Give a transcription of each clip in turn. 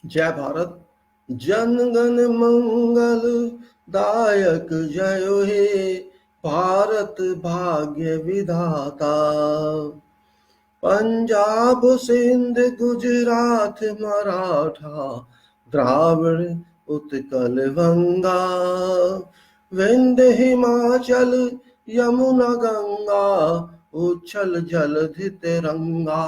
जय भारत। जन गण मंगल दायक जय हे, भारत भाग्य विधाता। पंजाब सिंध गुजरात मराठा, द्राविड़ उत्कल गंगा, विंध्य हिमाचल यमुना गंगा, उच्छल जलधि तिरंगा।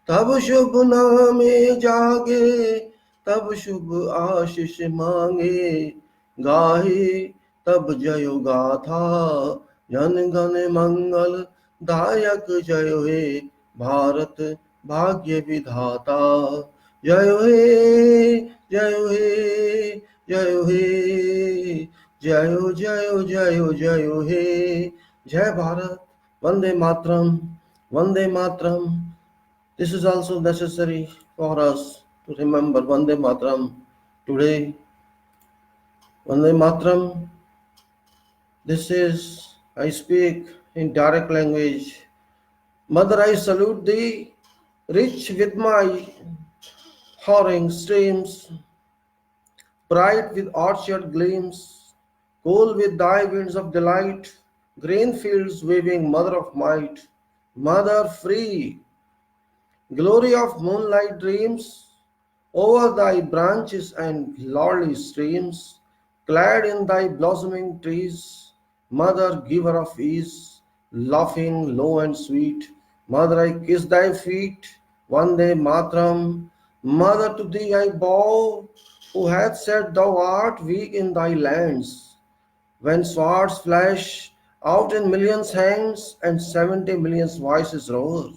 तब शुभ नामे जागे, तब शुभ आशीष मांगे, गाहे तब जयो गाथा, जन गण मंगल दायक जय हे, भारत भाग्य विधाता। जय हे जय हे जय हे, जय जय जय जय हे। जय Bharat. Vande Mataram, Vande Mataram. This is also necessary for us to remember Vande Mataram today. Vande Mataram, this is, I speak in direct language. Mother, I salute thee, rich with my whoring streams, bright with orchard gleams, cool with thy winds of delight, green fields waving, mother of might, mother free, glory of moonlight dreams, over thy branches and lordly streams, clad in thy blossoming trees, mother giver of ease, laughing low and sweet, mother I kiss thy feet, Vande Matram, mother to thee I bow, who hath said thou art weak in thy lands, when swords flash out in millions' hands and 70 million voices roar.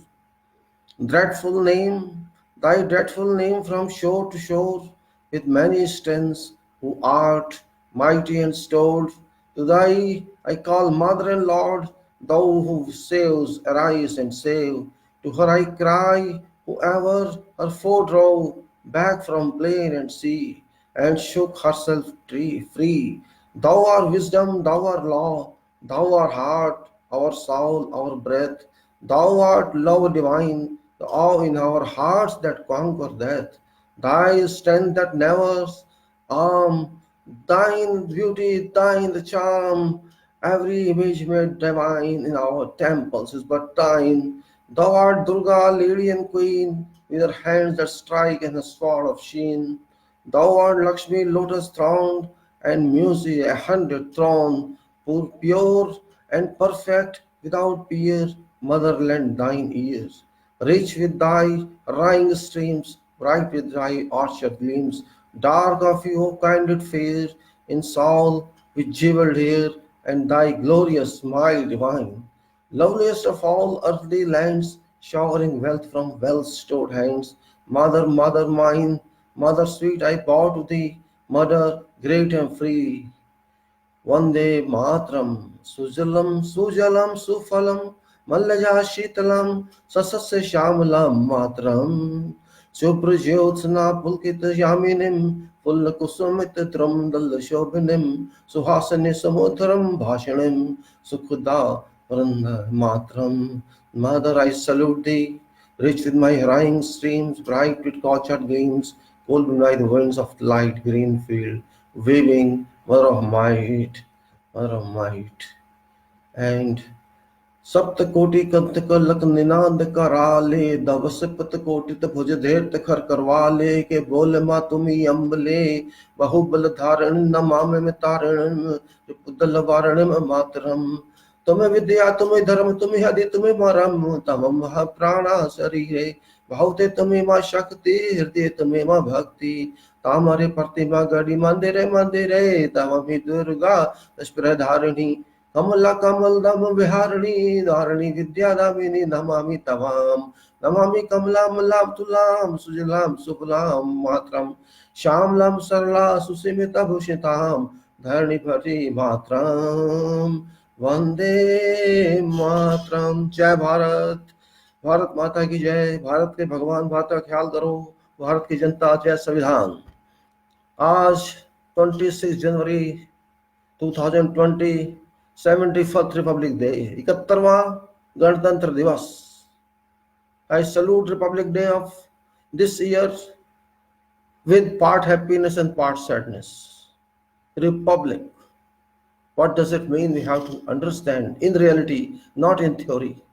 Dreadful name, thy dreadful name from shore to shore, with many strengths, who art mighty and stored. To thy I call mother and Lord, thou who saves, arise and save. To her I cry, whoever her foe drove back from plain and sea, and shook herself free. Thou art wisdom, thou art law, thou art heart, our soul, our breath. Thou art love divine, the awe in our hearts that conquer death. Thy strength that never arm, thine beauty, thine the charm. Every image made divine in our temples is but thine. Thou art Durga, lady and queen, with her hands that strike and a sword of sheen. Thou art Lakshmi, lotus throned, and music a hundred throned, pure and perfect, without peer, motherland thine ears. Rich with thy rhying streams, bright with thy orchard gleams, dark of you, kindred fair, in soul with jeweled hair, and thy glorious smile divine. Loveliest of all earthly lands, showering wealth from well stored hands. Mother, mother mine, mother sweet, I bow to thee, mother great and free. Vande Matram, Sujalam, Sujalam, Sufalam, Malaja Shitalam, Sasasya Shamalam Matram, Suprajyotsna Pulkita Yaminim, Pullakusumit Dramdal Shobhinim, Suhasani Samudram Bhashanim, Sukhuda Vranda Matram. Mother, I salute thee, rich with my hurrying streams, bright with orchard gleams, cooled by the winds of light green field, waving, mother of might, mother of might. And सप्तकोटि कंतक लक निनाद कराले, दवस पत कोटित भुज धेर तखर करवाले, के बोल मा तुमी अम्बले, बहुबल धारण नमामि में तारण, पुदल वारण मातरम। तुम्हें विद्या तुम्हें धर्म तुम्हें हदि तुम्हें मरम, तमम प्राणा शरीरे, बहुते तुम्हें माँ शक्ति, हृदय तुम्हें माँ भक्ति, तामरे प्रतिमा गढ़ी मंदिरे मंदिरे, तमि दुर्गा तस्पर धारिणी, कमला कमल दम विहारिणी, धारिणी विद्या दामिनी, नमामि तवाम, नमामि कमलाम लाम तुलाम, सुजलाम सुफलाम मातरम, श्यामलाम सरला सुसीमिता भूषिताम, धरणी भरी मातरम। वंदे मातरम। जय भारत। भारत माता की जय। भारत के भगवान भात का ख्याल करो, भारत की जनता, जय संविधान। आज 26 जनवरी 2020, 71st रिपब्लिक डे, 71वां गणतंत्र दिवस। I salute Republic Day of this year with part happiness and part sadness. Republic. What does it mean? We have to understand in reality, not in theory.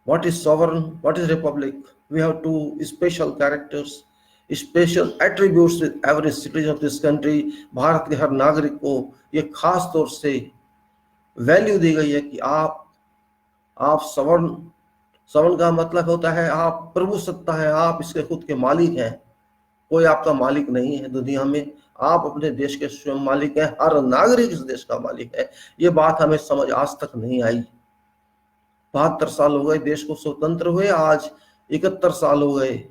What is sovereign? What is republic? We have two special characters, special attributes with every citizen of this country. Bharat के हर नागरिक को ये खास तौर से value दी गई है कि आप सवर्ण, सवर्ण का मतलब होता है आप प्रभु सत्ता है, आप इसके खुद के मालिक हैं, कोई आपका मालिक नहीं है दुनिया में, आप अपने देश के स्वयं मालिक हैं, हर नागरिक इस देश का मालिक है। ये बात हमें समझ आज तक नहीं आई। 72 साल हो गए देश को स्वतंत्र हुए, आज 71 साल हो गए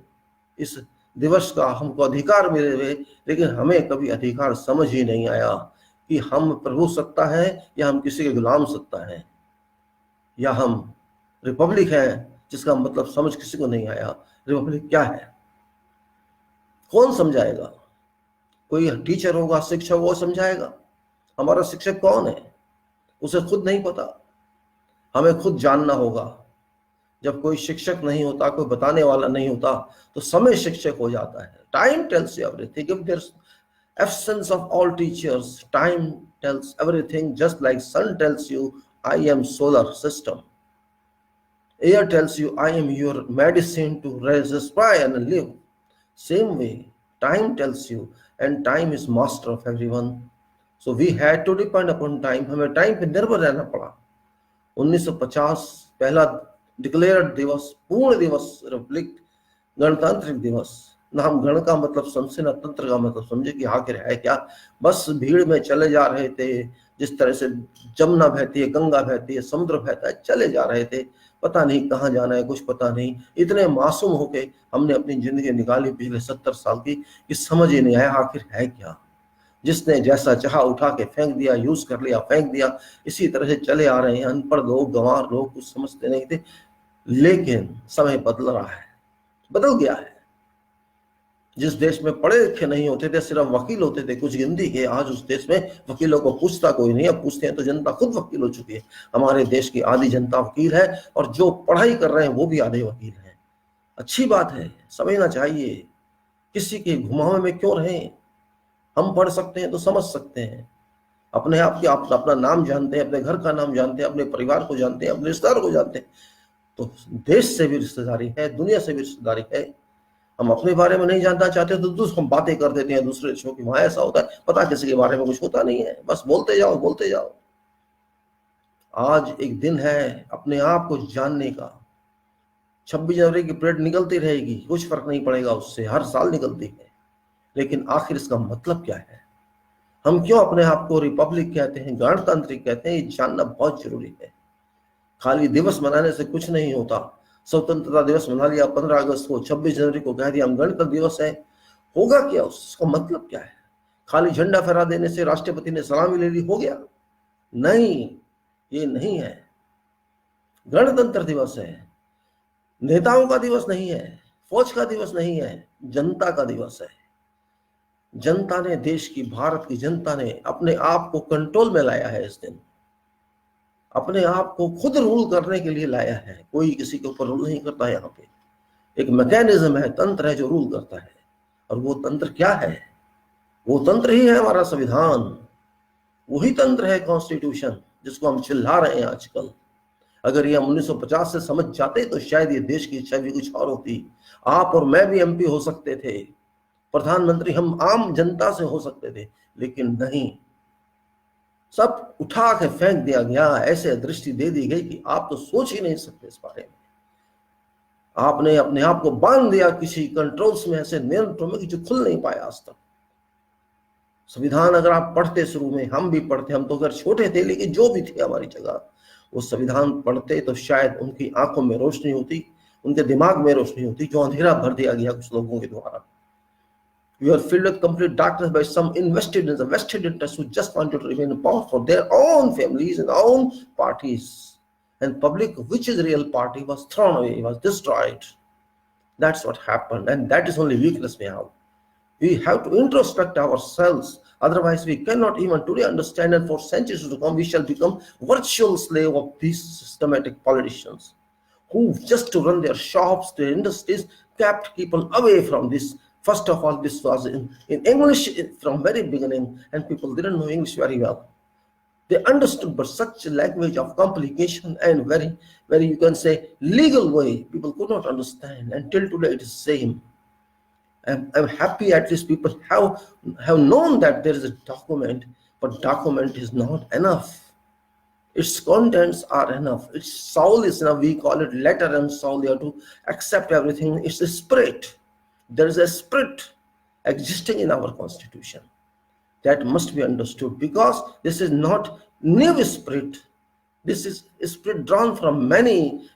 इस दिवस का हमको अधिकार मिले हुए, लेकिन हमें कभी अधिकार समझ ही नहीं आया कि हम प्रभु सत्ता है या हम किसी के गुलाम सत्ता है, या हम रिपब्लिक है, जिसका मतलब समझ किसी को नहीं आया। रिपब्लिक क्या है, कौन समझाएगा? कोई टीचर होगा, शिक्षक वो समझाएगा। हमारा शिक्षक कौन है, उसे खुद नहीं पता, हमें खुद जानना होगा। जब कोई शिक्षक नहीं होता, कोई बताने वाला नहीं होता, तो समय शिक्षक हो जाता है। Time tells you everything. If there is absence of all teachers, time tells everything, just like sun tells you I am solar system, air tells you I am your medicine to respire and live. Same way time tells you, and time is master of everyone. So we had to depend upon time. हमें time पे निर्भर रहना पड़ा। 1950 पहला declared दिवस, पूर्ण दिवस, Republic, गणतांत्रिक दिवस। ना हम गण का मतलब समझे, ना तंत्र का मतलब समझे कि आखिर है क्या। बस भीड़ में चले जा रहे थे, जिस तरह से जमुना बहती है, गंगा बहती है, समुद्र बहता है, चले जा रहे थे, पता नहीं कहाँ जाना है, कुछ पता नहीं। इतने मासूम होके हमने अपनी जिंदगी निकाली पिछले 70 साल की कि समझ ही नहीं आया आखिर है क्या। जिसने जैसा चाहा उठा के फेंक दिया, यूज कर लिया, फेंक दिया, इसी तरह से चले आ रहे हैं। अनपढ़ लोग, गंवार लोग, कुछ समझते नहीं थे। लेकिन समय बदल रहा है, बदल गया है। जिस देश में पढ़े लिखे नहीं होते थे, सिर्फ वकील होते थे कुछ गिनती के, आज उस देश में वकीलों को पूछता कोई नहीं। अब पूछते हैं तो जनता खुद वकील हो चुकी है। हमारे देश की आधी जनता वकील है, और जो पढ़ाई कर रहे हैं वो भी आधे वकील हैं। अच्छी बात है, समझना चाहिए। किसी के घुमावे में क्यों रहें? हम पढ़ सकते हैं तो समझ सकते हैं, अपने आप की अपना नाम जानते हैं, अपने घर का नाम जानते हैं, अपने परिवार को जानते हैं, अपने रिश्तेदार को जानते हैं। तो देश से भी रिश्तेदारी है, दुनिया से भी रिश्तेदारी है। हम अपने बारे में नहीं जानना चाहते तो दूसरों हम बातें कर देते हैं दूसरे देशों की, वहां ऐसा होता है, पता किसी के बारे में कुछ होता नहीं है, बस बोलते जाओ बोलते जाओ। आज एक दिन है अपने आप को जानने का। 26 जनवरी की परेड निकलती रहेगी, कुछ फर्क नहीं पड़ेगा उससे, हर साल निकलती है। लेकिन आखिर इसका मतलब क्या है? हम क्यों अपने आप को रिपब्लिक कहते हैं, गणतांत्रिक कहते हैं? ये जानना बहुत जरूरी है। खाली दिवस मनाने से कुछ नहीं होता। स्वतंत्रता दिवस मना लिया 15 अगस्त को, 26 जनवरी को कह दिया हम गणतंत्र दिवस है, होगा क्या? उसका मतलब क्या है? खाली झंडा फहरा देने से, राष्ट्रपति ने सलामी ले ली, हो गया? नहीं, ये नहीं है। गणतंत्र दिवस है, नेताओं का दिवस नहीं है, फौज का दिवस नहीं है, जनता का दिवस है। जनता ने, देश की, भारत की जनता ने अपने आप को कंट्रोल में लाया है। इस दिन अपने आप को खुद रूल करने के लिए लाया है। कोई किसी के ऊपर रूल नहीं करता है। यहाँ पे एक मैकेनिज्म है, तंत्र है जो रूल करता है। और वो तंत्र क्या है? वो तंत्र ही है हमारा संविधान, वही तंत्र है कॉन्स्टिट्यूशन, जिसको हम चिल्ला रहे हैं आजकल। अगर ये हम 1950 से समझ जाते तो शायद ये देश की इच्छा भी कुछ और होती। आप और मैं भी एमपी हो सकते थे, प्रधानमंत्री हम आम जनता से हो सकते थे, लेकिन नहीं, सब उठा के फेंक दिया गया। ऐसे दृष्टि दे दी गई कि आप तो सोच ही नहीं सकते इस बारे में। आपने अपने आप को बांध दिया किसी कंट्रोल्स में, ऐसे नियंत्रणों में कि जो खुल नहीं पाया आज तक। संविधान अगर आप पढ़ते, शुरू में हम भी पढ़ते, हम तो अगर छोटे थे, लेकिन जो भी थे हमारी जगह, वो संविधान पढ़ते तो शायद उनकी आंखों में रोशनी होती, उनके दिमाग में रोशनी होती, जो अंधेरा भर दिया गया कुछ लोगों के द्वारा। You are filled with complete darkness by some vested interests who just wanted to remain in power for their own families and own parties. And public, which is real party, was thrown away, was destroyed. That's what happened, and that is only weakness we have. We have to introspect ourselves. Otherwise, we cannot even today understand, and for centuries to come, we shall become virtual slave of these systematic politicians who, just to run their shops, their industries, kept people away from this First of all, this was in English from very beginning, and people didn't know English very well. They understood, but such a language of complication and very, very, you can say, legal way, people could not understand. Until today, it is same. I'm happy at least people have known that there is a document, but document is not enough. Its contents are enough. Its soul is enough. We call it letter and soul. You have to accept everything. It's a spirit. There is a spirit existing in our constitution. That must be understood, because this is not new spirit. This is a spirit drawn from many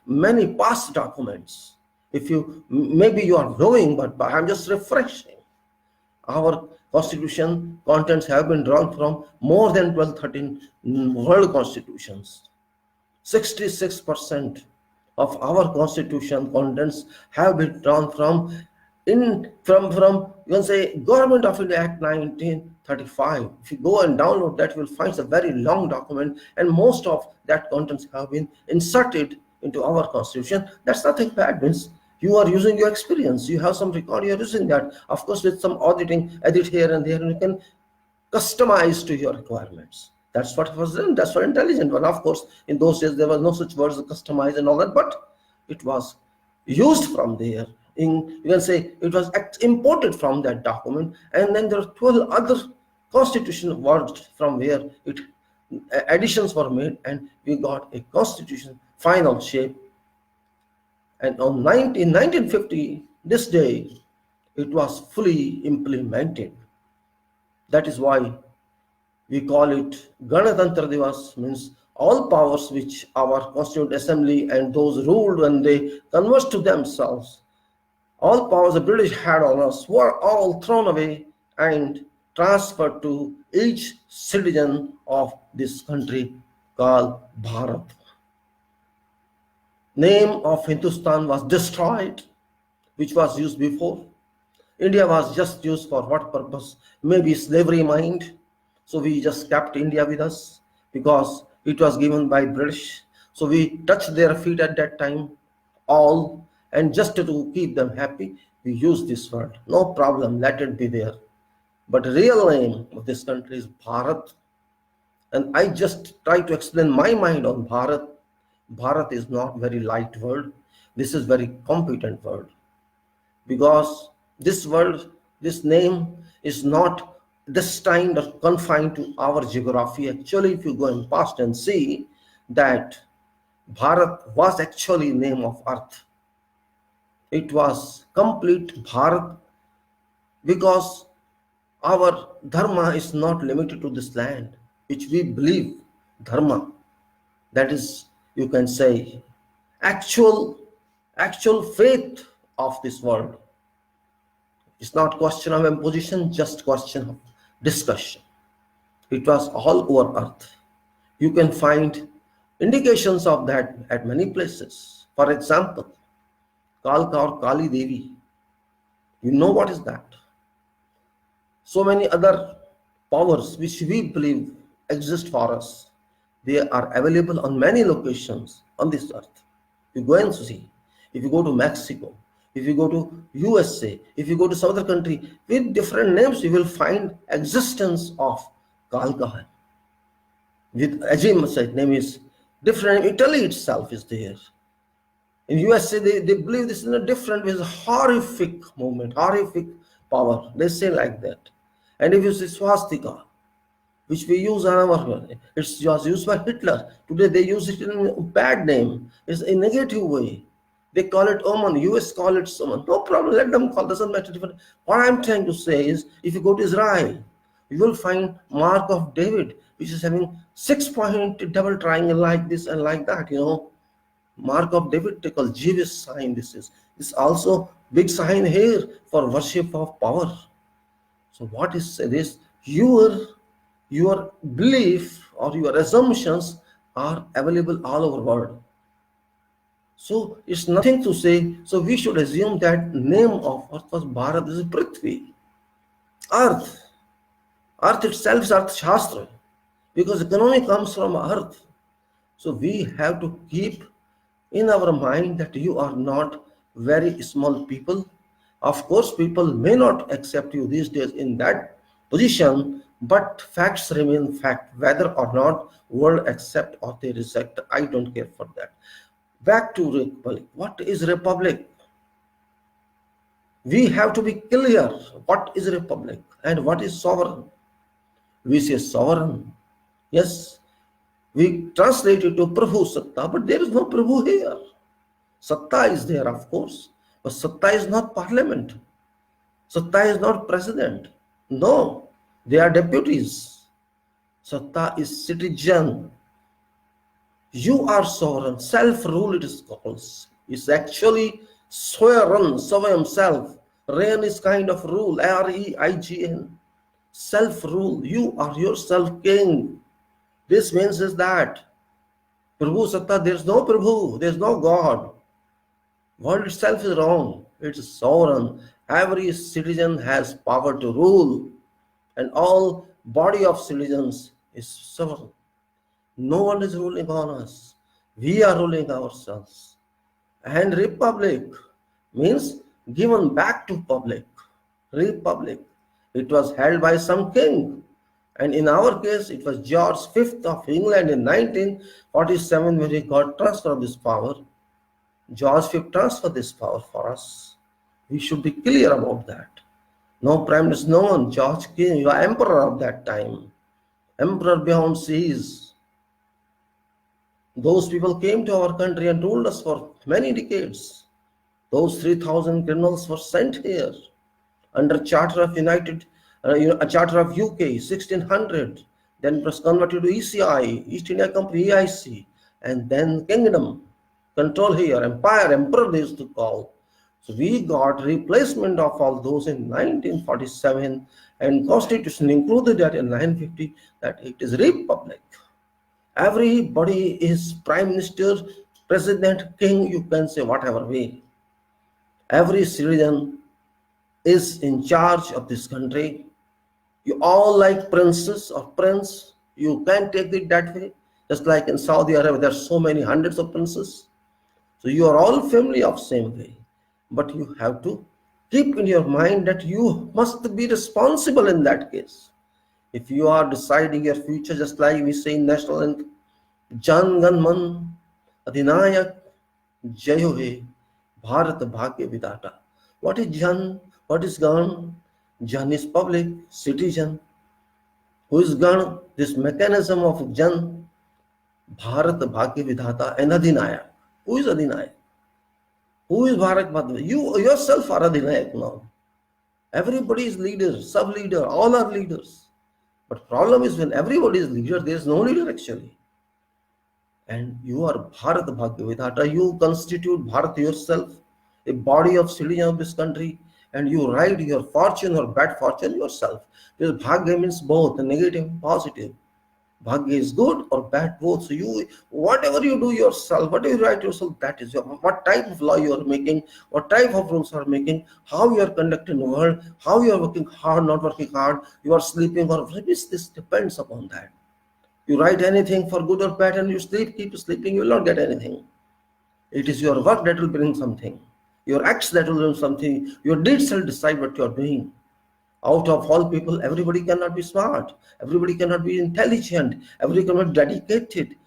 past documents. If you, maybe you are knowing, but I'm just refreshing. Our constitution contents have been drawn from more than 12-13 world constitutions. 66% of our constitution contents have been drawn from you can say Government of India Act 1935. If you go and download that, you will find a very long document, and most of that contents have been inserted into our constitution. That's nothing bad. Means you are using your experience. You have some record. You are using that. Of course, with some auditing, edit here and there, and you can customize to your requirements. That's what was done. That's what intelligent one. Of course, in those days there was no such words as customize and all that, but it was used from there. You can say it was imported from that document, and then there are 12 other constitution words from where additions were made, and we got a constitution final shape. And in 1950, this day, it was fully implemented. That is why we call it Ganatantra Divas, means all powers which our Constituent Assembly and those ruled when they conversed to themselves, all powers the British had on us were all thrown away and transferred to each citizen of this country called Bharat. Name of Hindustan was destroyed, which was used before. India was just used for what purpose? Maybe slavery mind. So we just kept India with us because it was given by British. So we touched their feet at that time, all, and just to keep them happy, we use this word. No problem, let it be there. But the real name of this country is Bharat. And I just try to explain my mind on Bharat. Bharat is not very light word. This is very competent word. Because this word, this name is not destined or confined to our geography. Actually, if you go in past and see that Bharat was actually name of earth. It was complete Bharat, because our dharma is not limited to this land, which we believe dharma. That is, you can say, actual faith of this world. It's not question of imposition, just question of discussion. It was all over earth. You can find indications of that at many places. For example, Kalka or Kali Devi. You know what is that? So many other powers which we believe exist for us. They are available on many locations on this earth. You go and see. If you go to Mexico, if you go to USA, if you go to some other country with different names, you will find existence of Kalka. With Ajim, name is different. Italy itself is there. In USA, they believe this is in a different way. It's a horrific movement, horrific power. They say like that. And if you see swastika, which we use on our, it was used by Hitler. Today they use it in a bad name. It's a negative way. They call it Oman. US call it Oman. No problem. Let them call. Doesn't matter. What I'm trying to say is, if you go to Israel, you will find mark of David, which is having 6-point double triangle like this and like that. You know, mark of David, they call Jewish sign. This is also big sign here for worship of power. So what is this? Your belief or your assumptions are available all over the world. So it's nothing to say. So we should assume that name of earth was Bharat. This is Prithvi. Earth. Earth itself is Earth Shastra, because economy comes from earth. So we have to keep in our mind that you are not very small people, Of course, people may not accept you these days in that position, but facts remain fact. Whether or not world accept or they reject, I don't care for that. Back to republic. What is republic? We have to be clear what is republic and what is sovereign. We say sovereign. Yes, we translate it to Prabhu Satta, but there is no Prabhu here. Satta is there, of course, but Satta is not parliament. Satta is not president. No, they are deputies. Satta is citizen. You are sovereign. Self-rule it is called. It's actually swearen, Swayam, self. Reign is kind of rule, R-E-I-G-N. Self-rule. You are yourself king. This means is that Prabhu Satta, there is no Prabhu, there is no God. World itself is wrong. It is sovereign. Every citizen has power to rule, and all body of citizens is sovereign. No one is ruling on us. We are ruling ourselves. And republic means given back to public. Republic. It was held by some king. And in our case, it was George V of England in 1947 when he got transfer of this power. George V transferred this power for us. We should be clear about that. No prime minister, no one. George King, you are emperor of that time. Emperor beyond seas. Those people came to our country and ruled us for many decades. Those 3,000 criminals were sent here under Charter of a Charter of UK, 1600. Then it was converted to ECI, East India Company, EIC, and then Kingdom. Control here, empire, emperor they used to call. So we got replacement of all those in 1947, and constitution included that in 1950 that it is republic. Everybody is prime minister, president, king, you can say whatever way. Every citizen is in charge of this country. You all like princes or prince, you can take it that way. Just like in Saudi Arabia, there are so many hundreds of princes. So you are all family of same way. But you have to keep in your mind that you must be responsible in that case. If you are deciding your future, just like we say in national anthem, Jan Gan Man Adhinayak Jayo He Bharat Bhagya Vidata. What is Jan? What is Gan? Jan is public, citizen. Who is Gan? This mechanism of Jan, Bharat Bhagya Vidata and Adhinayak. Who is Adhinayak? Who is Bharat Bhagya? You yourself are Adhinayak now. Everybody is leader, sub-leader, all are leaders. But problem is when everybody is leader, there is no leader actually. And you are Bharat Bhagya Vidata. You constitute Bharat yourself, a body of citizen of this country, and you write your fortune or bad fortune yourself. Because Bhagya means both, negative and positive. Bhagya is good or bad both. So you, whatever you do yourself, whatever you write yourself, that is your, what type of law you are making, what type of rules you are making, how you are conducting the world, how you are working hard, not working hard, you are sleeping or this depends upon that. You write anything for good or bad and you sleep, keep sleeping, you will not get anything. It is your work that will bring something. Your acts that will bring something. Your deeds will decide what you are doing. Out of all people, everybody cannot be smart. Everybody cannot be intelligent. Everybody cannot be dedicated.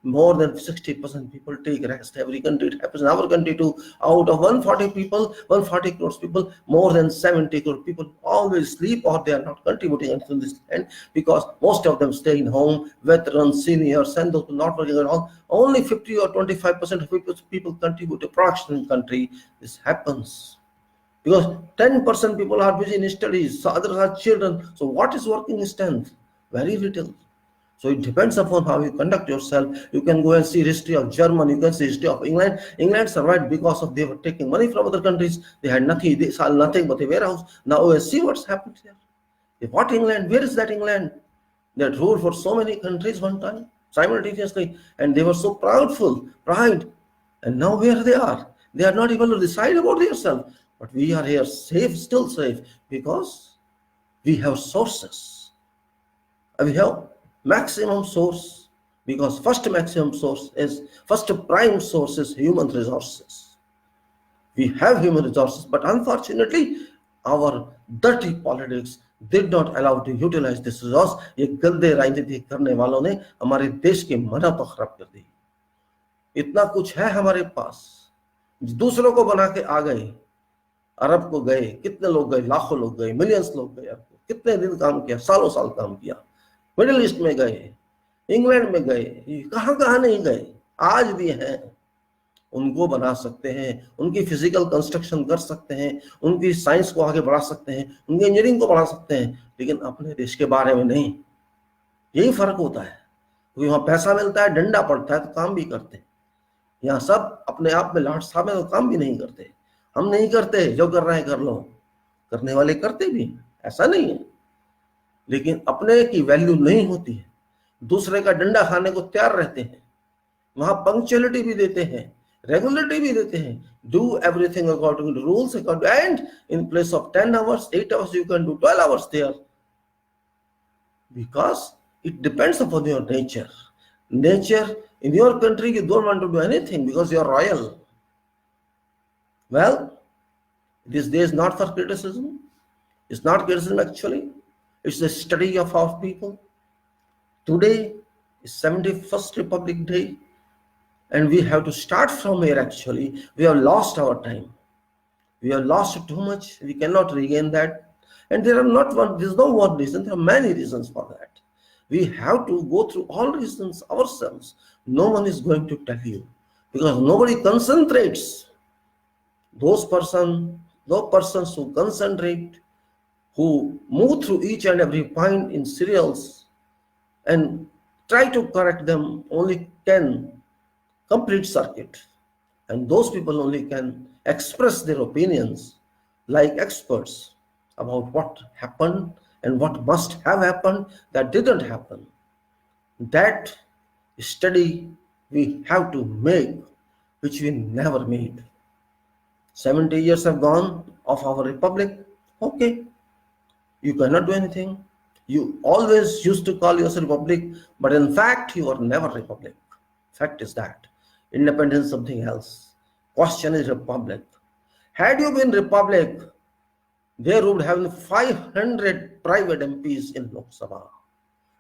More than 60% people take rest. Every country, it happens in our country too. Out of 140 people, 140 crores people, more than 70 crore people always sleep or they are not contributing until this end because most of them stay in home, veterans, seniors, and those not working at all. Only 50 or 25% of people contribute to production in the country. This happens. Because 10% people are busy in studies, so others are children. So what is working strength? Very little. So it depends upon how you conduct yourself. You can go and see history of Germany, you can see history of England. England survived because of they were taking money from other countries. They had nothing, they saw nothing but a warehouse. Now see what's happened here. What England? Where is that England that ruled for so many countries one time simultaneously? And they were so proudful, pride. And now where they are? They are not able to decide about themselves. But we are here safe, still safe, because we have sources. We have maximum source, because first maximum source is, first prime source is human resources. We have human resources, but unfortunately, our dirty politics did not allow to utilize this resource. ये गंदे राजनीति करने वालों ने हमारे देश की मना तो खराब कर दी। इतना कुछ है हमारे पास, दूसरों को बना के आ गए। अरब को गए, कितने लोग गए, लाखों लोग गए, मिलियंस लोग गए। अरब को कितने दिन काम किया, सालों साल काम किया। मिडिल ईस्ट में गए, इंग्लैंड में गए, कहां कहां नहीं गए, आज भी हैं। उनको बना सकते हैं, उनकी फिजिकल कंस्ट्रक्शन कर सकते हैं, उनकी साइंस को आगे बढ़ा सकते हैं, उनकी इंजीनियरिंग को बढ़ा सकते हैं, लेकिन अपने देश के बारे में नहीं। यही फर्क होता है, क्योंकि वहां पैसा मिलता है, डंडा पड़ता है तो काम भी करते हैं। यहाँ सब अपने आप में लाट साहब है तो काम भी नहीं करते। हम नहीं करते, जो कर रहे हैं कर लो, करने वाले करते भी, ऐसा नहीं है, लेकिन अपने की वैल्यू नहीं होती है। दूसरे का डंडा खाने को तैयार रहते हैं। वहां पंक्चुअलिटी भी देते हैं, रेगुलरिटी भी देते हैं, do everything according to rules, and in place of 10 hours 8 hours you can do 12 hours there, because it depends upon your nature. In your country you don't want to do anything because you are royal. Well, this day is not for criticism. It's not criticism actually, it's the study of our people. Today is 71st Republic Day, and we have to start from here. Actually, we have lost our time. We have lost too much. We cannot regain that. And there's no one reason, there are many reasons for that. We have to go through all reasons ourselves. No one is going to tell you, because nobody concentrates. Those persons who concentrate, who move through each and every point in serials and try to correct them, only can complete circuit, and those people only can express their opinions like experts about what happened and what must have happened that didn't happen. That study we have to make, which we never made. 70 years have gone of our republic. Okay, you cannot do anything. You always used to call yourself republic, but in fact you are never republic. Fact is that independence is something else. Question is republic. Had you been republic, there would have been 500 private MPs in Lok Sabha,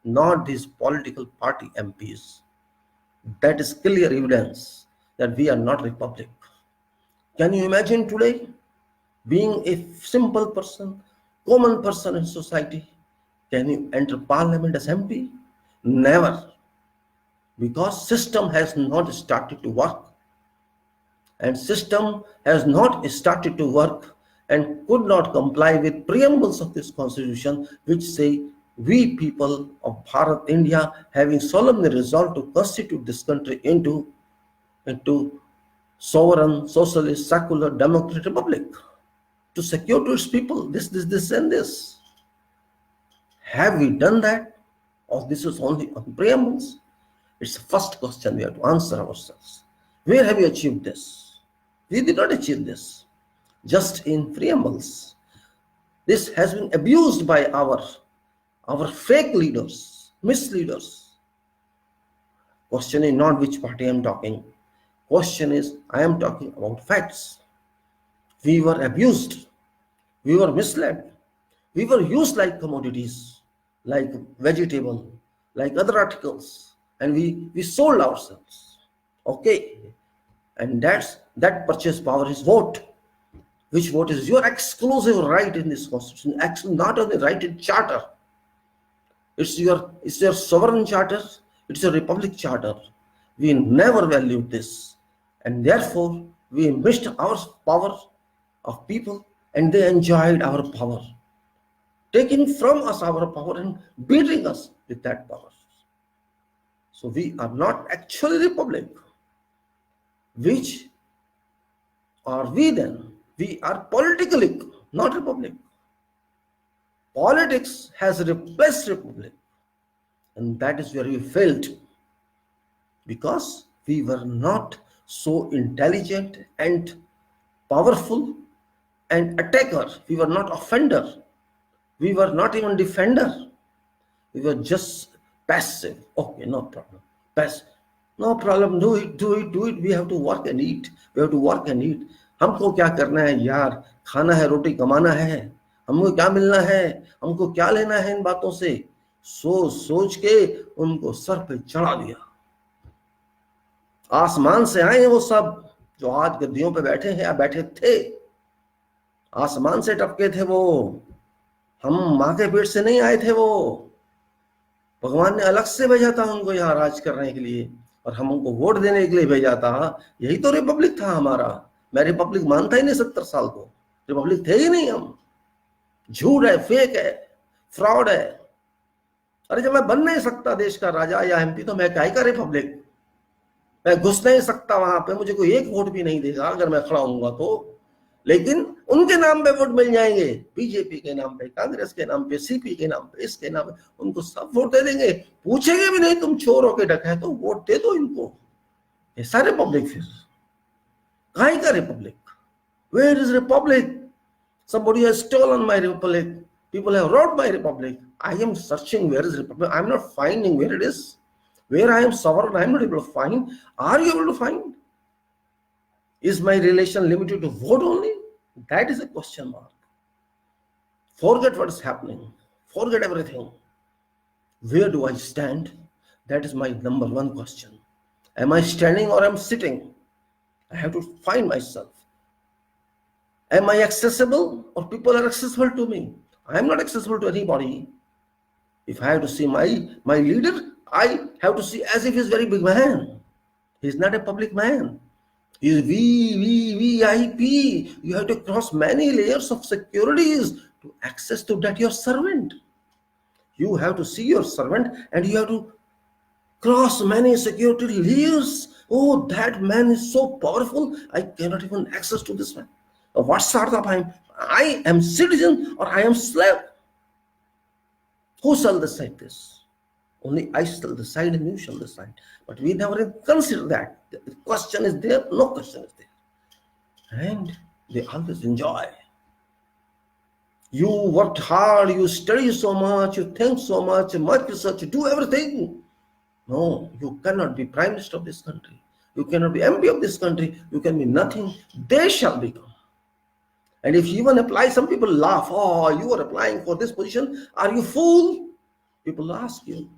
not these political party MPs. That is clear evidence that we are not republic. Can you imagine today being a simple person, common person in society? Can you enter parliament as MP? Never, because system has not started to work, and system has not started to work and could not comply with preambles of this constitution, which say, we people of Bharat, India, having solemnly resolved to constitute this country into sovereign, socialist, secular, democratic republic, to secure to its people this and this. Have we done that, or this is only on preambles? It's the first question we have to answer ourselves. Where have we achieved this? We did not achieve this just in preambles. This has been abused by our fake leaders, misleaders. Question is not which party I am talking. Question is, I am talking about facts. We were abused. We were misled. We were used like commodities, like vegetable, like other articles, and we sold ourselves. Okay, and that purchase power is vote. Which vote is your exclusive right in this constitution, actually not only right in charter. It's your sovereign charter, it's your republic charter. We never valued this, and therefore we missed our power of people, and they enjoyed our power, taking from us our power and beating us with that power. So we are not actually republic. Which are we then? We are politically, not republic. Politics has replaced republic, and that is where we failed, because we were not so intelligent and powerful and attacker. We were not offender. We were not even defender. We were just passive. Okay, no problem. Passive. No problem. Do it. We have to work and eat. We have to work and eat. हमको क्या करना है यार, खाना है, रोटी कमाना है, हमको क्या मिलना है, हमको क्या लेना है इन बातों से, सोच सोच के उनको सर पे चढ़ा दिया। आसमान से आए हैं वो सब जो आज गद्दियों पे बैठे हैं या बैठे थे, आसमान से टपके थे वो, हम माँ के पेट से नहीं आए थे वो। भगवान ने अलग से भेजा था उनको यहाँ राज करने के लिए, और हम उनको वोट देने के लिए भेजा था। यही तो रिपब्लिक था हमारा। मैं रिपब्लिक मानता ही नहीं 70 साल को, रिपब्लिक थे ही नहीं हम। झूठ है, फेक है, फ्रॉड है। अरे जब मैं बन नहीं सकता देश का राजा या एमपी, तो मैं क्या रिपब्लिक? मैं घुस नहीं सकता वहां पे, मुझे कोई एक वोट भी नहीं देगा अगर मैं खड़ा होऊंगा तो। लेकिन उनके नाम पे वोट मिल जाएंगे, बीजेपी के नाम पे, कांग्रेस के नाम पे, सीपी के नाम पे, इसके नाम पे, उनको सब वोट दे देंगे। पूछेंगे भी नहीं, तुम चोर होके डकैत हो, वोट दे दो इनको। ऐसा रिपब्लिक फिर कहीं का republic? Where is republic? Somebody has stolen my republic. People have robbed my republic. I am searching where is republic. I am not finding where it is. Where I am sovereign, I am not able to find. Are you able to find? Is my relation limited to vote only? That is a question mark. Forget what is happening. Forget everything. Where do I stand? That is my number one question. Am I standing or am I sitting? I have to find myself. Am I accessible or people are accessible to me? I am not accessible to anybody. If I have to see my leader, I have to see as if he's a very big man. He's not a public man. He's VIP. You have to cross many layers of securities to access to that your servant. You have to see your servant and you have to cross many security layers. Oh, that man is so powerful, I cannot even access to this man. What sort of I am citizen or I am slave? Who shall decide this? Only I shall decide and you shall decide. But we never consider that. The question is there, no question is there. And they always enjoy. You worked hard, you study so much, you think so much research, you do everything. No, you cannot be Prime Minister of this country. You cannot be MP of this country. You can be nothing. They shall become. And if you even apply, some people laugh. Oh, you are applying for this position. Are you fool? People ask you.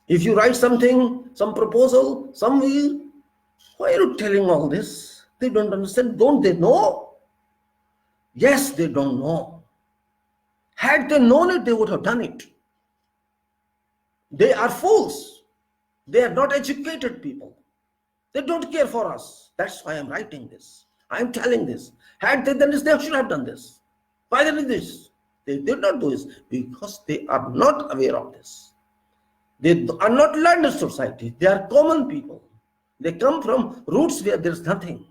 If you write something, some proposal, somewhere, why are you telling all this? They don't understand. Don't they know? Yes, they don't know. Had they known it, they would have done it. They are fools. They are not educated people. They don't care for us. That's why I'm writing this. I'm telling this. Had they done this, they should have done this. Why they did this? They did not do this because they are not aware of this. They are not learned in society. They are common people. They come from roots where there's nothing.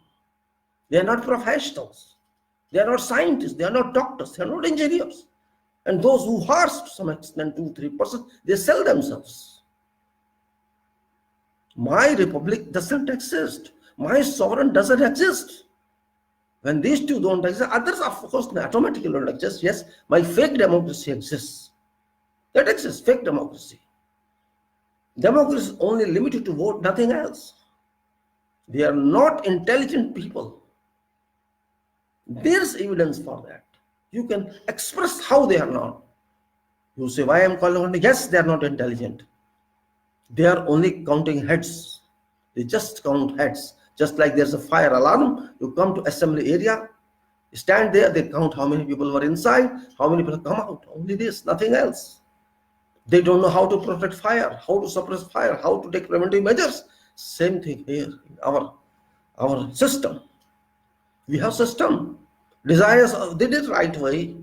They are not professionals. They are not scientists. They are not doctors. They are not engineers. And those who are to some extent 2-3%, they sell themselves. My republic doesn't exist. My sovereign doesn't exist. When these two don't exist, others of course automatically don't exist. Yes, my fake democracy exists. That exists, fake democracy. Democracy is only limited to vote, nothing else. They are not intelligent people. There's evidence for that. You can express how they are not. You say, why I'm calling? Yes, they are not intelligent. They are only counting heads. They just count heads. Just like there's a fire alarm, you come to assembly area, stand there, they count how many people were inside, how many people come out. Only this, nothing else. They don't know how to protect fire, how to suppress fire, how to take preventive measures. Same thing here in our system. We have system. Designers did it right way.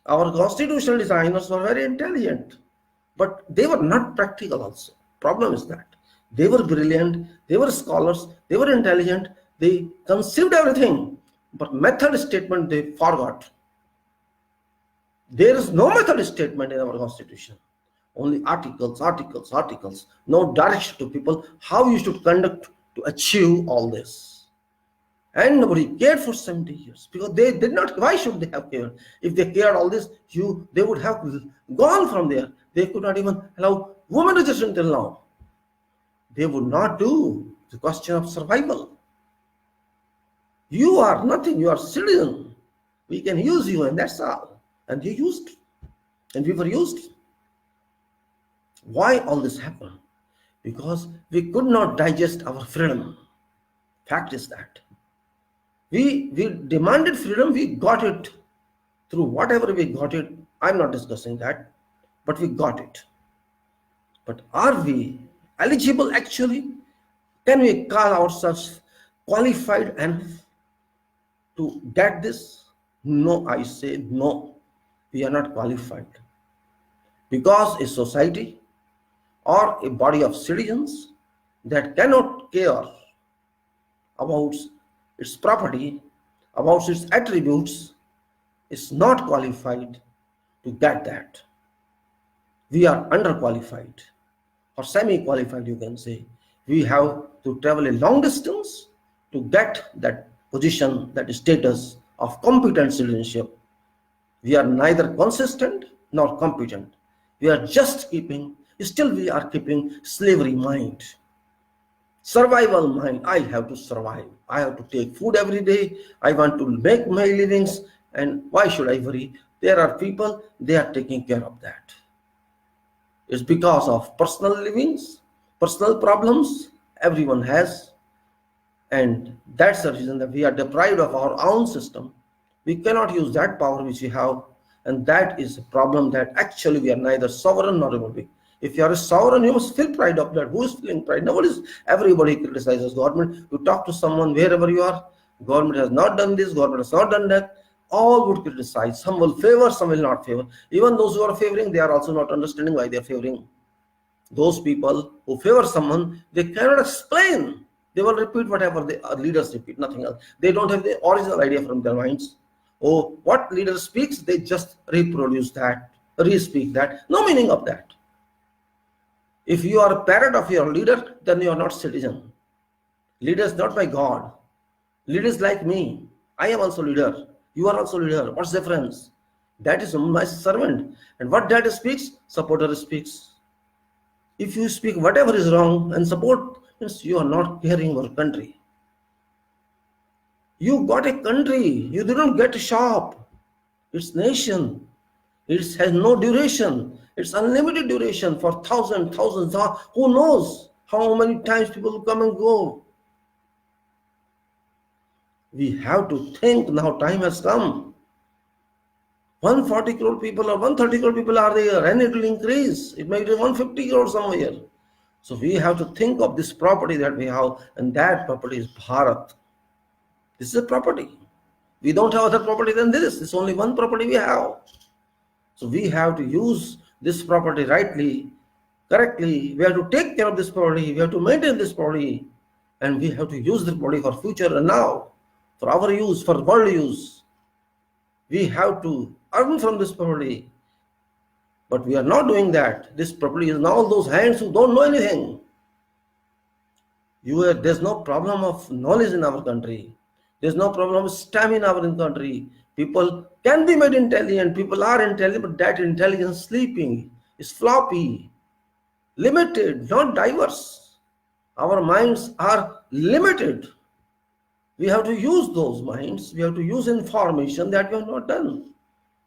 Our constitutional designers were very intelligent, but they were not practical also. Problem is that they were brilliant, they were scholars, they were intelligent, they conceived everything, but method statement they forgot. There is no method statement in our constitution. Only articles, articles, articles. No direction to people how you should conduct to achieve all this. And nobody cared for 70 years because they did not. Why should they have cared? If they cared all this, they would have gone from there. They could not even allow women registration till now. They would not do the question of survival. You are nothing, you are citizen. We can use you and that's all. And you used, and we were used. Why all this happened? Because we could not digest our freedom. Fact is that. We demanded freedom, we got it through whatever we got it. I'm not discussing that, but we got it. But are we eligible actually? Can we call ourselves qualified enough to get this? No, I say no. We are not qualified. Because a society or a body of citizens that cannot care about its property, about its attributes, is not qualified to get that. We are underqualified or semi-qualified, you can say. We have to travel a long distance to get that position, that status of competent citizenship. We are neither consistent nor competent. We are just keeping, still we are keeping slavery mind. Survival mind. I have to survive. I have to take food every day. I want to make my livings. And why should I worry? There are people, they are taking care of that. It's because of personal livings, personal problems everyone has. And that's the reason that we are deprived of our own system. We cannot use that power which we have. And that is a problem, that actually we are neither sovereign nor republic. If you are a sovereign, you must feel pride of that. Who is feeling pride? Nobody is. Everybody criticizes government. You talk to someone wherever you are, government has not done this, government has not done that. All would criticize. Some will favor, some will not favor. Even those who are favoring, they are also not understanding why they are favoring. Those people who favor someone, they cannot explain. They will repeat whatever the leaders repeat, nothing else. They don't have the original idea from their minds. Oh, what leader speaks, they just reproduce that, re-speak that. No meaning of that. If you are a parrot of your leader, then you are not citizen. Leader is not by God. Leader is like me. I am also leader. You are also leader. What's the difference? That is my servant. And what that speaks, supporter speaks. If you speak whatever is wrong and support, means you are not caring your country. You got a country. You didn't get a shop. It's nation. It has no duration. It's unlimited duration for thousands. Who knows how many times people will come and go. We have to think now. Time has come. 140 crore people or 130 crore people are there, and it will increase. It may be 150 crore somewhere. So we have to think of this property that we have, and that property is Bharat. This is a property. We don't have other property than this. It's only one property we have. So we have to use this property rightly, correctly. We have to take care of this property. We have to maintain this property. And we have to use this property for future and now, for our use, for world use. We have to earn from this property. But we are not doing that. This property is now those hands who don't know anything. There's no problem of knowledge in our country. There's no problem of stamina in our country. People can be made intelligent. People are intelligent, but that intelligence sleeping is floppy, limited, not diverse. Our minds are limited. We have to use those minds. We have to use information that we have not done.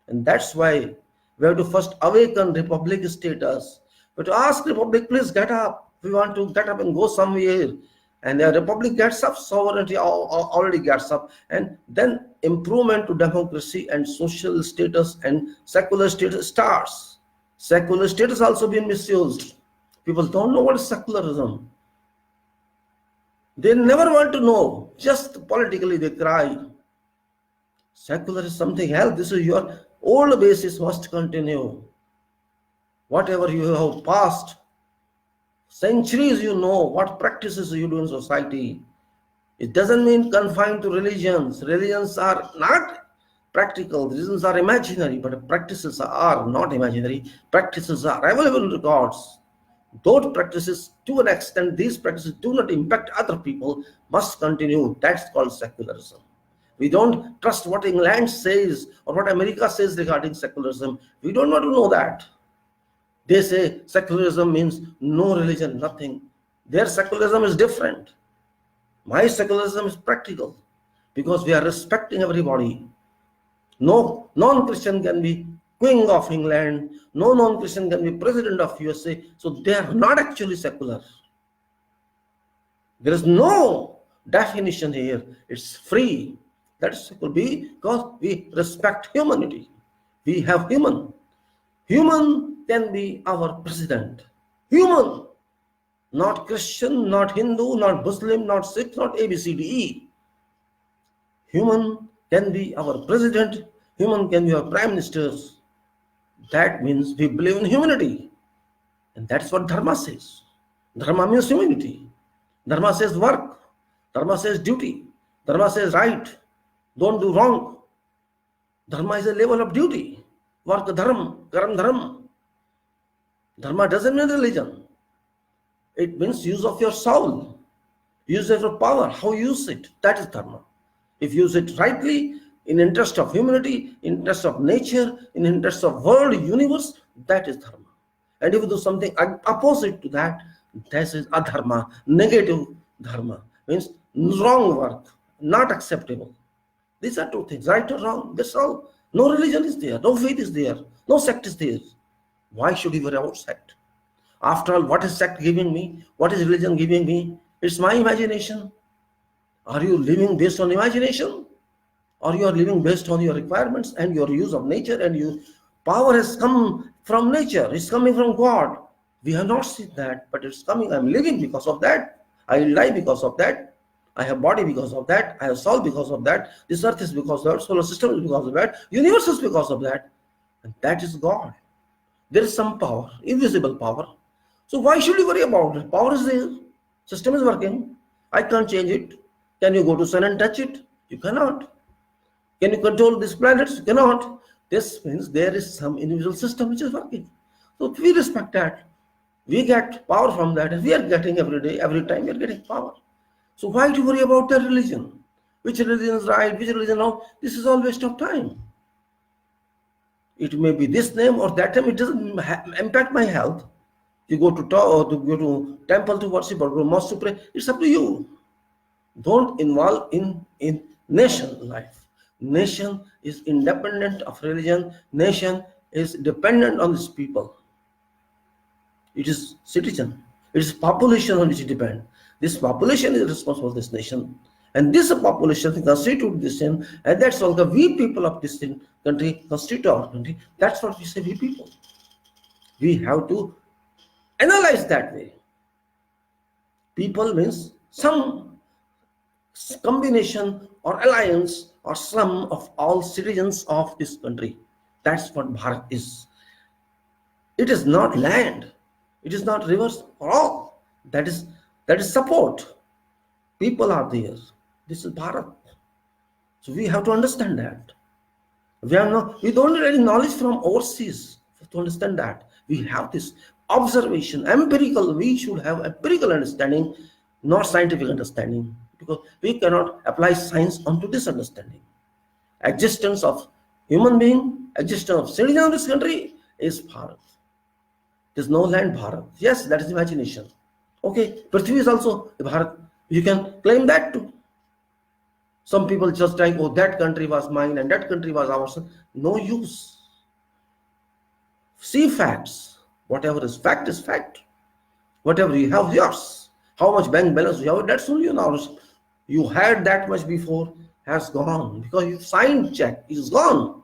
And that's why we have to first awaken republic status. But to ask republic, please get up. We want to get up and go somewhere. And the republic gets up, sovereignty already gets up. And then improvement to democracy and social status and secular status starts. Secular status also being misused. People don't know what is secularism. They never want to know. Just politically they cry. Secular is something else. This is your old basis must continue. Whatever you have passed, centuries you know what practices you do in society. It doesn't mean confined to religions. Religions are not practical. Religions are imaginary, but practices are not imaginary. Practices are available in records. Those practices, to an extent, these practices do not impact other people, must continue. That's called secularism. We don't trust what England says or what America says regarding secularism. We don't want to know that. They say secularism means no religion, nothing. Their secularism is different. My secularism is practical. because we are respecting everybody. No non-Christian can be King of England, no non-Christian can be President of USA, so they are not actually secular. There is no definition here, it's free. That's could be because we respect humanity. We have human. Human can be our president. Human, not Christian, not Hindu, not Muslim, not Sikh, not ABCDE. Human can be our president. Human can be our prime ministers. That means we believe in humanity. And that's what Dharma says. Dharma means humanity. Dharma says work. Dharma says duty. Dharma says right. Don't do wrong. Dharma is a level of duty. Work dharma, karam dharma. Dharma doesn't mean religion. It means use of your soul. Use of your power. How you use it. That is dharma. If you use it rightly, in interest of humanity, in interest of nature, in interest of world, universe, that is dharma. And if you do something opposite to that, this is adharma, negative dharma. Means wrong work, not acceptable. These are two things, right or wrong. That's all. No religion is there, no faith is there, no sect is there. Why should you worry about sect? After all, what is sect giving me? What is religion giving me? It's my imagination. Are you living based on imagination? Or you are living based on your requirements and your use of nature, and your power has come from nature, it's coming from God. We have not seen that, but it's coming. I'm living because of that. I will die because of that. I have body because of that. I have soul because of that. This earth is because of that. Solar system is because of that. Universe is because of that. And that is God. There is some power, invisible power. So why should you worry about it? Power is there. System is working. I can't change it. Can you go to sun and touch it? You cannot. Can you control these planets? You cannot. This means there is some individual system which is working. So we respect that. We get power from that, and we are getting every day, every time we are getting power. So why do you worry about the religion? Which religion is right, which religion wrong? This is all waste of time. It may be this name or that name. It doesn't impact my health. You go to or to go to temple to worship or go to mosque to pray. It's up to you. Don't involve in nation life. Nation is independent of religion. Nation is dependent on its people. It is citizen. It is population on which it depends. This population is responsible for this nation. And this population constitutes this nation. And that's all the we people of this country constitute our country. That's what we say, we people. We have to analyze that way. People means some combination or alliance or sum of all citizens of this country. That's what Bharat is. It is not land. It is not rivers or all. That is support. People are there. This is Bharat. So we have to understand that. We don't need any knowledge from overseas to understand that. We have this observation, empirical. We should have empirical understanding, not scientific understanding, because we cannot apply science onto this understanding. Existence of human being, existence of citizen of this country is Bharat. There's no land Bharat. Yes, that is imagination. Okay, Prithvi is also Bharat. You can claim that too. Some people just like, oh, that country was mine and that country was ours. No use. See facts. Whatever is fact. Whatever you have, yours. How much bank balance you have, that's only yours. You had that much before, has gone. Because you signed check, it is gone.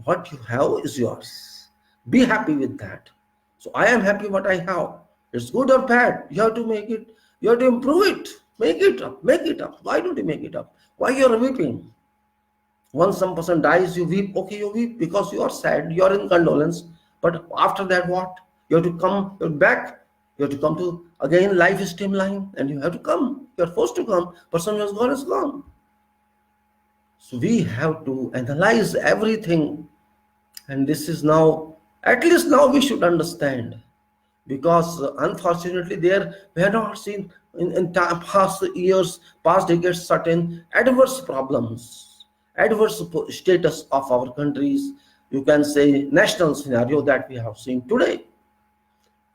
What you have is yours. Be happy with that. So I am happy what I have. It's good or bad. You have to make it. You have to improve it. Make it up. Make it up. Why don't you make it up? Why you are weeping? Once some person dies, you weep. Okay, you weep because you are sad. You are in condolence. But after that, what? You have to come back. You have to come to, again, life is streamline. And you have to come. You are forced to come. Person who has gone is gone. So we have to analyze everything. And this is now, at least now we should understand. Because unfortunately we have not seen in past years, past decades, certain adverse problems, adverse status of our countries, you can say national scenario that we have seen today.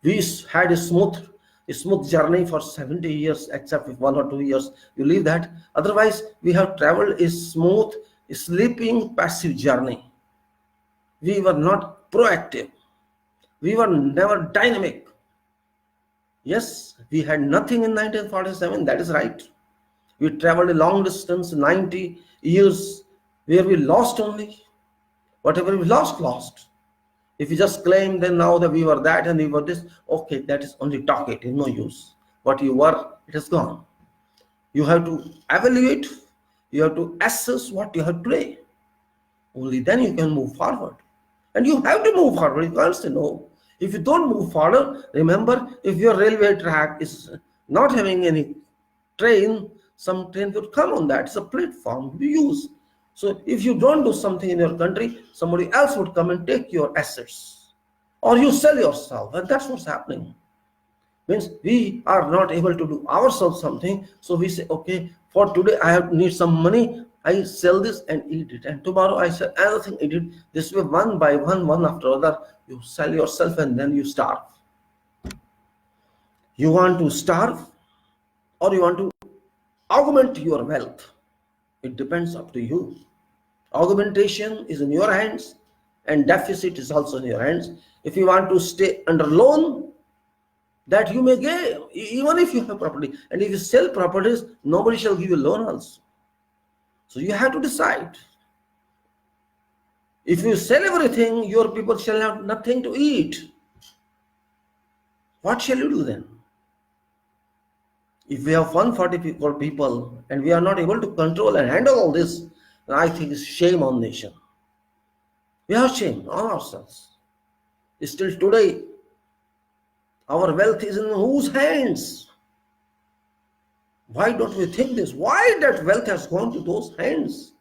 We had a smooth a smooth journey for 70 years, except if 1 or 2 years you leave that. Otherwise, we have traveled a smooth, sleeping, passive journey. We were not proactive. We were never dynamic. Yes, we had nothing in 1947, that is right. We traveled a long distance, 90 years, where we lost only. Whatever we lost. If you just claim then now that we were that and we were this, okay, that is only talk, it is no use. What you were, it is gone. You have to evaluate, you have to assess what you have today. Only then you can move forward. And you have to move forward, you can't say no. If you don't move forward, remember, if your railway track is not having any train, some train would come on that. It's a platform we use. So if you don't do something in your country, somebody else would come and take your assets. Or you sell yourself, and that's what's happening. Means we are not able to do ourselves something, so we say, okay, for today I need some money, I sell this and eat it, and tomorrow I sell another thing, eat it. This way, one by one, one after other, you sell yourself and then you starve. You want to starve or you want to augment your wealth? It depends up to you. Augmentation is in your hands and deficit is also in your hands. If you want to stay under loan, that you may get, even if you have property. And if you sell properties, nobody shall give you a loan also. So you have to decide. If you sell everything, your people shall have nothing to eat. What shall you do then? If we have 144 people and we are not able to control and handle all this, then I think it's shame on nation. We have shame on ourselves. Still today, our wealth is in whose hands? Why don't we think this? Why that wealth has gone to those hands?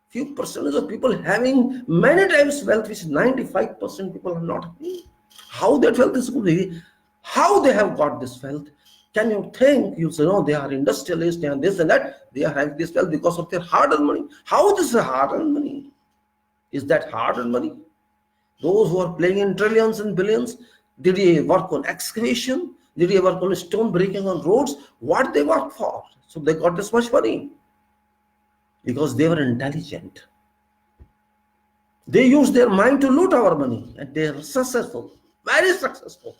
Few percentage of people having many times wealth, which 95% people are not having. How that wealth is going? How they have got this wealth? Can you think? You say, no, they are industrialists, they are this and that. They are having this wealth because of their hard-earned money. How this is hard-earned money? Is that hard-earned money? Those who are playing in trillions and billions, did he work on excavation? Did he work on stone breaking on roads? What they work for? So they got this much money. Because they were intelligent. They used their mind to loot our money and they are successful, very successful.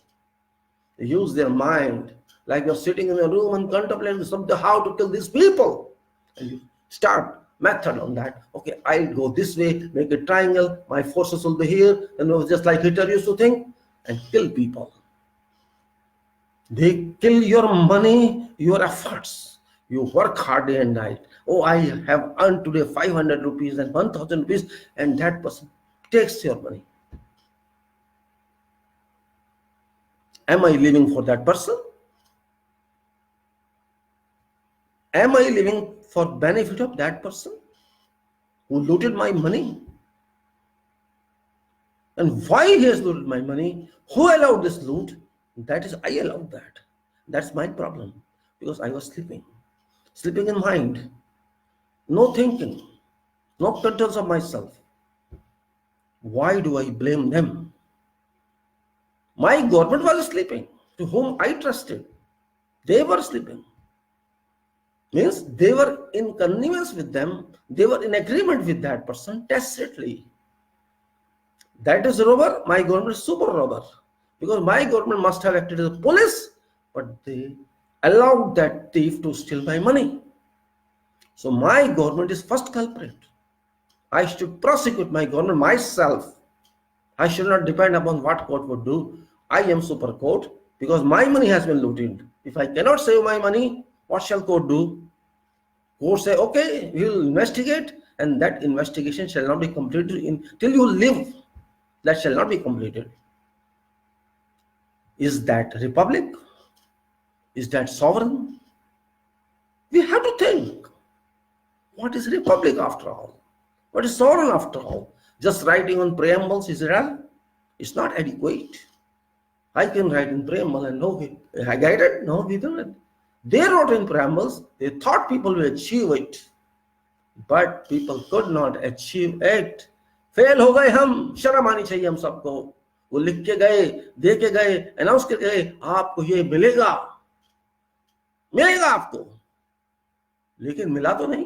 They use their mind, like you're sitting in a room and contemplating something, how to kill these people. And you start method on that. Okay, I'll go this way, make a triangle, my forces will be here, and it was just like Hitler used to think, and kill people. They kill your money, your efforts. You work hard day and night. Oh, I have earned today 500 rupees and 1000 rupees, and that person takes your money. Am I living for that person? Am I living for benefit of that person who looted my money? And why he has looted my money? Who allowed this loot? That is, I allowed that. That's my problem, because I was sleeping in mind, no thinking, no control of myself. Why do I blame them? My government was sleeping, to whom I trusted. They were sleeping. Means they were in connivance with them, they were in agreement with that person tacitly. That is robber, my government is super robber. Because my government must have acted as a police, but they allowed that thief to steal my money. So my government is first culprit. I should prosecute my government myself. I should not depend upon what court would do. I am super court because my money has been looted. If I cannot save my money, what shall court do? Court say, okay, we will investigate, and that investigation shall not be completed till you live. That shall not be completed. Is that republic? Is that sovereign? We have to think. What is republic after all? What is sovereign after all? Just writing on preambles is enough? It's not adequate. I can write in preamble and no, I get it? No, we don't. They wrote in preambles, they thought people will achieve it, but people could not achieve it. Fail हो गए हम, शर्म आनी चाहिए हम सबको. वो लिख के गए, दे के गए, अनाउंस करके गए, आपको ये मिलेगा. मिलेगा आपको, लेकिन मिला तो नहीं।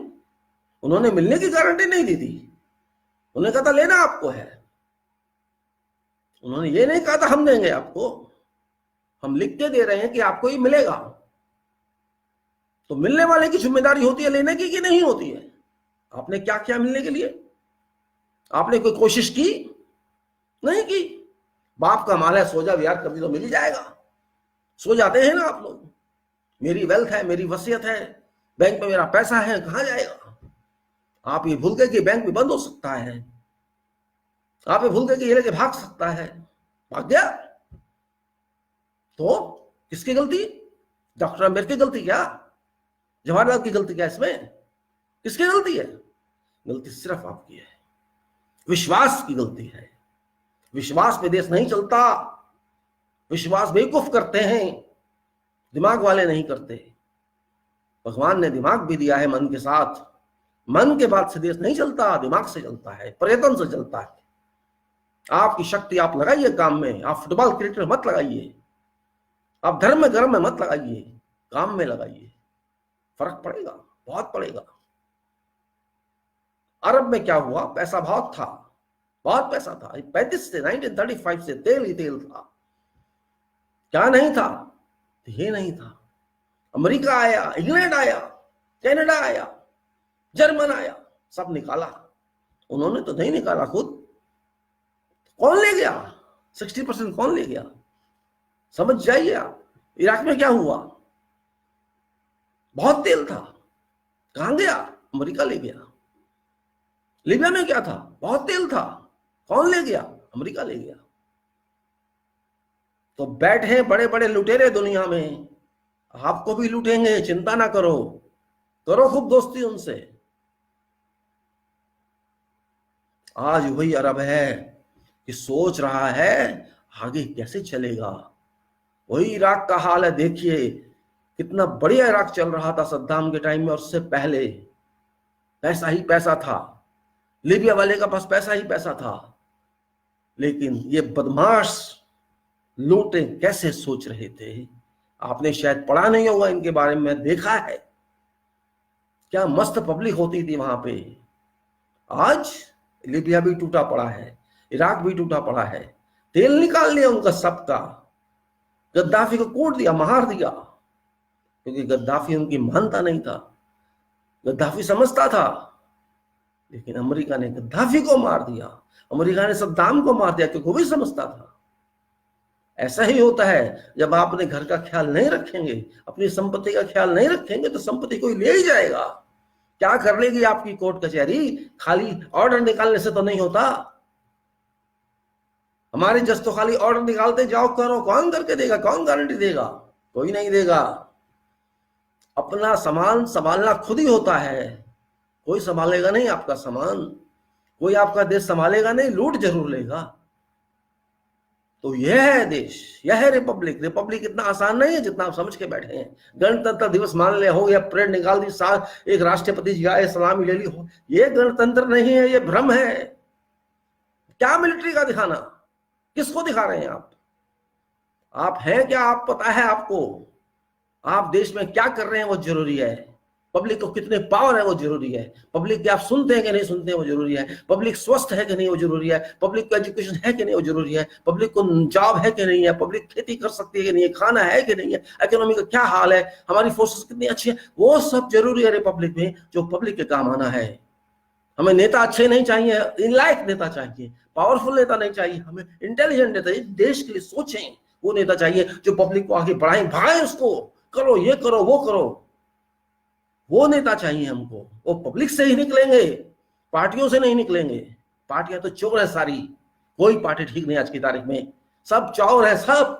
उन्होंने मिलने की गारंटी नहीं दी थी, उन्होंने कहा था लेना आपको है, उन्होंने ये नहीं कहा था हम देंगे आपको, हम लिख के दे रहे हैं कि आपको ये मिलेगा। तो मिलने वाले की जिम्मेदारी होती है लेने की कि नहीं होती है? आपने क्या किया मिलने के लिए? आपने कोई कोशिश की? नहीं की। बाप का माल है, सो जा यार, कभी तो मिल ही जाएगा। सो जाते हैं ना आप लोग, मेरी वेल्थ है, मेरी वसीयत है, बैंक में मेरा पैसा है, कहां जाएगा? आप ये भूल गए कि बैंक भी बंद हो सकता है, आप ये भूल गए कि ये लेके भाग सकता है, भाग गया। तो किसकी गलती? डॉक्टर अम्बेडकर की गलती क्या? जवाहरलाल की गलती क्या? इसमें किसकी गलती है? गलती सिर्फ आपकी है, विश्वास की गलती है। विश्वास पे देश नहीं चलता, विश्वास बेवकूफ करते हैं, दिमाग वाले नहीं करते। भगवान ने दिमाग भी दिया है मन के साथ, मन के बाद से देश नहीं चलता, दिमाग से चलता है, प्रयत्न से चलता है। आपकी शक्ति आप लगाइए काम में, आप फुटबॉल क्रिकेट में मत लगाइए, आप धर्म में गर्म में मत लगाइए, काम में लगाइए, फर्क पड़ेगा, बहुत पड़ेगा। अरब में क्या हुआ? पैसा बहुत था, बहुत पैसा था। 35 से 1935 से तेल ही तेल था। क्या नहीं था? ये नहीं था। अमेरिका आया, इंग्लैंड आया, कनाडा आया, जर्मन आया, सब निकाला। उन्होंने तो नहीं निकाला खुद। कौन ले गया? 60% कौन ले गया? समझ जाइए आप। इराक में क्या हुआ? बहुत तेल था, कहां गया? अमेरिका ले गया। लीबिया में क्या था? बहुत तेल था, कौन ले गया? अमेरिका ले गया। तो बैठे बड़े बड़े लुटेरे दुनिया में, आपको भी लूटेंगे, चिंता ना करो, करो खूब दोस्ती उनसे। आज वही अरब है कि सोच रहा है आगे कैसे चलेगा। वही इराक का हाल है, देखिए कितना बढ़िया इराक चल रहा था सद्दाम के टाइम में, और उससे पहले पैसा ही पैसा था। लीबिया वाले का पास पैसा ही पैसा था, लेकिन ये बदमाश लूटे कैसे सोच रहे थे। आपने शायद पढ़ा नहीं होगा इनके बारे में, देखा है क्या मस्त पब्लिक होती थी वहां पे। आज लीबिया भी टूटा पड़ा है, इराक भी टूटा पड़ा है, तेल निकाल लिया उनका सबका। गद्दाफी को कूट दिया, मार दिया, क्योंकि गद्दाफी उनकी मानता नहीं था। गद्दाफी समझता था, लेकिन अमेरिका ने गद्दाफी को मार दिया, अमेरिका ने सद्दाम को मार दिया, क्योंकि वो भी समझता था। ऐसा ही होता है, जब आप अपने घर का ख्याल नहीं रखेंगे, अपनी संपत्ति का ख्याल नहीं रखेंगे, तो संपत्ति कोई ले ही जाएगा। क्या कर लेगी आपकी कोर्ट कचहरी? खाली ऑर्डर निकालने से तो नहीं होता। हमारे जज तो खाली ऑर्डर निकालते जाओ, करो, कौन करके देगा? कौन गारंटी देगा? कोई नहीं देगा। अपना सामान संभालना खुद ही होता है, कोई संभालेगा नहीं आपका सामान, कोई आपका देश संभालेगा नहीं, लूट जरूर लेगा। तो यह है देश, यह है रिपब्लिक। रिपब्लिक इतना आसान नहीं है जितना आप समझ के बैठे हैं। गणतंत्र दिवस मान लिया, हो गया, परेड निकाल दी, साथ एक राष्ट्रपति जी आए, सलामी ले ली, ये गणतंत्र नहीं है, ये भ्रम है। क्या मिलिट्री का दिखाना? किसको दिखा रहे हैं आप हैं क्या? आप पता है आपको आप देश में क्या कर रहे हैं वो जरूरी है। पब्लिक को कितने पावर है वो जरूरी है। पब्लिक के आप सुनते हैं कि नहीं सुनते हैं वो जरूरी है। पब्लिक स्वस्थ है कि नहीं वो जरूरी है। पब्लिक को एजुकेशन है कि नहीं वो जरूरी है। पब्लिक को जॉब है कि नहीं है। पब्लिक खेती कर सकती है कि नहीं है, खाना है कि नहीं है, इकोनॉमी का क्या हाल है, हमारी फोर्सेस कितनी अच्छी है, वो सब जरूरी है रिपब्लिक में, जो पब्लिक के काम आना है। हमें नेता अच्छे नहीं चाहिए, इनलायक नेता चाहिए, पावरफुल नेता नहीं चाहिए, हमें इंटेलिजेंट नेता, देश के लिए सोचें वो नेता चाहिए, जो पब्लिक को आगे बढ़ाएं, भागें उसको, करो ये करो वो करो, वो नेता चाहिए हमको। वो पब्लिक से ही निकलेंगे, पार्टियों से नहीं निकलेंगे। पार्टियां तो चोर है सारी, कोई पार्टी ठीक नहीं आज की तारीख में, सब चोर है सब।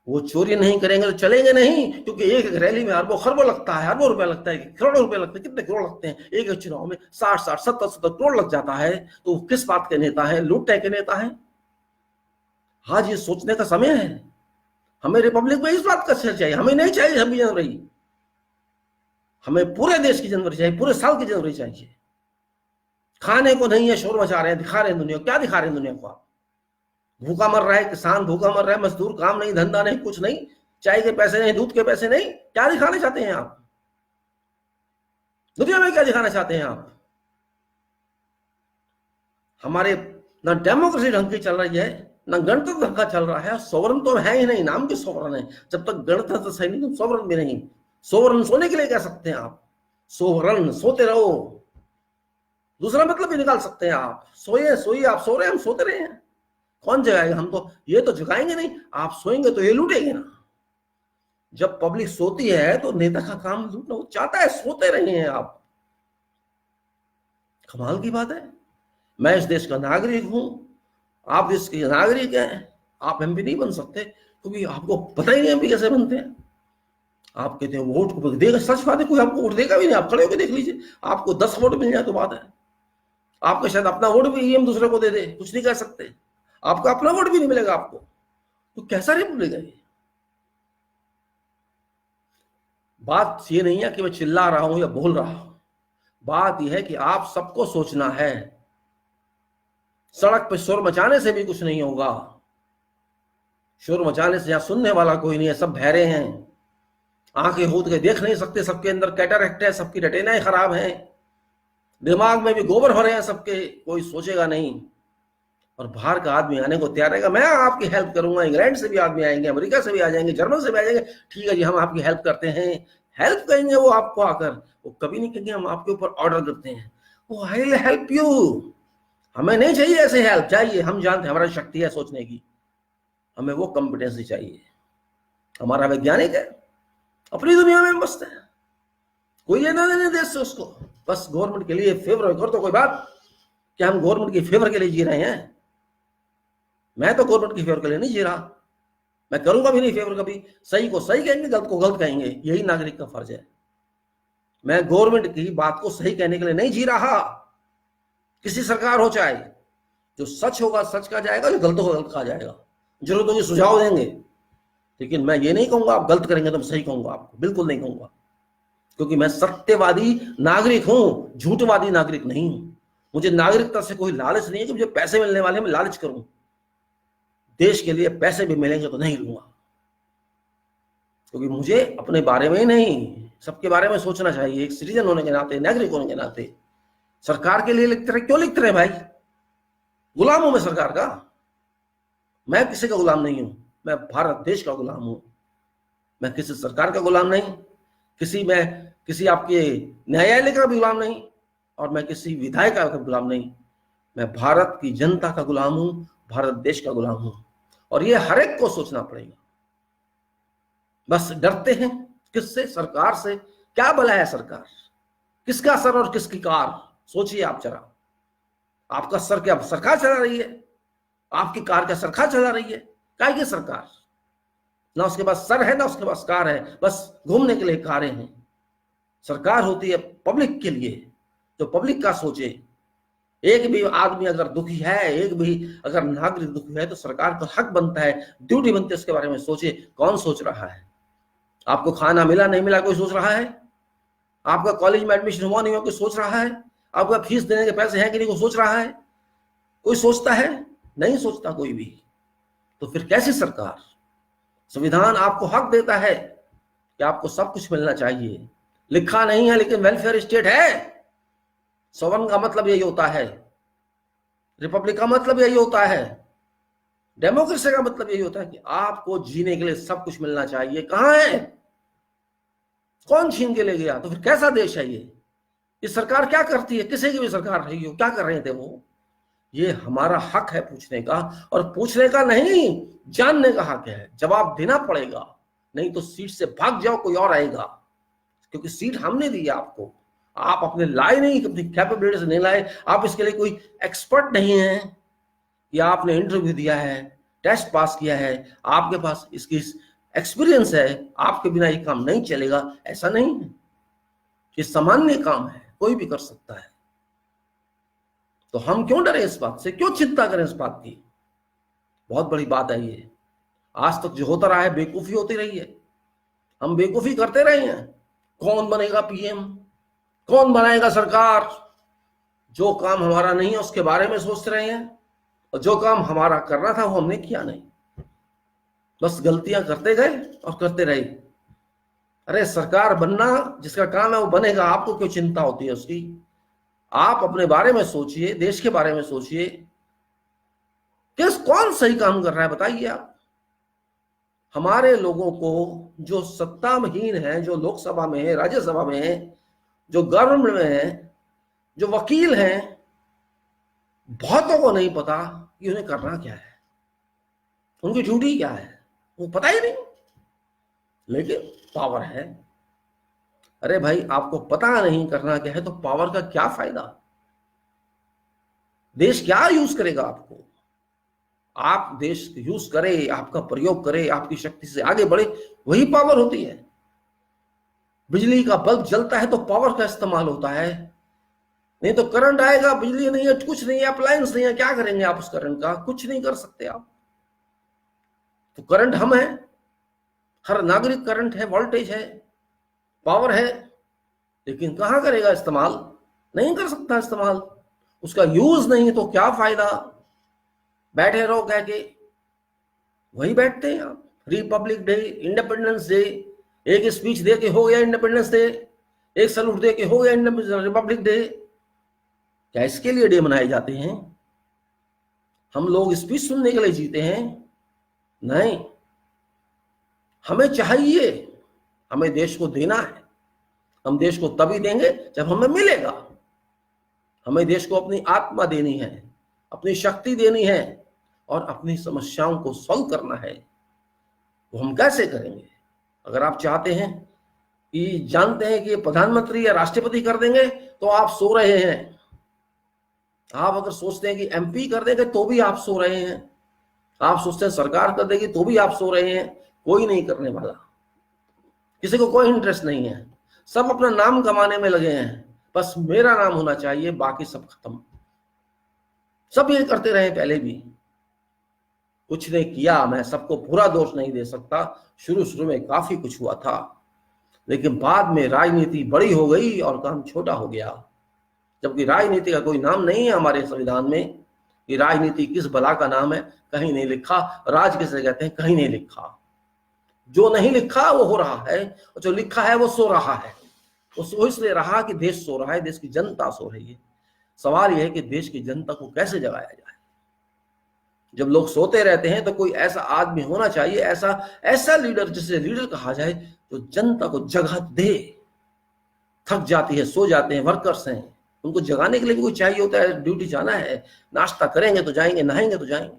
वो चोरी नहीं करेंगे तो चलेंगे नहीं, क्योंकि एक रैली में अरबों खरबों लगता है, अरबों रुपए लगता है, करोड़ों रुपए लगते हैं। कितने करोड़ लगते हैं एक चुनाव में? 60-60, 70-70 करोड़ लग जाता है। तो किस बात के नेता है? लूटने के नेता है। आज ये सोचने का समय है। हमें रिपब्लिक में इस बात का चाहिए, हमें नहीं चाहिए 26 जनवरी, हमें पूरे देश की जनवरी चाहिए, पूरे साल की जनवरी चाहिए। खाने को नहीं है, शोर मचा रहे हैं, दिखा रहे हैं दुनिया को। क्या दिखा रहे हैं दुनिया को? आप भूखा मर रहा है किसान, भूखा मर रहा है मजदूर, काम नहीं, धंधा नहीं, कुछ नहीं, चाय के पैसे नहीं, दूध के पैसे नहीं। क्या दिखाना चाहते हैं आप? दुनिया में क्या दिखाना चाहते हैं आप? हमारे ना डेमोक्रेसी ढंग की चल रही है, ना गणतंत्र ढंग का चल रहा है। सोवरन तो है ही नहीं, नाम के सोवरन है। जब तक गणतंत्र सही नहीं तो सोवरन भी नहीं। सोवरन सोने के लिए कह सकते हैं आप, सोवरन सोते रहो, दूसरा मतलब भी निकाल सकते हैं आप। सोइए सोइए, आप सो रहे हैं, हम सोते रहे हैं, कौन जगाएगा? हम तो ये तो जगाएंगे नहीं। आप सोएंगे तो ये लूटेंगे ना। जब पब्लिक सोती है तो नेता का काम लूटना वो चाहता है, सोते रहे हैं आप। कमाल की बात है। मैं इस देश का नागरिक हूं, आप देश के नागरिक हैं, आप एमपी नहीं बन सकते क्योंकि आपको पता ही नहीं एमपी कैसे बनते हैं। आप कहते हैं वोट को देगा, सच बात है, कोई आपको वोट देगा भी नहीं। आप खड़े होकर देख लीजिए, आपको 10 वोट मिल जाए तो बात है। आपका शायद अपना वोट भी ईएम दूसरे को दे दे, कुछ नहीं कर सकते। आपका अपना वोट भी नहीं मिलेगा आपको, तो कैसा रिपब्लिक है ये? बात ये नहीं है कि मैं चिल्ला रहा हूं या बोल रहा हूं, बात यह है कि आप सबको सोचना है। सड़क पे शोर मचाने से भी कुछ नहीं होगा। शोर मचाने से यहां सुनने वाला कोई नहीं है, सब बहरे हैं, आंखें होद के देख नहीं सकते, सबके अंदर कैटरैक्ट है, सबकी रेटिनाएं खराब हैं, दिमाग में भी गोबर हो रहे हैं सबके, कोई सोचेगा नहीं। और बाहर का आदमी आने को तैयार रहेगा, मैं आपकी हेल्प करूंगा। इंग्लैंड से भी आदमी आएंगे, अमेरिका से भी आ जाएंगे, जर्मन से भी आ जाएंगे, ठीक है जी हम आपकी हेल्प करते हैं। हेल्प करेंगे वो आपको आकर, वो कभी नहीं कहेंगे हम आपके ऊपर ऑर्डर करते हैं। वो आई विल हेल्प यू। हमें नहीं चाहिए ऐसे हेल्प, चाहिए हम जानते हैं हमारी शक्ति है सोचने की, हमें वो कॉम्पिटेंसी चाहिए। हमारा वैज्ञानिक है, अपनी दुनिया में मस्त है, कोई लेना देने देश से उसको, बस गवर्नमेंट के लिए फेवर कर तो कोई बात। क्या हम गवर्नमेंट के फेवर के लिए जी रहे हैं? मैं तो गवर्नमेंट के फेवर के लिए नहीं जी रहा, मैं करूंगा भी नहीं फेवर कभी। सही को सही कहेंगे, गलत को गलत कहेंगे, यही नागरिक का फर्ज है। मैं गवर्नमेंट की बात को सही कहने के लिए नहीं जी रहा, किसी सरकार हो चाहे, जो सच होगा सच कहा जाएगा, जो गलत होगा गलत कहा जाएगा। जरूरत होगी सुझाव देंगे, लेकिन मैं ये नहीं कहूंगा आप गलत करेंगे तो मैं सही कहूंगा आपको, बिल्कुल नहीं कहूंगा, क्योंकि मैं सत्यवादी नागरिक हूं, झूठवादी नागरिक नहीं हूं। मुझे नागरिकता से कोई लालच नहीं है कि मुझे पैसे मिलने वाले मैं लालच करूं। देश के लिए पैसे भी मिलेंगे तो नहीं लूंगा, क्योंकि मुझे अपने बारे में ही नहीं सबके बारे में सोचना चाहिए। एक सिटीजन होने के नाते, नागरिक होने के नाते। सरकार के लिए लिखते रहे, क्यों लिखते रहे भाई? गुलाम हूं मैं सरकार का, मैं किसी का गुलाम नहीं हूं, मैं भारत देश का गुलाम हूं। मैं किसी सरकार का गुलाम नहीं, किसी आपके न्यायालय का गुलाम नहीं, और मैं किसी विधायक का गुलाम नहीं। मैं भारत की जनता का गुलाम हूं, भारत देश का गुलाम हूं। और ये हर एक को सोचना पड़ेगा। बस डरते हैं किससे? सरकार से। क्या भला है सरकार? किसका सर और किसकी कार? सोचिए आप जरा। आपका सर क्या सरकार चला रही है? आपकी कार क्या सरकार चला रही है? काय की सरकार? ना उसके पास सर है ना उसके पास कार है, बस घूमने के लिए कारें हैं। सरकार होती है पब्लिक के लिए, तो पब्लिक का सोचे। एक भी आदमी अगर दुखी है, एक भी अगर नागरिक दुखी है, तो सरकार का हक बनता है, ड्यूटी बनती है उसके बारे में सोचे। कौन सोच रहा है? आपको खाना मिला नहीं मिला कोई सोच रहा है? आपका कॉलेज में एडमिशन हुआ नहीं हुआ कोई सोच रहा है? आपका फीस देने के पैसे हैं कि नहीं कोई सोच रहा है? कोई सोचता है? नहीं सोचता कोई भी। तो फिर कैसी सरकार? संविधान आपको हक देता है कि आपको सब कुछ मिलना चाहिए, लिखा नहीं है लेकिन वेलफेयर स्टेट है। सवर्न का मतलब यही होता है, रिपब्लिक का मतलब यही होता है, डेमोक्रेसी का मतलब यही होता है कि आपको जीने के लिए सब कुछ मिलना चाहिए। कहां है? कौन छीन के ले गया? तो फिर कैसा देश है ये? सरकार क्या करती है? किसी की भी सरकार रही हो, क्या कर रहे थे वो? ये हमारा हक है पूछने का, और पूछने का नहीं, जानने का हक है। जवाब देना पड़ेगा, नहीं तो सीट से भाग जाओ, कोई और आएगा। क्योंकि सीट हमने दी है आपको, आप अपने लाए नहीं, अपनी कैपेबिलिटी से नहीं लाए। आप इसके लिए कोई एक्सपर्ट नहीं है, या आपने इंटरव्यू दिया है, टेस्ट पास किया है, आपके पास इसकी एक्सपीरियंस है, आपके बिना ये काम नहीं चलेगा, ऐसा नहीं है। ये सामान्य काम है, कोई भी कर सकता है। तो हम क्यों डरे इस बात से? क्यों चिंता करें इस बात की? बहुत बड़ी बात है ये। आज तक जो होता रहा है बेवकूफी होती रही है, हम बेवकूफी करते रहे हैं। कौन बनेगा पीएम, कौन बनाएगा सरकार? जो काम हमारा नहीं है उसके बारे में सोच रहे हैं, और जो काम हमारा करना था वो हमने किया नहीं। बस गलतियां करते गए और करते रहे। अरे सरकार बनना जिसका काम है वो बनेगा, आपको क्यों चिंता होती है उसकी? आप अपने बारे में सोचिए, देश के बारे में सोचिए, कौन सही काम कर रहा है बताइए आप। हमारे लोगों को जो सत्ताहीन है, जो लोकसभा में है, राज्यसभा में है, जो गवर्नमेंट में है, जो वकील हैं, बहुतों को नहीं पता कि उन्हें करना क्या है, उनकी ड्यूटी क्या है, वो पता ही नहीं, लेकिन पावर है। अरे भाई आपको पता नहीं करना क्या है तो पावर का क्या फायदा? देश क्या यूज करेगा आपको? आप देश यूज करे, आपका प्रयोग करे, आपकी शक्ति से आगे बढ़े, वही पावर होती है। बिजली का बल्ब जलता है तो पावर का इस्तेमाल होता है, नहीं तो करंट आएगा, बिजली नहीं है, कुछ नहीं है, अप्लायंस नहीं है, क्या करेंगे आप उस करंट का? कुछ नहीं कर सकते आप। तो करंट हम है, हर नागरिक करंट है, वोल्टेज है, पावर है, लेकिन कहां करेगा इस्तेमाल? नहीं कर सकता इस्तेमाल। उसका यूज नहीं तो क्या फायदा? बैठे रहो कह के, वही बैठते हैं आप। रिपब्लिक डे, इंडिपेंडेंस डे, एक स्पीच दे के हो गया इंडिपेंडेंस डे, एक सैल्यूट दे के हो गया रिपब्लिक डे। क्या इसके लिए डे मनाए जाते हैं? हम लोग स्पीच सुनने के लिए जीते हैं? नहीं, हमें चाहिए, हमें देश को देना है। हम देश को तभी देंगे जब हमें मिलेगा। हमें देश को अपनी आत्मा देनी है, अपनी शक्ति देनी है और अपनी समस्याओं को सॉल्व करना है। वो हम कैसे करेंगे? अगर आप चाहते हैं कि जानते हैं कि प्रधानमंत्री या राष्ट्रपति कर देंगे तो आप सो रहे हैं। आप अगर सोचते हैं कि एमपी कर देंगे तो भी आप सो रहे हैं। आप सोचते हैं सरकार कर देगी तो भी आप सो रहे हैं। कोई नहीं करने वाला, किसी को कोई इंटरेस्ट नहीं है। सब अपना नाम कमाने में लगे हैं, बस मेरा नाम होना चाहिए, बाकी सब खत्म। सब ये करते रहे, पहले भी कुछ ने किया। मैं सबको पूरा दोष नहीं दे सकता, शुरू में काफी कुछ हुआ था, लेकिन बाद में राजनीति बड़ी हो गई और काम छोटा हो गया। जबकि राजनीति का कोई नाम नहीं है हमारे संविधान में कि राजनीति किस बला का नाम है, कहीं नहीं लिखा। राज किसे कहते हैं, कहीं नहीं लिखा। जो नहीं लिखा वो हो रहा है, और जो लिखा है वो सो रहा है। वो सो इसलिए रहा कि देश सो रहा है, देश की जनता सो रही है। सवाल यह है कि देश की जनता को कैसे जगाया जाए। जब लोग सोते रहते हैं तो कोई ऐसा आदमी होना चाहिए, ऐसा लीडर जिसे लीडर कहा जाए, जो जनता को जगह दे। थक जाती है, सो जाते हैं, वर्कर्स हैं, उनको जगाने के लिए भी कोई चाहिए होता है। ड्यूटी जाना है, नाश्ता करेंगे तो जाएंगे, नहाएंगे तो जाएंगे।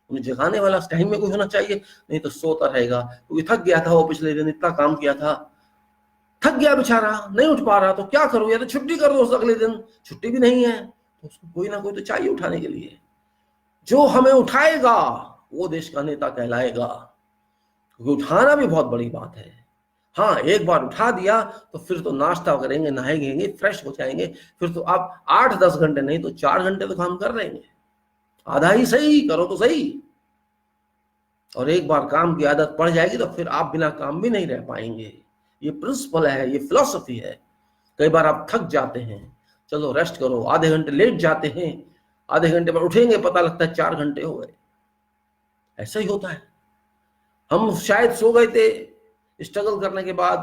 उन्हें जगाने वाला उस टाइम में कोई होना चाहिए, नहीं तो सोता रहेगा। क्योंकि थक गया था, वो पिछले दिन इतना काम किया था, थक गया बेचारा, नहीं उठ पा रहा, तो क्या करूं? या तो छुट्टी कर दो, अगले दिन छुट्टी भी नहीं है, तो उसको कोई ना कोई तो चाहिए उठाने के लिए। जो हमें उठाएगा वो देश का नेता कहलाएगा। क्योंकि उठाना भी बहुत बड़ी बात है। हाँ, एक बार उठा दिया तो फिर तो नाश्ता करेंगे, नहाएंगे, फ्रेश हो जाएंगे, फिर तो आप 8-10 घंटे नहीं तो 4 घंटे तो काम कर लेंगे। आधा ही सही करो तो सही। और एक बार काम की आदत पड़ जाएगी तो फिर आप बिना काम भी नहीं रह पाएंगे। ये प्रिंसिपल है, ये फिलॉसफी है। कई बार आप थक जाते हैं, चलो रेस्ट करो, आधे घंटे लेट जाते हैं, आधे घंटे पर उठेंगे, पता लगता है 4 घंटे हो गए। ऐसा ही होता है। हम शायद सो गए थे, स्ट्रगल करने के बाद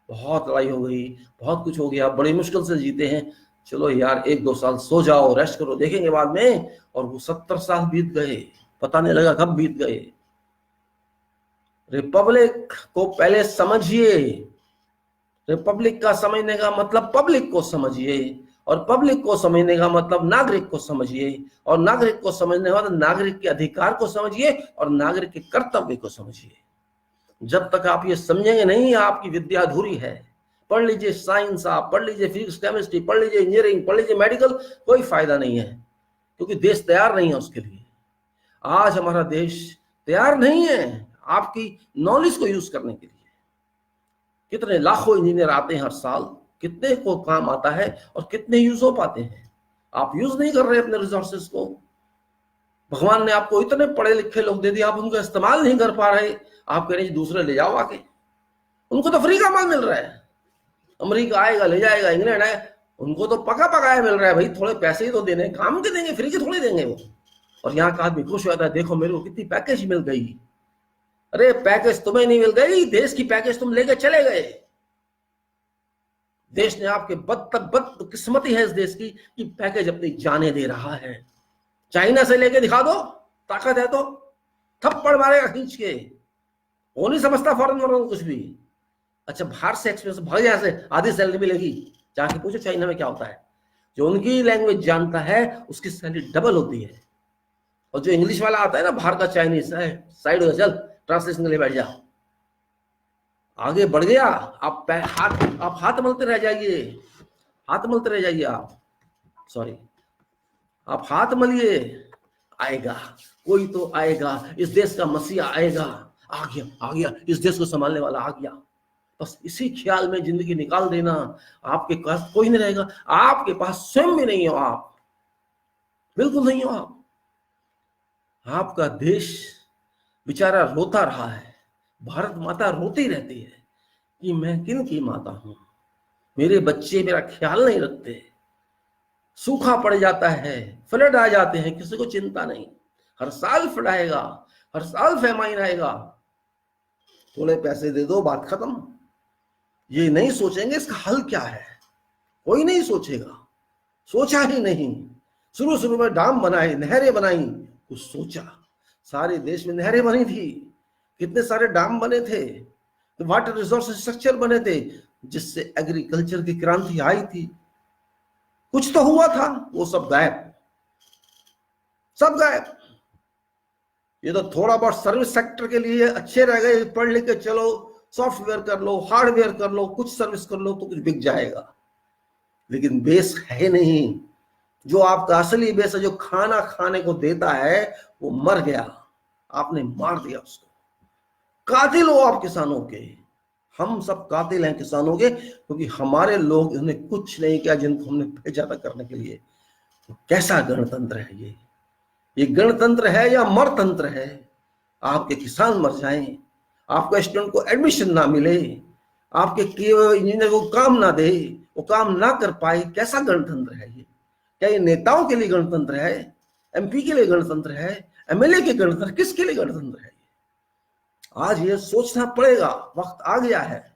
बहुत लड़ाई हो गई, बहुत कुछ हो गया, बड़ी मुश्किल से जीते हैं। चलो यार 1-2 साल सो जाओ, रेस्ट करो, देखेंगे बाद में, और वो 70 साल बीत गए, पता नहीं लगा कब बीत गए। रिपब्लिक को पहले समझिए। रिपब्लिक का समझने का मतलब पब्लिक को समझिए, और पब्लिक को समझने का मतलब नागरिक को समझिए, और नागरिक को समझने का मतलब नागरिक के अधिकार को समझिए और नागरिक के कर्तव्य को समझिए। जब तक आप ये समझेंगे नहीं, आपकी विद्या अधूरी है। पढ़ लीजिए साइंस, आप पढ़ लीजिए फिजिक्स, केमिस्ट्री, पढ़ लीजिए इंजीनियरिंग, पढ़ लीजिए मेडिकल, कोई फायदा नहीं है, क्योंकि देश तैयार नहीं है उसके लिए। आज हमारा देश तैयार नहीं है आपकी नॉलेज को यूज करने के लिए। कितने लाखों इंजीनियर आते हैं हर साल, कितने को काम आता है और कितने यूज हो पाते हैं? आप यूज नहीं कर रहे अपने रिसोर्सेज को। भगवान ने आपको इतने पढ़े लिखे लोग दे दिए, आप उनका इस्तेमाल नहीं कर पा रहे। आप कह रहे हैं दूसरे ले जाओ आके, उनको तो फ्री का माल मिल रहा है। अमेरिका आएगा ले जाएगा, इंग्लैंड आए, उनको तो पका पकाया मिल रहा है। भाई थोड़े पैसे ही तो देने, काम के देंगे, फ्री के थोड़े देंगे वो। और यहाँ का आदमी खुश हो जाता है, देखो मेरे को कितनी पैकेज मिल गई। अरे पैकेज तुम्हें नहीं मिल गई, देश की पैकेज तुम लेके चले गए। देश ने आपके बदकिस्मती है इस देश की कि पैकेज अपनी जाने दे रहा है। चाइना से लेके दिखा दो, ताकत है तो थप्पड़ मारेगा खींच के, वो नहीं समझता फॉरेन वर्क कुछ भी। अच्छा बाहर से एक्सपीरियंस, भाग यहाँ से, आधी सैलरी मिलेगी, जाके पूछो चाइना में क्या होता है। जो उनकी लैंग्वेज जानता है उसकी सैलरी डबल होती है, और जो इंग्लिश वाला आता है ना बाहर का चाइनीज, साइड हो चल ट्रांसलेशन के लिए बैठ जा, आगे बढ़ गया, आप हाथ मलते रह जाइए, हाथ मलते रह जाइए आप, सॉरी आप हाथ मलिए, आएगा कोई तो आएगा, इस देश का मसीहा आएगा, आ गया इस देश को संभालने वाला आ गया। बस इसी ख्याल में जिंदगी निकाल देना, आपके पास कोई नहीं रहेगा, आपके पास स्वयं भी नहीं हो, आप बिल्कुल नहीं हो। आपका देश बेचारा रोता रहा है, भारत माता रोती रहती है कि मैं किन की माता हूं, मेरे बच्चे मेरा ख्याल नहीं रखते, सूखा पड़ जाता है, फ्लड आ जाते हैं, किसी को चिंता नहीं, हर साल फ्लड आएगा, हर साल फेमाइन आएगा, थोड़े पैसे दे दो बात खत्म। ये नहीं सोचेंगे इसका हल क्या है, कोई नहीं सोचेगा, सोचा ही नहीं। शुरू में डैम बनाए, नहरें बनाई, कुछ सोचा, सारे देश में नहरें बनी थी, कितने सारे डैम बने थे, वाटर रिसोर्स स्ट्रक्चर बने थे, जिससे एग्रीकल्चर की क्रांति आई थी, कुछ तो हुआ था, वो सब गायब, सब गायब। ये तो थोड़ा बहुत सर्विस सेक्टर के लिए अच्छे रह गए, पढ़ लिख के चलो, सॉफ्टवेयर कर लो, हार्डवेयर कर लो, कुछ सर्विस कर लो तो कुछ बिक जाएगा, लेकिन बेस है नहीं। जो आपका असली बेस है, जो खाना खाने को देता है, वो मर गया, आपने मार दिया उसको। कातिल हो आप किसानों के, हम सब कातिल हैं किसानों के, क्योंकि हमारे लोग इन्होंने कुछ नहीं किया जिनको हमने भेजा था करने के लिए। तो कैसा गणतंत्र है ये गणतंत्र है या मरतंत्र है? आपके किसान मर जाएं, आपके स्टूडेंट को एडमिशन ना मिले, आपके इंजीनियर को काम ना दे, वो काम ना कर पाए, कैसा गणतंत्र है ये? क्या ये नेताओं के लिए गणतंत्र है, एमपी के लिए गणतंत्र है, एमएलए के गणतंत्र, किसके लिए गणतंत्र है? आज ये सोचना पड़ेगा, वक्त आ गया है।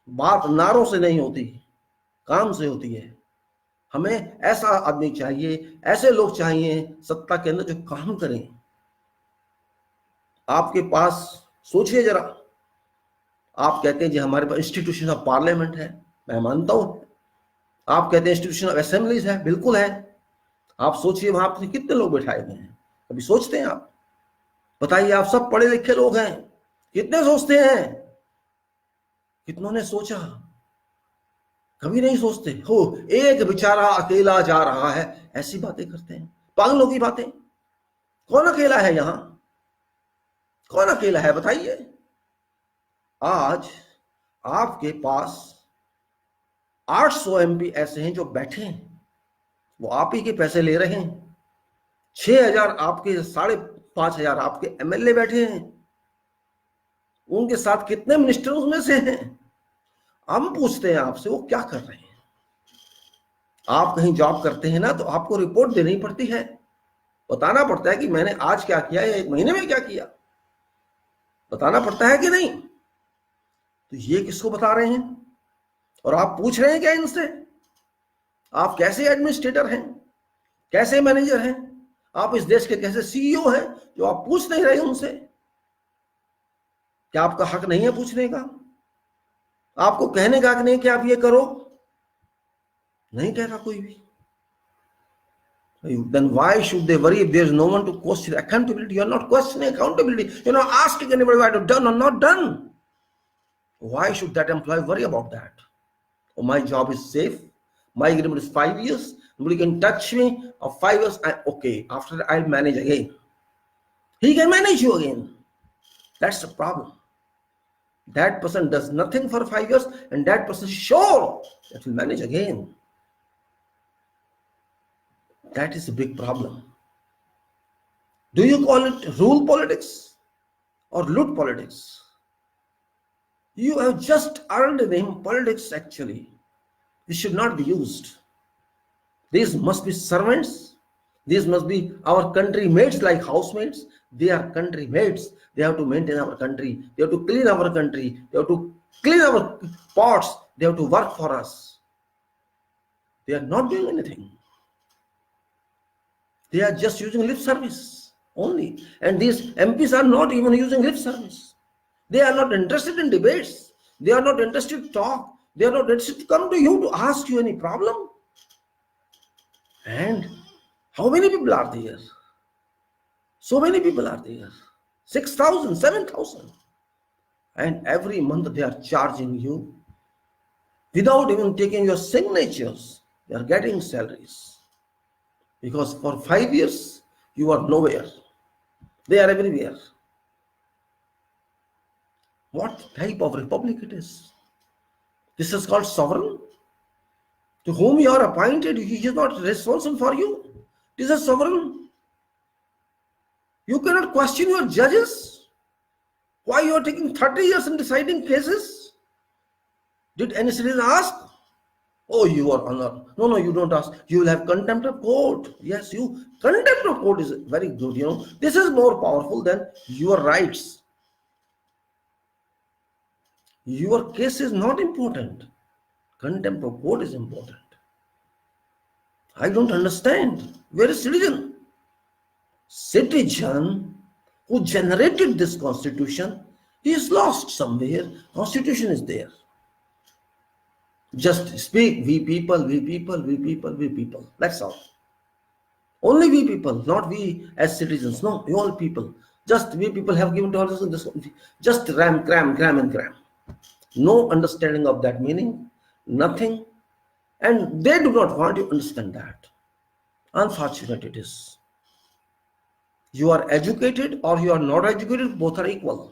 बात नारों से नहीं होती, काम से होती है। हमें ऐसा आदमी चाहिए, ऐसे लोग चाहिए सत्ता के अंदर जो काम करें। आपके पास सोचिए जरा, आप कहते हैं जी हमारे पास इंस्टीट्यूशन ऑफ पार्लियामेंट है, मैं मानता हूं। आप कहते हैं इंस्टीट्यूशन ऑफ असेंबलीज है, बिल्कुल है। आप सोचिए वहां पर कितने लोग बैठाए हुए हैं, कभी सोचते हैं आप? बताइए, आप सब पढ़े लिखे लोग हैं, कितने सोचते हैं? कितनों ने सोचा? कभी नहीं सोचते हो। एक बेचारा अकेला जा रहा है, ऐसी बातें करते हैं, पागलों की बातें। कौन अकेला है यहां? कौन अकेला है बताइए? आज आपके पास 800 एमपी ऐसे हैं जो बैठे हैं, वो आप ही के पैसे ले रहे हैं। 6000 आपके, 5,500 आपके एमएलए बैठे हैं, उनके साथ कितने मिनिस्टर उसमें से हैं? हम पूछते हैं आपसे, वो क्या कर रहे हैं? आप कहीं जॉब करते हैं ना, तो आपको रिपोर्ट देनी पड़ती है, बताना पड़ता है कि मैंने आज क्या किया या एक महीने में क्या किया, बताना पड़ता है कि नहीं? तो ये किसको बता रहे हैं? और आप पूछ रहे हैं क्या इनसे? आप कैसे एडमिनिस्ट्रेटर हैं, कैसे मैनेजर हैं, आप इस देश के कैसे सीईओ हैं जो आप पूछ नहीं रहे उनसे? क्या आपका हक नहीं है पूछने का? आपको कहने का हक नहीं कि आप ये करो? नहीं कह रहा कोई भी। Then why should they worry if there is no one to question accountability? You are not questioning accountability. You are not asking anybody what you've done or not done. Why should that employee worry about that? Oh, my job is safe. My agreement is 5 years. Nobody can touch me. Of 5 years, okay. After that, I'll manage again. He can manage you again. That's the problem. That person does nothing for 5 years, and that person is sure that will manage again. That is a big problem. Do you call it rule politics or loot politics? You have just earned the name politics actually. This should not be used. These must be servants These must be our country mates, like housemates. They are country mates. They have to maintain our country. They have to clean our country. They have to clean our pots. They have to work for us. They are not doing anything. They are just using lip service only. And these MPs are not even using lip service. They are not interested in debates. They are not interested to talk. They are not interested to come to you to ask you any problem. And how many people are there? So many people are there. 6,000, 7,000. And every month they are charging you without even taking your signatures. They are getting salaries. Because for 5 years, you are nowhere. They are everywhere. What type of republic it is? This is called sovereign. To whom you are appointed, he is not responsible for you. This is sovereign. You cannot question your judges. Why you are taking 30 years in deciding cases? Did any citizen ask? Oh, your honor. No, you don't ask. You will have contempt of court. Yes, contempt of court is very good, This is more powerful than your rights. Your case is not important. Contempt of court is important. I don't understand. Where is citizen? Citizen who generated this constitution, he is lost somewhere. Constitution is there. Just speak, we people, we people, we people, we people. That's all. Only we people, not we as citizens. No, we all people. Just we people have given to us this. Just cram. No understanding of that meaning. Nothing. And they do not want you to understand that. Unfortunate it is. You are educated or you are not educated, both are equal.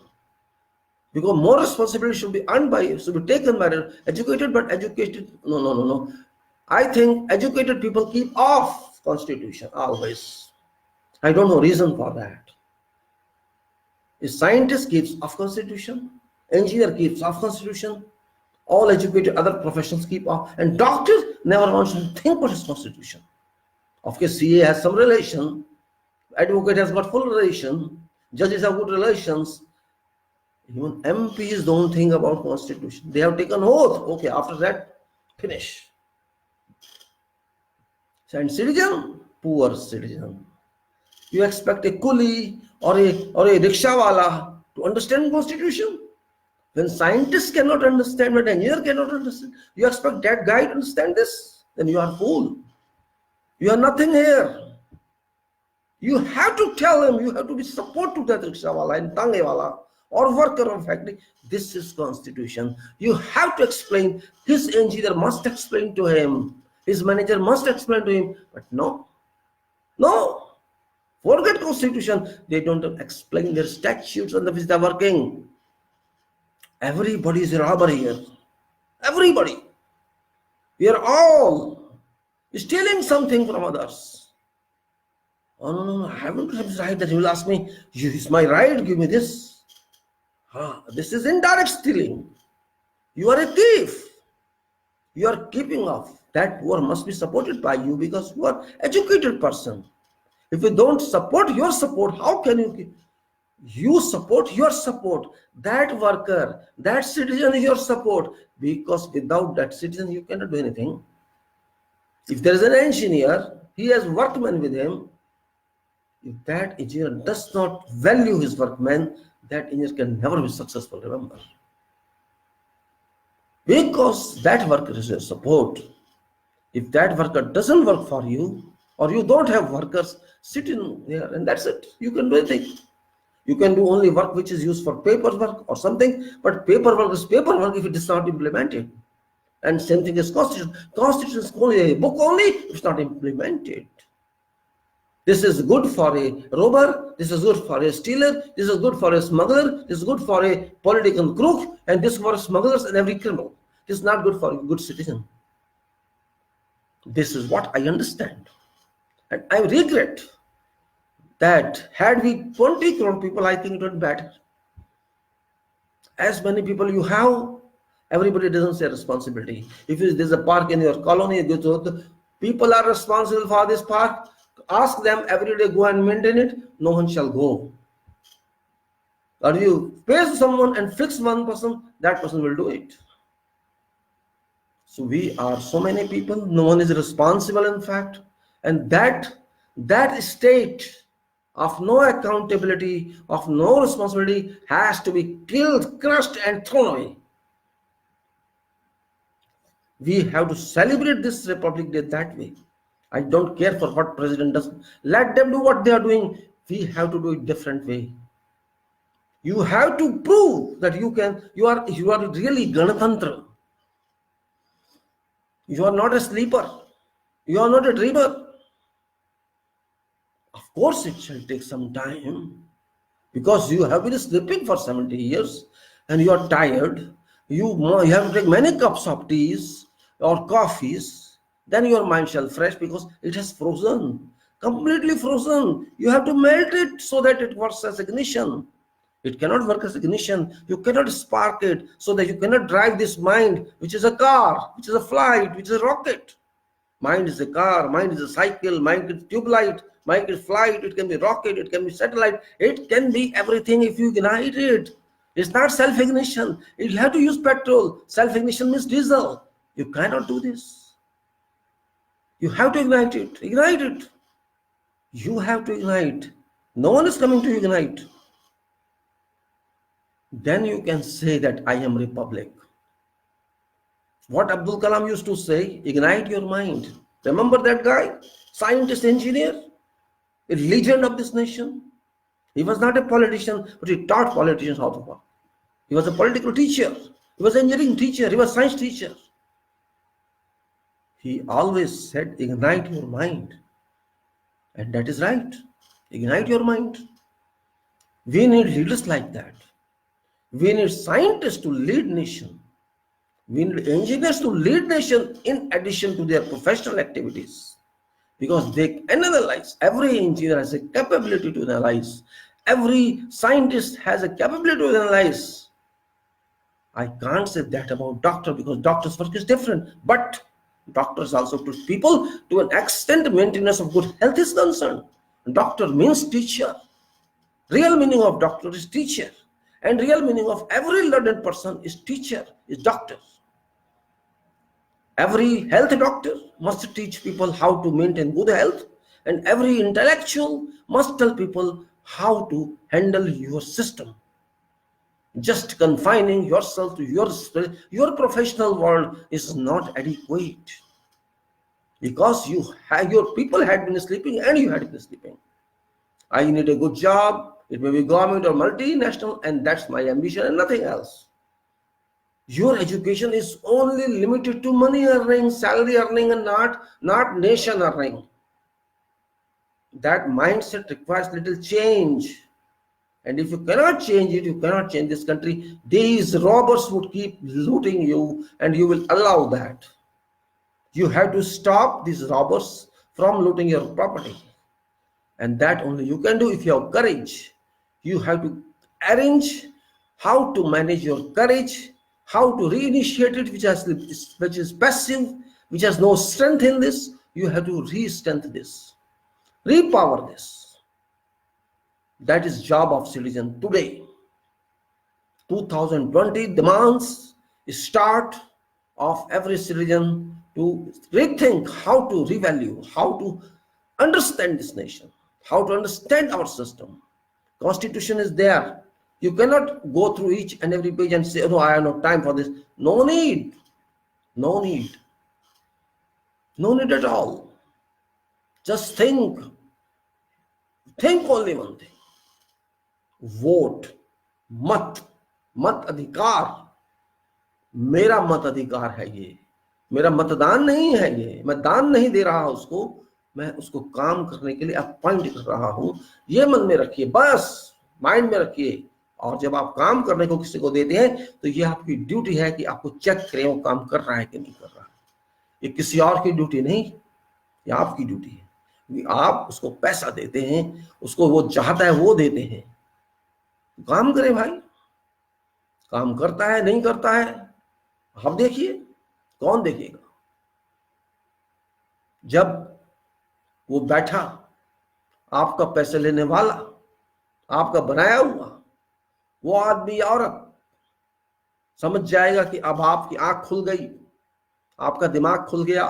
Because more responsibility should be earned by you, should be taken by the educated, but educated. No. I think educated people keep off Constitution always. I don't know reason for that. A scientist keeps off Constitution, engineer keeps off Constitution, all educated other professions keep off, and doctors never want to think what is Constitution. Of course, CA has some relation, advocate has got full relation, judges have good relations. Even MPs don't think about Constitution. They have taken oath. Okay, after that, finish. And citizen, poor citizen. You expect a coolie or a rickshawala to understand Constitution? When scientists cannot understand, when engineer cannot understand, you expect that guy to understand this? Then you are fool. You are nothing here. You have to tell him, you have to be support to that rickshawala and tangewala or worker of factory. This is Constitution. You have to explain. His engineer must explain to him. His manager must explain to him. But no. Forget Constitution. They don't explain their statutes on the which they are working. Everybody is a robber here. Everybody. We are all stealing something from others. Oh, no, I haven't have right that he will ask me, it's my right, give me this. This is indirect stealing. You are a thief. You are keeping off. That poor must be supported by you because you are educated person. If you don't support your support, how can you support your support? That worker, that citizen is your support, because without that citizen you cannot do anything. If there is an engineer, he has workmen with him. If that engineer does not value his workmen, that engineer can never be successful, remember. Because that worker is your support. If that worker doesn't work for you, or you don't have workers, sit in there and that's it. You can do anything. You can do only work which is used for paperwork or something, but paperwork is paperwork if it is not implemented. And same thing is Constitution. Constitution is only a book only if it's not implemented. This is good for a robber, this is good for a stealer, this is good for a smuggler, this is good for a political crook, and this for smugglers and every criminal. This is not good for a good citizen. This is what I understand. And I regret that had we 20 crore people, I think it would be better. As many people you have, everybody doesn't say responsibility. If there's a park in your colony, people are responsible for this park. Ask them every day, go and maintain it. No one shall go. Or you pay someone and fix one person, that person will do it. So we are so many people, no one is responsible in fact, and that state of no accountability, of no responsibility has to be killed, crushed and thrown away. We have to celebrate this Republic Day that way. I don't care for what president does. Let them do what they are doing. We have to do it different way. You have to prove that you are really Ganatantra. You are not a sleeper. You are not a dreamer. Of course, it shall take some time because you have been sleeping for 70 years and you are tired. You have to take many cups of teas or coffees. Then your mind shall fresh because it has frozen, completely frozen. You have to melt it so that it works as ignition. It cannot work as ignition. You cannot spark it so that you cannot drive this mind, which is a car, which is a flight, which is a rocket. Mind is a car, mind is a cycle, mind is tube light, mind is flight, it can be rocket, it can be satellite, it can be everything if you ignite it. It's not self-ignition. You'll have to use petrol. Self-ignition means diesel. You cannot do this. You have to ignite it. Ignite it. You have to ignite. No one is coming to ignite. Then you can say that I am Republic. What Abdul Kalam used to say, ignite your mind. Remember that guy? Scientist, engineer, a legend of this nation. He was not a politician, but he taught politicians how to work. He was a political teacher. He was an engineering teacher. He was a science teacher. He always said, ignite your mind. And that is right. Ignite your mind. We need leaders like that. We need scientists to lead nation. We need engineers to lead nation in addition to their professional activities. Because they can analyze. Every engineer has a capability to analyze. Every scientist has a capability to analyze. I can't say that about doctor because doctor's work is different. But doctors also to people to an extent maintenance of good health is concerned. Doctor means teacher. Real meaning of doctor is teacher. And real meaning of every learned person is teacher, is doctor. Every health doctor must teach people how to maintain good health, and every intellectual must tell people how to handle your system. Just confining yourself to your professional world is not adequate. Because your people had been sleeping and you had been sleeping. I need a good job. It may be government or multinational, and that's my ambition and nothing else. Your education is only limited to money earning, salary earning, and not nation earning. That mindset requires little change. And if you cannot change it, you cannot change this country. These robbers would keep looting you, and you will allow that. You have to stop these robbers from looting your property. And that only you can do if you have courage. You have to arrange how to manage your courage, how to reinitiate it, which is passive, which has no strength in this. You have to re-strengthen this, repower this. That is job of citizen today. 2020 demands a start of every citizen to rethink how to revalue, how to understand this nation, how to understand our system. Constitution is there. You cannot go through each and every page and say, oh, no, I have no time for this. No need. No need. No need at all. Just think. Think only one thing. Vote. मत अधिकार. मेरा मत अधिकार है ये. मेरा मतदान नहीं है ये. मैं दान नहीं दे रहा उसको. मैं उसको काम करने के लिए अपॉइंट कर रहा हूं. ये मन में रखिए, बस माइंड में रखिए. और जब आप काम करने को किसी को देते हैं तो ये आपकी ड्यूटी है कि आपको चेक करें वो काम कर रहा है कि नहीं कर रहा है. ये किसी और की ड्यूटी नहीं, ये आपकी ड्यूटी है. आप उसको पैसा देते हैं, उसको वो चाहता है वो देते हैं. काम करे भाई. काम करता है नहीं करता है आप देखिए, कौन देखेगा. जब वो बैठा आपका पैसे लेने वाला, आपका बनाया हुआ वो आदमी या औरत समझ जाएगा कि अब आपकी आंख खुल गई, आपका दिमाग खुल गया,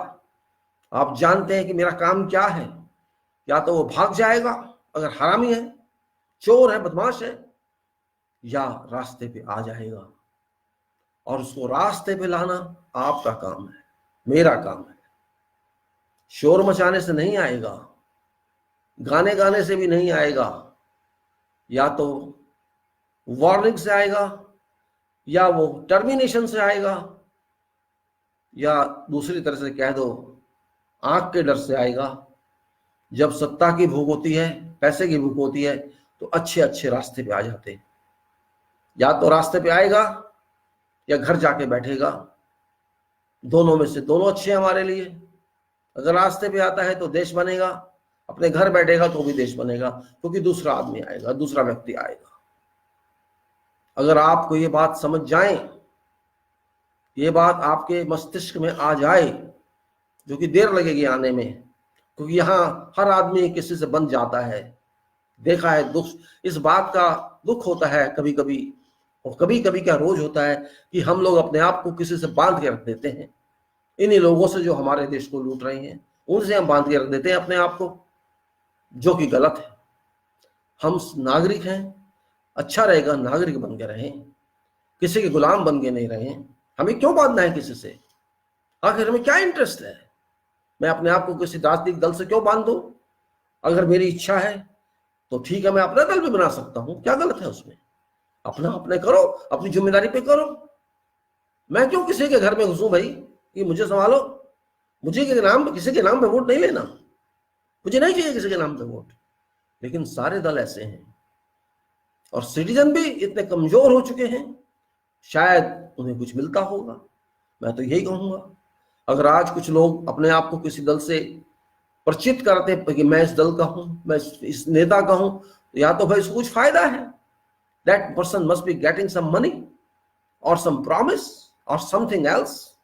आप जानते हैं कि मेरा काम क्या है, या तो वो भाग जाएगा अगर हरामी है, चोर है, बदमाश है, या रास्ते पे आ जाएगा। और उसको रास्ते पे लाना आपका काम है, मेरा काम है। शोर मचाने से नहीं आएगा, गाने गाने से भी नहीं आएगा, या तो वार्निंग से आएगा, या वो टर्मिनेशन से आएगा, या दूसरी तरह से कह दो आंख के डर से आएगा। जब सत्ता की भूख होती है, पैसे की भूख होती है, तो अच्छे अच्छे रास्ते पे आ जाते हैं। या तो रास्ते पे आएगा या घर जाके बैठेगा, दोनों में से दोनों अच्छे हैं हमारे लिए। अगर रास्ते पे आता है तो देश बनेगा, अपने घर बैठेगा तो भी देश बनेगा, क्योंकि दूसरा आदमी आएगा, दूसरा व्यक्ति आएगा। अगर आपको ये बात समझ जाए, ये बात आपके मस्तिष्क में आ जाए, जो कि देर लगेगी आने में, क्योंकि यहाँ हर आदमी किसी से बंध जाता है। देखा है दुख, इस बात का दुख होता है कभी कभी, और कभी कभी क्या रोज होता है, कि हम लोग अपने आप को किसी से बांध के रख देते हैं। इन्हीं लोगों से जो हमारे देश को लूट रहे हैं, उनसे हम बांध के रख देते हैं अपने आप को, जो कि गलत है। हम नागरिक हैं, अच्छा रहेगा नागरिक बन के रहें, किसी के गुलाम बन के नहीं रहें। हमें क्यों बांधना है किसी से? आखिर हमें क्या इंटरेस्ट है? मैं अपने आप को किसी राजनीतिक दल से क्यों बांध दूं? अगर मेरी इच्छा है तो ठीक है, मैं अपना दल भी बना सकता हूं, क्या गलत है उसमें? अपना अपने करो, अपनी जिम्मेदारी पे करो। मैं क्यों किसी के घर में घुसूं भाई कि मुझे संभालो? मुझे किसी के नाम पे वोट नहीं लेना, मुझे नहीं चाहिए किसी के नाम पे वोट। लेकिन सारे दल ऐसे हैं, और सिटीजन भी इतने कमजोर हो चुके हैं, शायद उन्हें कुछ मिलता होगा। मैं तो यही कहूंगा, अगर आज कुछ लोग अपने आप को किसी दल से परिचित करते हैं कि मैं इस दल का हूं, मैं इस नेता का हूं, तो या तो भाई इसको कुछ फायदा है। That person must be getting some money or some promise or something else.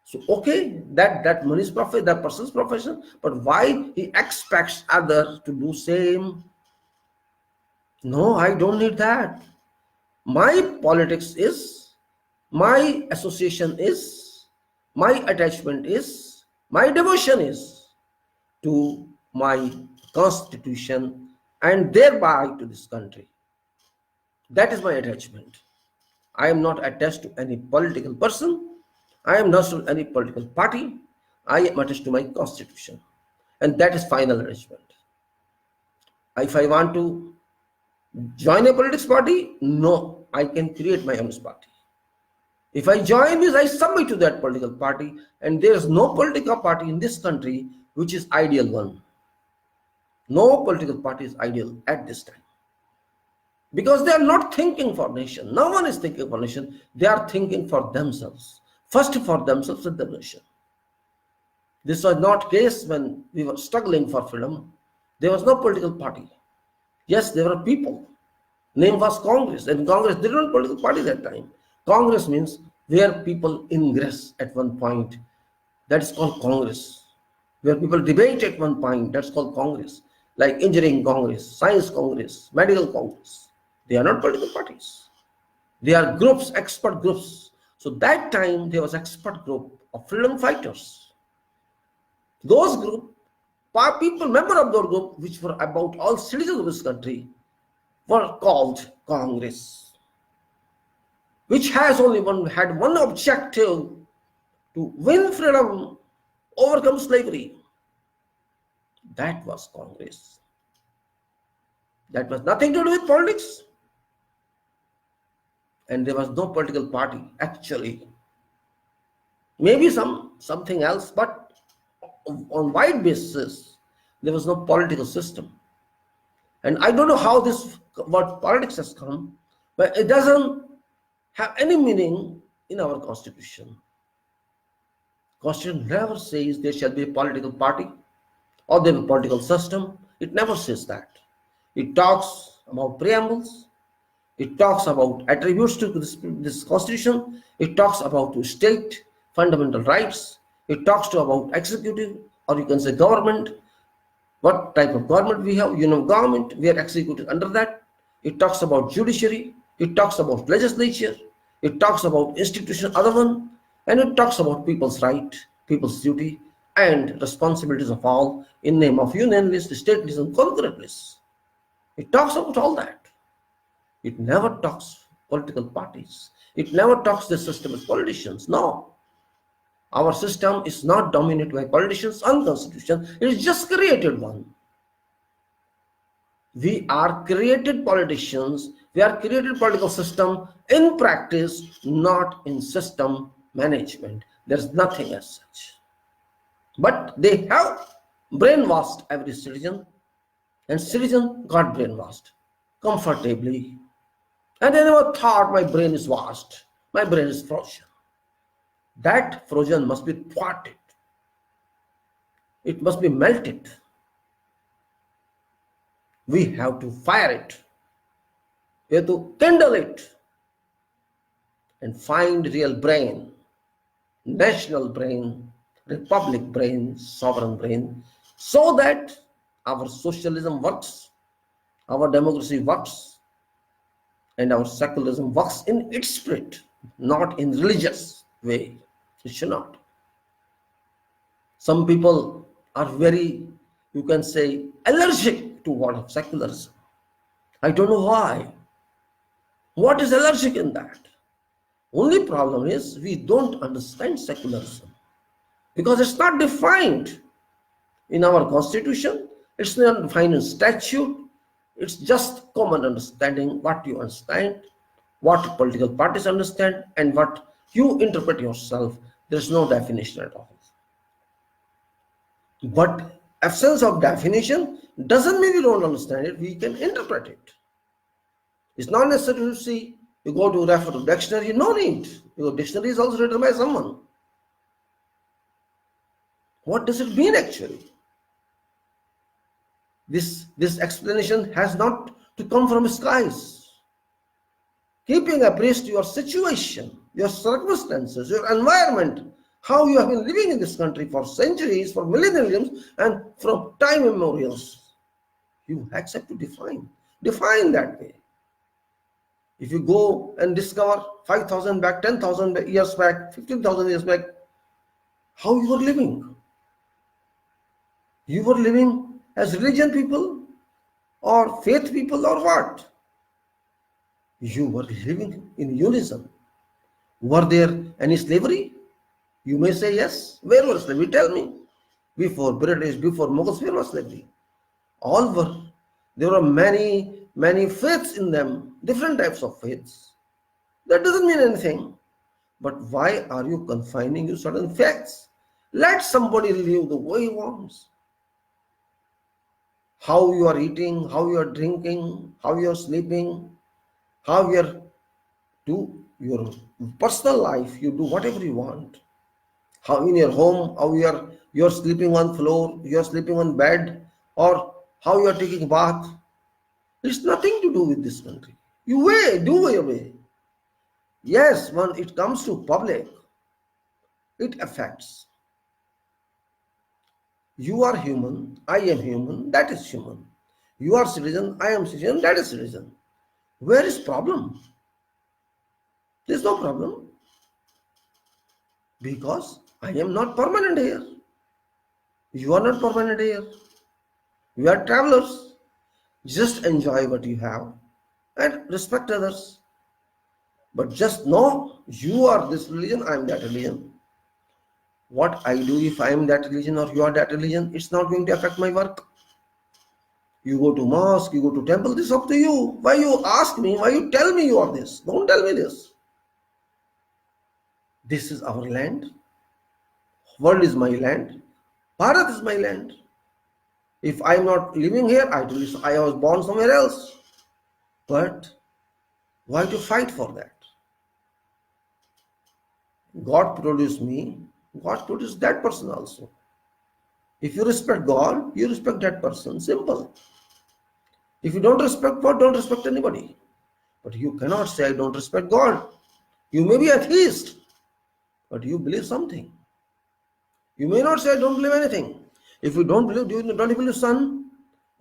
So okay, that money is profit, that person's profession, but why he expects others to do same? No, I don't need that. My politics is, my association is, my attachment is, my devotion is to my constitution and thereby to this country. That is my attachment. I am not attached to any political person. I am not to any political party. I am attached to my constitution, and that is final arrangement. If I want to join a politics party, no, I can create my own party. If I join this, I submit to that political party, and there is no political party in this country which is ideal one. No political party is ideal at this time, because they are not thinking for nation. No one is thinking for nation. They are thinking for themselves. First for themselves and the nation. This was not case when we were struggling for freedom. There was no political party. Yes, there were people. Name was Congress, and Congress did not political party that time. Congress means where people ingress at one point. That is called Congress. Where people debate at one point. That's called Congress. Like engineering Congress, science Congress, medical Congress. They are not political parties. They are groups, expert groups. So that time there was expert group of freedom fighters. Those group, people, member of those group, which were about all citizens of this country, were called Congress, which had one objective: to win freedom, overcome slavery. That was Congress. That was nothing to do with politics. And there was no political party actually. Maybe something else, but on wide basis there was no political system. And I don't know how this word politics has come, but it doesn't have any meaning in our constitution. Constitution never says there shall be a political party or there be a political system. It never says that. It talks about preambles. It talks about attributes to this constitution. It talks about state fundamental rights. It talks about executive, or you can say government, What type of government we have? Government, we are executed under that. It talks about judiciary, it talks about legislature, it talks about institution, other one, and it talks about people's right, people's duty, and responsibilities of all in name of unionist, stateless, and concurrentless. It talks about all that. It never talks political parties. It never talks the system as politicians. No. Our system is not dominated by politicians and constitution. It is just created one. We are created politicians. We are created political system in practice, not in system management. There is nothing as such. But they have brainwashed every citizen, and citizen got brainwashed comfortably. And they never thought my brain is washed, my brain is frozen. That frozen must be thwarted. It must be melted. We have to fire it. We have to kindle it and find real brain, national brain, republic brain, sovereign brain, so that our socialism works, our democracy works, and our secularism works in its spirit, not in religious way. It should not. Some people are very, you can say, allergic to what of secularism. I don't know why. What is allergic in that? Only problem is we don't understand secularism because it's not defined in our constitution. It's not defined in statute. It's just common understanding, what you understand, what political parties understand, and what you interpret yourself. There's no definition at all. But absence of definition doesn't mean we don't understand it. We can interpret it. It's not necessary to see, you go to refer to dictionary, no need. Your dictionary is also written by someone. What does it mean actually? This explanation has not to come from skies. Keeping abreast your situation, your circumstances, your environment, how you have been living in this country for centuries, for millenniums, and from time immemorials. You accept to define that way. If you go and discover 5,000 back, 10,000 years back, 15,000 years back, how you were living? You were living as religion people or faith people or what? You were living in unison. Were there any slavery? You may say yes. Where was slavery? Tell me. Before British, before Mughals, where was slavery? All were. There were many faiths in them, different types of faiths. That doesn't mean anything. But why are you confining to certain facts? Let somebody live the way he wants. How you are eating, how you are drinking, how you are sleeping, how you are do your personal life, you do whatever you want. How in your home, how you are sleeping on floor, you are sleeping on bed, or how you are taking bath. It's nothing to do with this country. Do your way. Yes, when it comes to public, it affects. You are human, I am human, that is human. You are citizen, I am citizen, that is citizen. Where is problem? There is no problem. Because I am not permanent here. You are not permanent here. We are travelers. Just enjoy what you have and respect others. But just know you are this religion, I am that religion. What I do if I am that religion or you are that religion, it's not going to affect my work. You go to mosque, you go to temple, this is up to you. Why you ask me, why you tell me you are this? Don't tell me this. This is our land. World is my land. Bharat is my land. If I am not living here, I was born somewhere else. But why to fight for that? God produced me. God produced that person also. If you respect God, you respect that person. Simple. If you don't respect God, don't respect anybody. But you cannot say, I don't respect God. You may be atheist, but you believe something. You may not say, I don't believe anything. If you don't believe, don't you believe sun?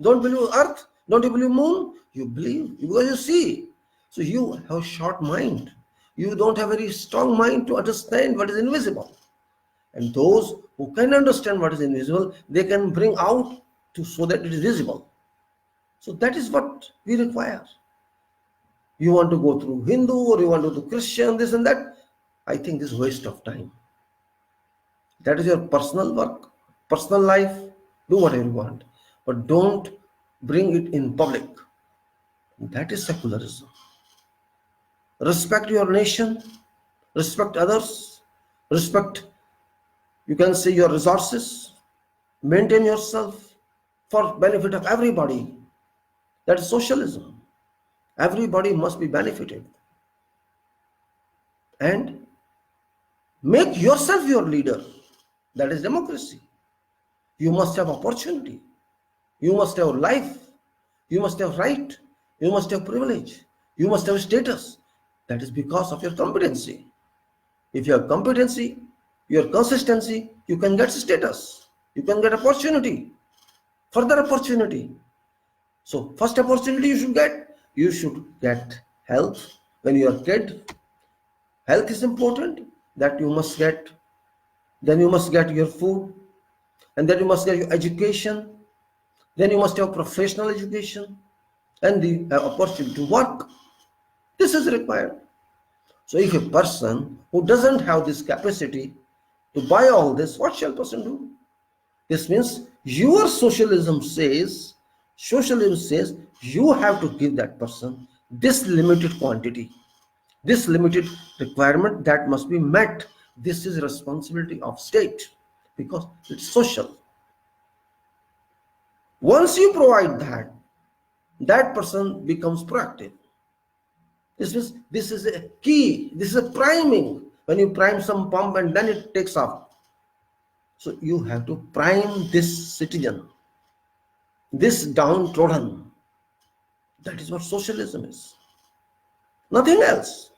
Don't believe earth? Don't you believe moon? You believe because you see. So you have a short mind. You don't have a very strong mind to understand what is invisible. And those who can understand what is invisible, they can bring out to so that it is visible. So that is what we require. You want to go through Hindu or you want to do Christian, this and that. I think this is waste of time. That is your personal work, personal life. Do whatever you want, but don't bring it in public. That is secularism. Respect your nation, respect others, respect, you can say, your resources, maintain yourself for benefit of everybody. That is socialism. Everybody must be benefited. And make yourself your leader. That is democracy. You must have opportunity. You must have life. You must have right. You must have privilege. You must have status. That is because of your competency. If you have competency, your consistency, you can get status. You can get opportunity. Further opportunity. So first opportunity you should get health. When you are a kid, health is important. That you must get. Then you must get your food. And then you must get your education. Then you must have professional education and the opportunity to work. This is required. So if a person who doesn't have this capacity to buy all this, what shall person do? This means your socialism says you have to give that person this limited quantity, this limited requirement that must be met. This is responsibility of state because it's social. Once you provide that person becomes proactive. This is a key. This is a priming. When you prime some pump and then it takes off. So you have to prime this citizen, this downtrodden. That is what socialism is. Nothing else.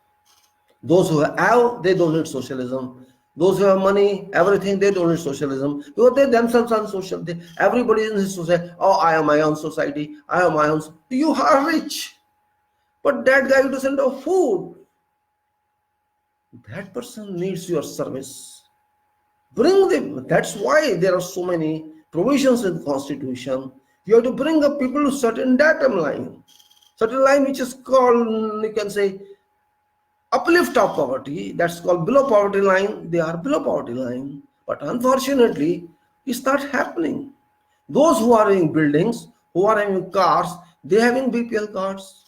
Those who have, they don't need socialism. Those who have money, everything, they don't need socialism because they themselves are social. Everybody in this society, oh, I have my own society, I have my own. You are rich, but that guy who doesn't have food, that person needs your service. Bring them. That's why there are so many provisions in the Constitution. You have to bring up people to certain datum line, certain line which is called, you can say, uplift of poverty. That's called below poverty line. They are below poverty line, but unfortunately it's not happening. Those who are in buildings, who are having cars, they having BPL cards.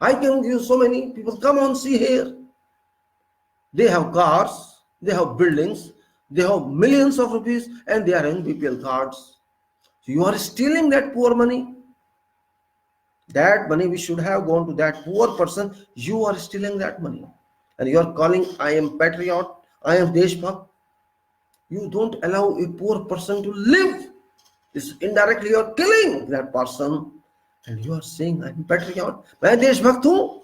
I can give so many people, come on, see here. They have cars, they have buildings, they have millions of rupees, and they are having BPL cards. So you are stealing that poor money. That money which should have gone to that poor person, you are stealing that money. And you are calling, I am patriot, I am Deshbhakt. You don't allow a poor person to live. This indirectly you are killing that person. And you are saying, I am patriot, I am Deshbhakt hu.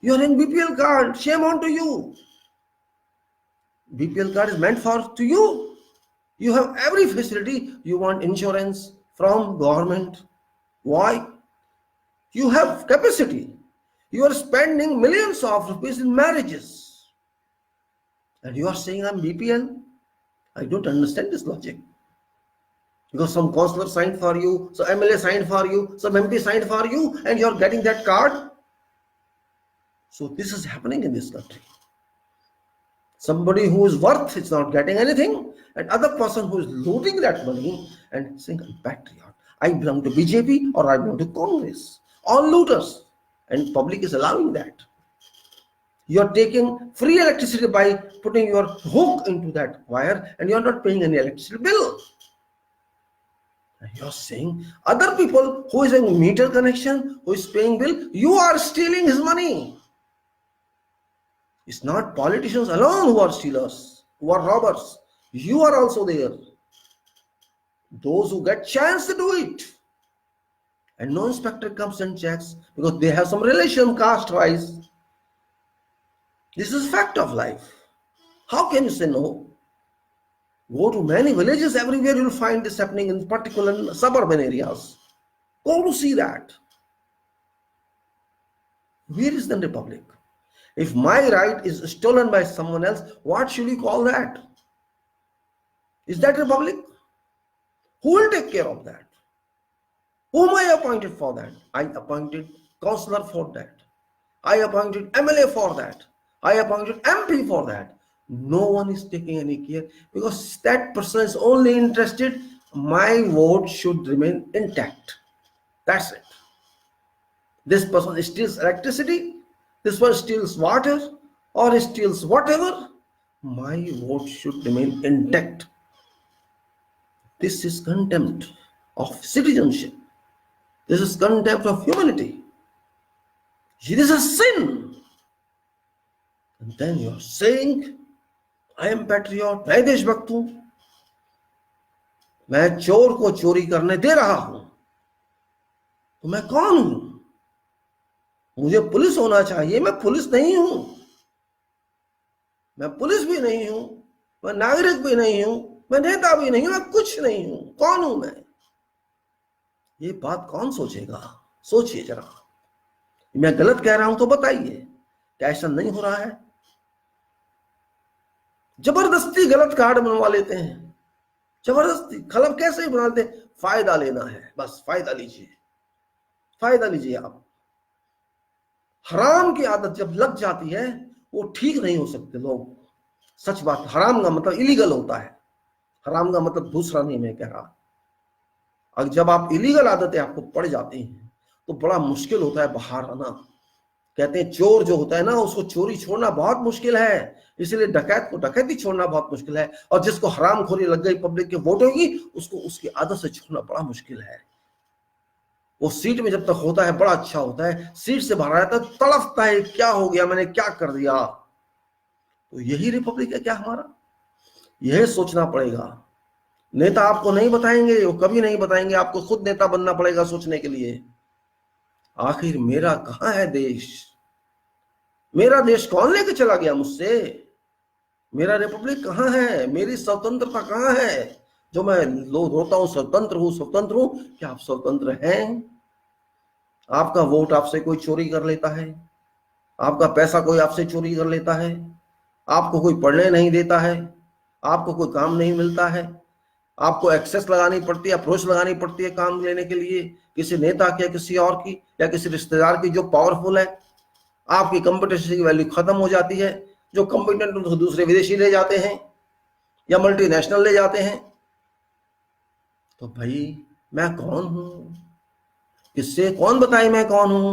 You are in BPL card, shame on to you. BPL card is meant to you. You have every facility. You want insurance from government. Why? You have capacity. You are spending millions of rupees in marriages. And you are saying I'm BPL? I don't understand this logic. Because some councillor signed for you, some MLA signed for you, some MP signed for you, and you are getting that card. So this is happening in this country. Somebody who is worth is not getting anything, and other person who is looting that money and saying I'm patriot. I belong to BJP or I belong to Congress. All looters, and public is allowing that. You are taking free electricity by putting your hook into that wire, and you are not paying any electricity bill. And you are saying other people who is having meter connection, who is paying bill, you are stealing his money. It's not politicians alone who are stealers, who are robbers. You are also there. Those who get chance to do it. And no inspector comes and checks because they have some relation caste-wise. This is fact of life. How can you say no? Go to many villages, everywhere you'll find this happening, in particular in suburban areas. Go to see that. Where is the republic? If my right is stolen by someone else, what should you call that? Is that republic? Who will take care of that? Whom I appointed for that? I appointed councillor for that. I appointed MLA for that. I appointed MP for that. No one is taking any care, because that person is only interested, my vote should remain intact. That's it. This person steals electricity, this one steals water, or steals whatever, my vote should remain intact. This is contempt of citizenship. This is contempt of humanity. This is sin. And then you are saying, I am patriot, मैं देशभक्त हूं, मैं चोर को चोरी करने दे रहा हूं, तो मैं कौन हूं? मुझे पुलिस होना चाहिए, मैं पुलिस नहीं हूं, मैं पुलिस भी नहीं हूं, मैं नागरिक भी नहीं हूं, मैं नेता भी नहीं हूं, मैं कुछ नहीं हूं, कौन हूं मैं? ये बात कौन सोचेगा? सोचिए जरा। मैं गलत कह रहा हूं तो बताइए, क्या ऐसा नहीं हो रहा है? जबरदस्ती गलत कार्ड बनवा लेते हैं, जबरदस्ती। खलब कैसे ही बनाते हैं? फायदा लेना है, बस फायदा लीजिए, फायदा लीजिए आप। हराम की आदत जब लग जाती है, वो ठीक नहीं हो सकते लोग। सच बात, हराम का मतलब इलीगल होता है, हराम का मतलब दूसरा नहीं मैं कह रहा। और जब आप इलीगल आदतें आपको पड़ जाती हैं, तो बड़ा मुश्किल होता है बाहर आना। कहते हैं चोर जो होता है ना, उसको चोरी छोड़ना बहुत मुश्किल है, इसलिए डकैत को डकैती छोड़ना बहुत मुश्किल है। और जिसको हरामखोरी लग गई पब्लिक के वोटों की, उसको उसकी आदत से छोड़ना बड़ा मुश्किल है। वो सीट में जब तक होता है बड़ा अच्छा होता है, सीट से बाहर आता है तड़फता है, क्या हो गया, मैंने क्या कर दिया। तो यही रिपब्लिक है क्या हमारा? यह सोचना पड़ेगा। नेता आपको नहीं बताएंगे, वो कभी नहीं बताएंगे, आपको खुद नेता बनना पड़ेगा सोचने के लिए। आखिर मेरा कहां है देश? मेरा देश कौन लेके चला गया मुझसे? मेरा रिपब्लिक कहां है? मेरी स्वतंत्रता कहां है? जो मैं रोता हूं स्वतंत्र हूं, स्वतंत्र हूं, क्या आप स्वतंत्र हैं? आपका वोट आपसे कोई चोरी कर लेता है, आपका पैसा कोई आपसे चोरी कर लेता है, आपको कोई पढ़ने नहीं देता है, आपको कोई काम नहीं मिलता है, आपको एक्सेस लगानी पड़ती है, अप्रोच लगानी पड़ती है काम लेने के लिए, किसी नेता की, किसी और की, या किसी रिश्तेदार की जो पावरफुल है। आपकी कॉम्पिटिशन की वैल्यू खत्म हो जाती है। जो कॉम्पिटेंट उनको दूसरे विदेशी ले जाते हैं या मल्टीनेशनल ले जाते हैं। तो भाई मैं कौन हूं? किससे कौन बताए मैं कौन हूं?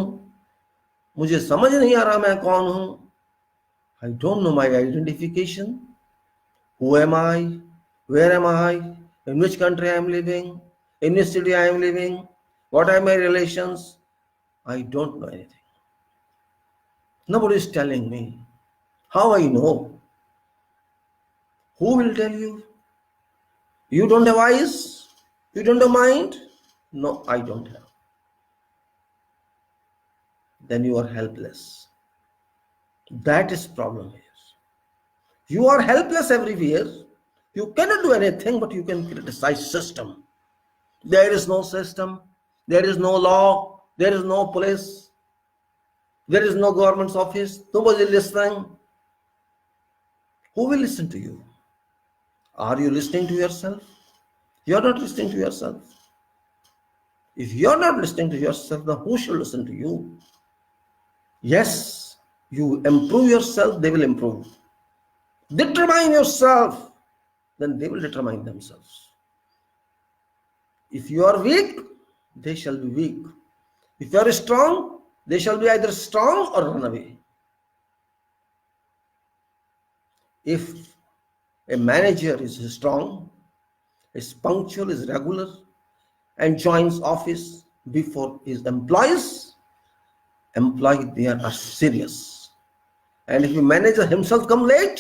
मुझे समझ नहीं आ रहा मैं कौन हूं। I don't know my identification. Who am I? Where am I? In which country I am living? In which city I am living? What are my relations? I don't know anything. Nobody is telling me. How I know? Who will tell you? You don't have eyes? You don't have mind? No, I don't have. Then you are helpless. That is problem here. You are helpless everywhere. You cannot do anything, but you can criticize system. There is no system. There is no law. There is no police. There is no government's office. Nobody is listening. Who will listen to you? Are you listening to yourself? You are not listening to yourself. If you are not listening to yourself, then who should listen to you? Yes, you improve yourself, they will improve. Determine yourself, then they will determine themselves. If you are weak, they shall be weak. If you are strong, they shall be either strong or run away. If a manager is strong, is punctual, is regular, and joins office before his employees there are serious. And if the manager himself come late,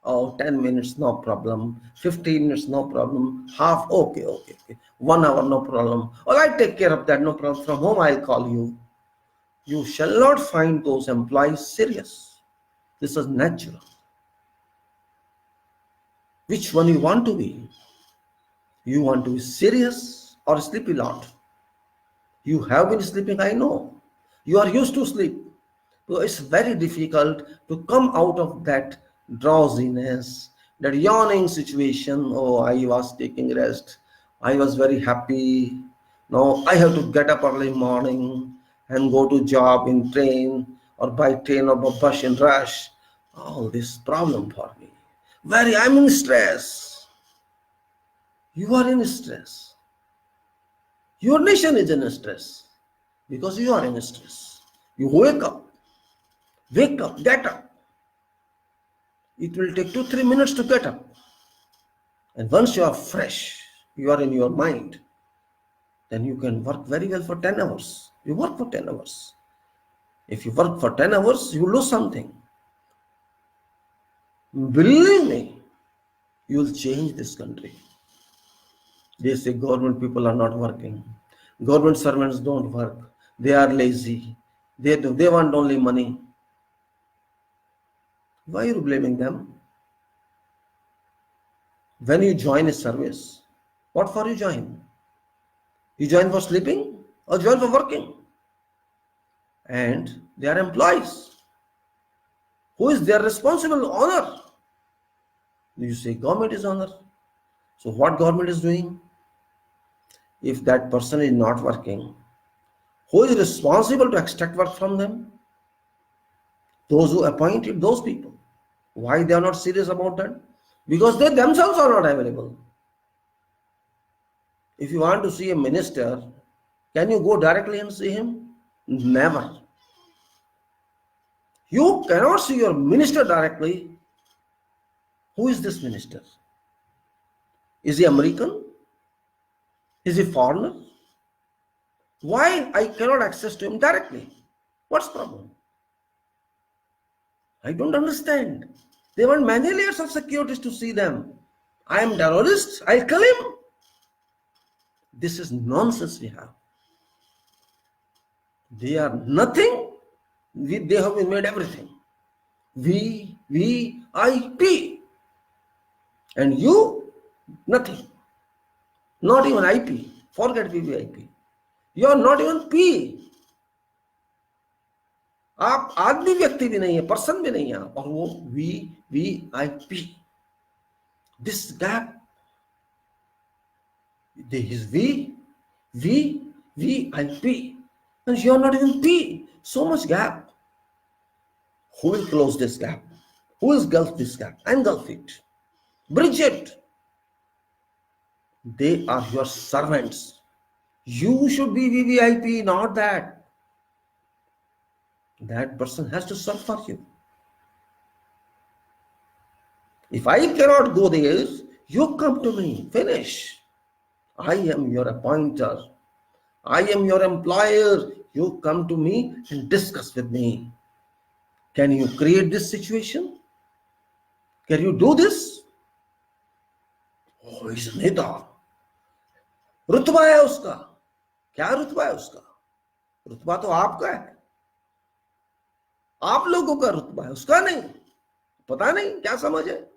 10 minutes, no problem. 15 minutes, no problem. Half, okay. 1 hour, no problem. Well, I take care of that, no problem. From home, I'll call you. You shall not find those employees serious. This is natural. Which one you want to be? You want to be serious or sleepy lot? You have been sleeping, I know. You are used to sleep. So it's very difficult to come out of that drowsiness, that yawning situation. Oh, I was taking rest. I was very happy. Now I have to get up early morning and go to job in train or by train or by bus in rush. All this problem for me. I'm in stress. You are in stress. Your nation is in stress because you are in stress. You wake up, get up. It will take 2-3 minutes to get up. And once you are fresh, you are in your mind, then you can work very well for 10 hours. You work for 10 hours. If you work for 10 hours, you lose something. Believe me, you will change this country. They say government people are not working. Government servants don't work. They are lazy. They want only money. Why are you blaming them? When you join a service, what for you join? You join for sleeping or join for working? And they are employees. Who is their responsible owner? You say government is owner. So what government is doing? If that person is not working, who is responsible to extract work from them? Those who appointed those people. Why they are not serious about that? Because they themselves are not available. If you want to see a minister, can you go directly and see him? Never. You cannot see your minister directly. Who is this minister? Is he American? Is he foreigner? Why I cannot access to him directly? What's the problem? I don't understand. They want many layers of securities to see them. I am terrorist, I'll kill him. This is nonsense we have. They are nothing. They have been made everything. VIP. And you, nothing. Not even IP. Forget VVIP. You are not even P. आप आदमी व्यक्ति भी नहीं है, person भी नहीं है, और वो VVIP. This gap. There is VVIP. And you are not even P. So much gap. Who will close this gap? Who will engulf this gap? Engulf it. Bridge it. They are your servants. You should be VVIP, not that. That person has to serve for you. If I cannot go there, you come to me. Finish. I am your appointer. I am your employer. You come to me and discuss with me. Can you create this situation? Can you do this? Oh, he's a neta. रुतबा है उसका. क्या रुतबा है उसका? रुतबा तो आपका है. आप लोगों का रुतबा है, उसका नहीं. पता नहीं क्या समझ है.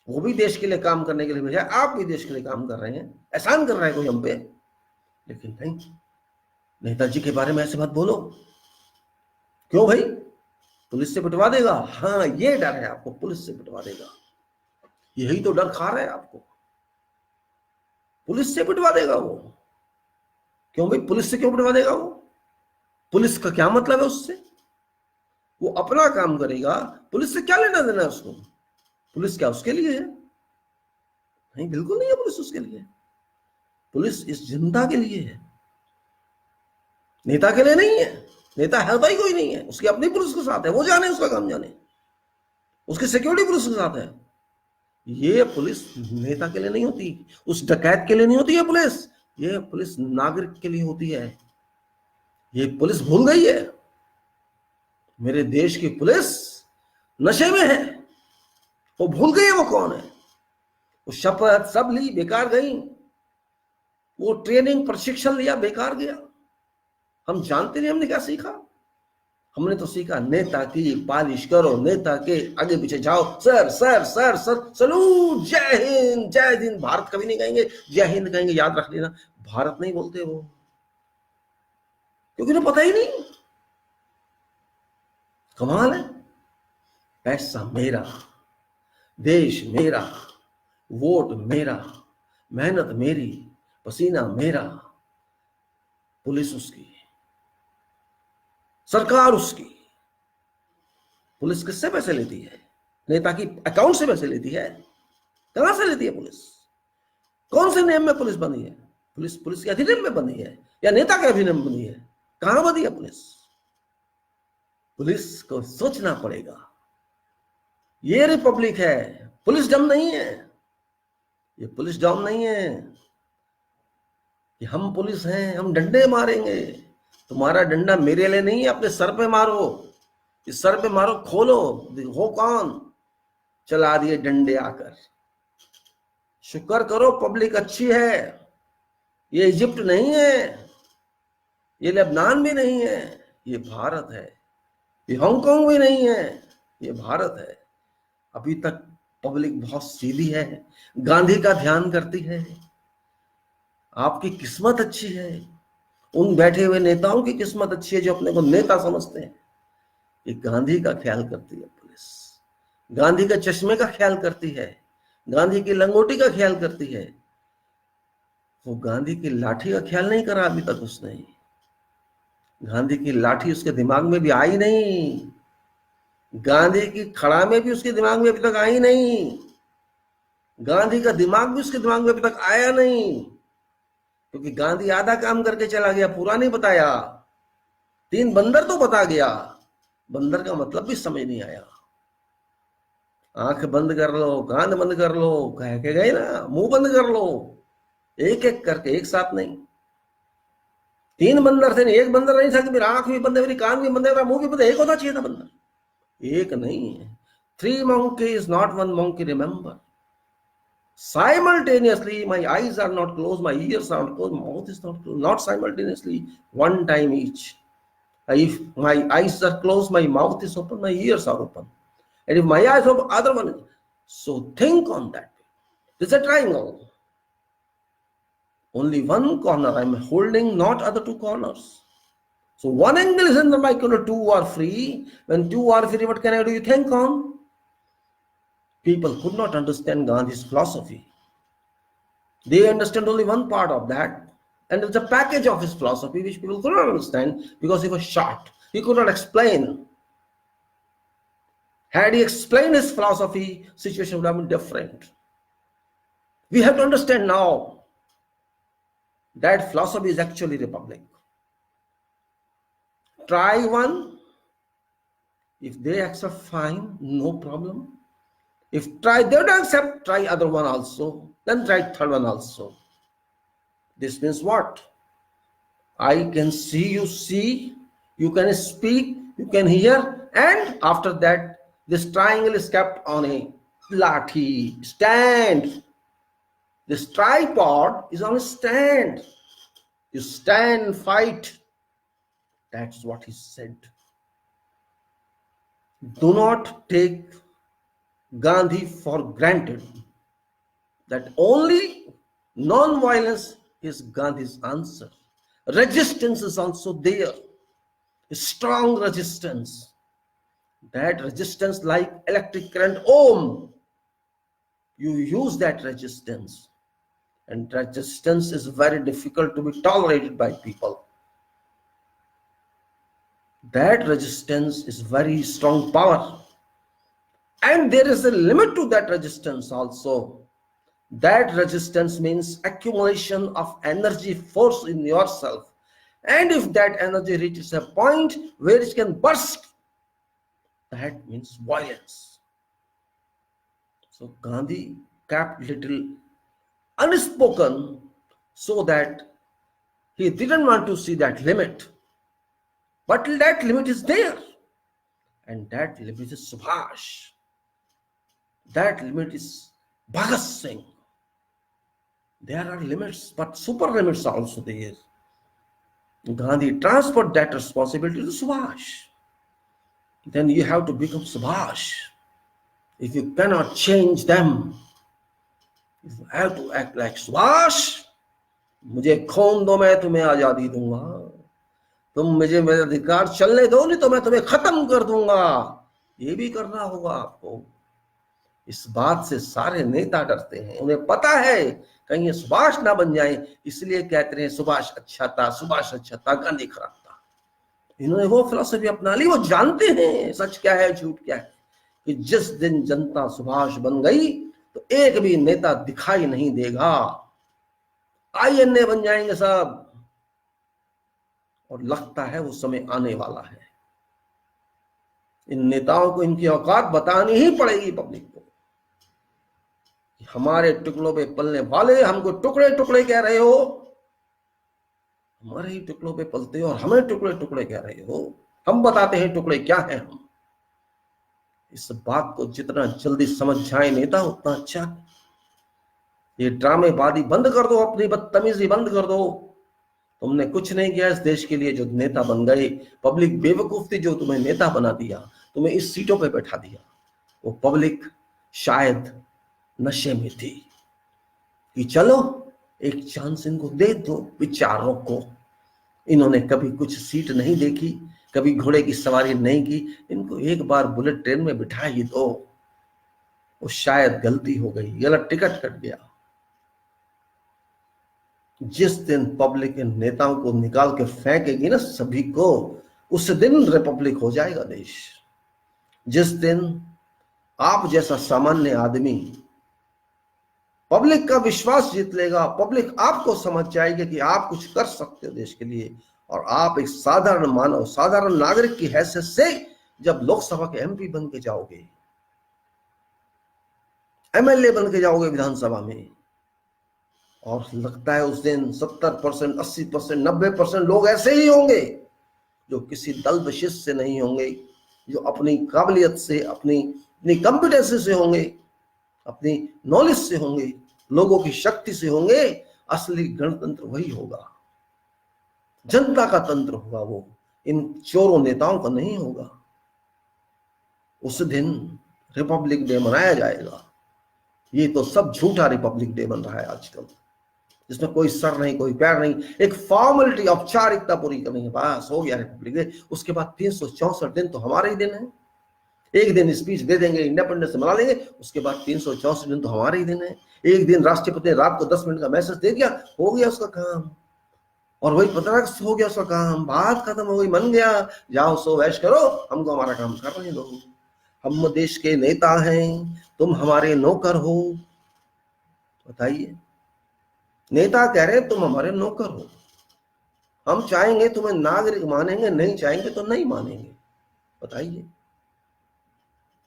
वो भी देश के लिए काम करने के लिए भेजा, आप भी देश के लिए काम कर रहे हैं. एहसान कर रहा है कोई हम पे. लेकिन नहीं, नेताजी के बारे में ऐसे बात बोलो. क्यों भाई? पुलिस से पिटवा देगा. हाँ, ये डर है आपको, पुलिस से पिटवा देगा. यही तो डर खा रहा है आपको. पुलिस से पिटवा देगा वो. क्यों भाई? पुलिस से क्यों पिटवा देगा वो? पुलिस का क्या मतलब है उससे? वो अपना काम करेगा. पुलिस से क्या लेना देना है उसको? पुलिस क्या उसके लिए है? नहीं, बिल्कुल नहीं है पुलिस उसके लिए. पुलिस इस जनता के लिए है, नेता के लिए नहीं है. नेता है भाई कोई नहीं है, उसकी अपनी पुलिस के साथ है, वो जाने, उसका काम जाने. उसकी सिक्योरिटी पुलिस के साथ है. ये पुलिस नेता के लिए नहीं होती, उस डकैत के लिए नहीं होती है पुलिस. ये पुलिस नागरिक के लिए होती है. ये पुलिस भूल गई है. मेरे देश की पुलिस नशे में है. वो भूल गई है वो कौन है. वो शपथ सब ली, बेकार गई. वो ट्रेनिंग प्रशिक्षण लिया, बेकार गया. हम जानते नहीं हमने क्या सीखा. हमने तो सीखा नेता की पालिश करो, नेता के आगे पीछे जाओ, sir sir sir sir salute, जय हिंद जय हिंद। भारत कभी नहीं कहेंगे, जय हिंद कहेंगे, याद रख लेना, भारत नहीं बोलते वो, क्योंकि उन्हें पता ही नहीं। कमाल है, पैसा मेरा, देश मेरा, वोट मेरा, मेहनत मेरी, पसीना मेरा, पुलिस उसकी, सरकार उसकी। पुलिस किससे पैसे लेती है? नेता की अकाउंट से पैसे लेती है? कहां से लेती है पुलिस? कौन से नियम में पुलिस बनी है? पुलिस के अधिनियम में बनी है या नेता के अधिनियम में बनी है? कहां बनी है पुलिस? पुलिस को सोचना पड़ेगा। ये रिपब्लिक है, पुलिस डम नहीं है। ये पुलिस डम नहीं है कि हम पुलिस हैं, हम डंडे मारेंगे। तुम्हारा डंडा मेरे लिए नहीं है, अपने सर पे मारो, इस सर पे मारो, खोलो, हो कौन चला दिए डंडे आकर। शुक्र करो पब्लिक अच्छी है, ये इजिप्ट नहीं है, ये लेबनान भी नहीं है, ये भारत है। ये हांगकांग भी नहीं है, ये भारत है। अभी तक पब्लिक बहुत सीधी है, गांधी का ध्यान करती है। आपकी किस्मत अच्छी है, उन बैठे हुए नेताओं की किस्मत अच्छी है जो अपने को नेता समझते हैं। ये गांधी का ख्याल करती है पुलिस, गांधी के चश्मे का ख्याल करती है, गांधी की लंगोटी का ख्याल करती है। वो गांधी की लाठी का ख्याल नहीं करा अभी तक उसने। गांधी की लाठी उसके दिमाग में भी आई नहीं, गांधी की खड़ा में भी उसके दिमाग में अभी तक आई नहीं, गांधी का दिमाग भी उसके दिमाग में अभी तक आया नहीं, क्योंकि गांधी आधा काम करके चला गया, पूरा नहीं बताया। 3 बंदर तो बता गया, बंदर का मतलब भी समझ नहीं आया। आंख बंद कर लो, कान बंद कर लो, कह के गए ना, मुंह बंद कर लो, एक एक करके, एक साथ नहीं। 3 बंदर थे, एक बंदर नहीं था कि मेरा आंख भी बंद है, मेरी कान भी बंद है, मेरा मुंह भी बंद है। एक होना चाहिए था बंदर, एक नहीं है। 3 monkeys, not 1 monkey, remember. Simultaneously, my eyes are not closed, my ears are not closed, my mouth is not closed. Not simultaneously, one time each. If my eyes are closed, my mouth is open, my ears are open. And if my eyes are open, other one is. So think on that. This is a triangle. Only one corner I'm holding, not other 2 corners. So one angle is in the micro, 2 are free. When 2 are free, what can I do? You think on? People could not understand Gandhi's philosophy. They understand only one part of that. And it's a package of his philosophy which people could not understand because he was short. He could not explain. Had he explained his philosophy, situation would have been different. We have to understand now that philosophy is actually republic. Try one. If they accept, fine, no problem. If they don't accept, try other one also. Then try third one also. This means what? I can see, you can speak, you can hear, and after that, this triangle is kept on a lathi, stand. This tripod is on a stand. You stand and fight. That's what he said. Do not take Gandhi for granted. That only non-violence is Gandhi's answer. Resistance is also there. Strong resistance. That resistance, like electric current, ohm. You use that resistance. And resistance is very difficult to be tolerated by people. That resistance is very strong power. And there is a limit to that resistance also. That resistance means accumulation of energy, force in yourself. And if that energy reaches a point where it can burst, that means violence. So Gandhi kept little unspoken so that he didn't want to see that limit. But that limit is there. And that limit is Subhash. That limit is Bhagat Singh. There are limits, but super limits are also there. Gandhi transferred that responsibility to Subhash. then you have to become Subhash. If you cannot change them, you have to act like Subhash. मुझे खून दो, मैं तुम्हें आजादी दूंगा, तुम मुझे मेरे अधिकार चलने दो, नहीं तो मैं तुम्हें खत्म कर दूंगा। ये भी करना होगा आपको। इस बात से सारे नेता डरते हैं, उन्हें पता है कहीं ये सुभाष ना बन जाए, इसलिए कहते हैं सुभाष अच्छा था, सुभाष अच्छा था, गांधी खराब था। इन्होंने वो फिलॉसफी अपना ली। वो जानते हैं सच क्या है झूठ क्या है, कि जिस दिन जनता सुभाष बन गई तो एक भी नेता दिखाई नहीं देगा, आईएनए बन जाएंगे सब। और लगता है वो समय आने वाला है। इन नेताओं को इनकी औकात बतानी ही पड़ेगी पब्लिक को। हमारे टुकड़ों पे पलने वाले हमको टुकड़े टुकड़े कह रहे हो, हमारे ही टुकड़ों पे पलते हो और हमें टुकड़े टुकड़े कह रहे हो। हम बताते हैं टुकड़े क्या हैं हम। इस बात को जितना जल्दी समझ जाए नेता उतना अच्छा। ये ड्रामेबाजी बंद कर दो, अपनी बदतमीजी बंद कर दो। तुमने कुछ नहीं किया इस देश के लिए जो नेता बन गए। पब्लिक बेवकूफ थी जो तुम्हें नेता बना दिया, तुम्हें इस सीटों पे बैठा दिया। वो पब्लिक शायद नशे में थी कि चलो एक चांस इनको दे दो विचारों को। इन्होंने कभी कुछ सीट नहीं देखी, कभी घोड़े की सवारी नहीं की, इनको एक बार बुलेट ट्रेन में बिठा ही दो। वो शायद गलती हो गई, गलत टिकट कट गया। जिस दिन पब्लिक इन नेताओं को निकाल के फेंकेगी ना सभी को, उस दिन रिपब्लिक हो जाएगा देश। जिस दिन आप जैसा सामान्य आदमी पब्लिक का विश्वास जीत लेगा, पब्लिक आपको समझ जाएगी कि आप कुछ कर सकते हो देश के लिए, और आप एक साधारण मानव, साधारण नागरिक की हैसियत से जब लोकसभा के एमपी बन के जाओगे, एमएलए बन के जाओगे विधानसभा में, और लगता है उस दिन 70%, 80%, 90% लोग ऐसे ही होंगे जो किसी दल विशेष से नहीं होंगे, जो अपनी काबिलियत से, अपनी कॉम्पिटेंसी से होंगे, अपनी नॉलेज से होंगे, लोगों की शक्ति से होंगे। असली गणतंत्र वही होगा, जनता का तंत्र होगा वो, इन चोरों नेताओं का नहीं होगा। उस दिन रिपब्लिक डे मनाया जाएगा। ये तो सब झूठा रिपब्लिक डे बन रहा है आजकल, जिसमें कोई सर नहीं, कोई पैर नहीं, एक फॉर्मेलिटी, औपचारिकता पूरी करनी है, बस हो गया रिपब्लिक डे। उसके बाद 364 दिन तो हमारे ही दिन है। एक दिन स्पीच दे देंगे, इंडिपेंडेंस मना लेंगे, उसके बाद 364 दिन तो हमारे ही दिन है। एक दिन राष्ट्रपति ने रात को 10 मिनट का मैसेज दे दिया, हो गया उसका काम, और वही 15 हो गया उसका काम, बात खत्म हो गई, मन गया, जाओ सो ऐश करो, हमको हमारा काम कर रहे दो। हम देश के नेता हैं, तुम हमारे नौकर हो। बताइए, नेता कह रहे हैं तुम हमारे नौकर हो, हम चाहेंगे तुम्हें नागरिक मानेंगे, नहीं चाहेंगे तो नहीं मानेंगे। बताइए,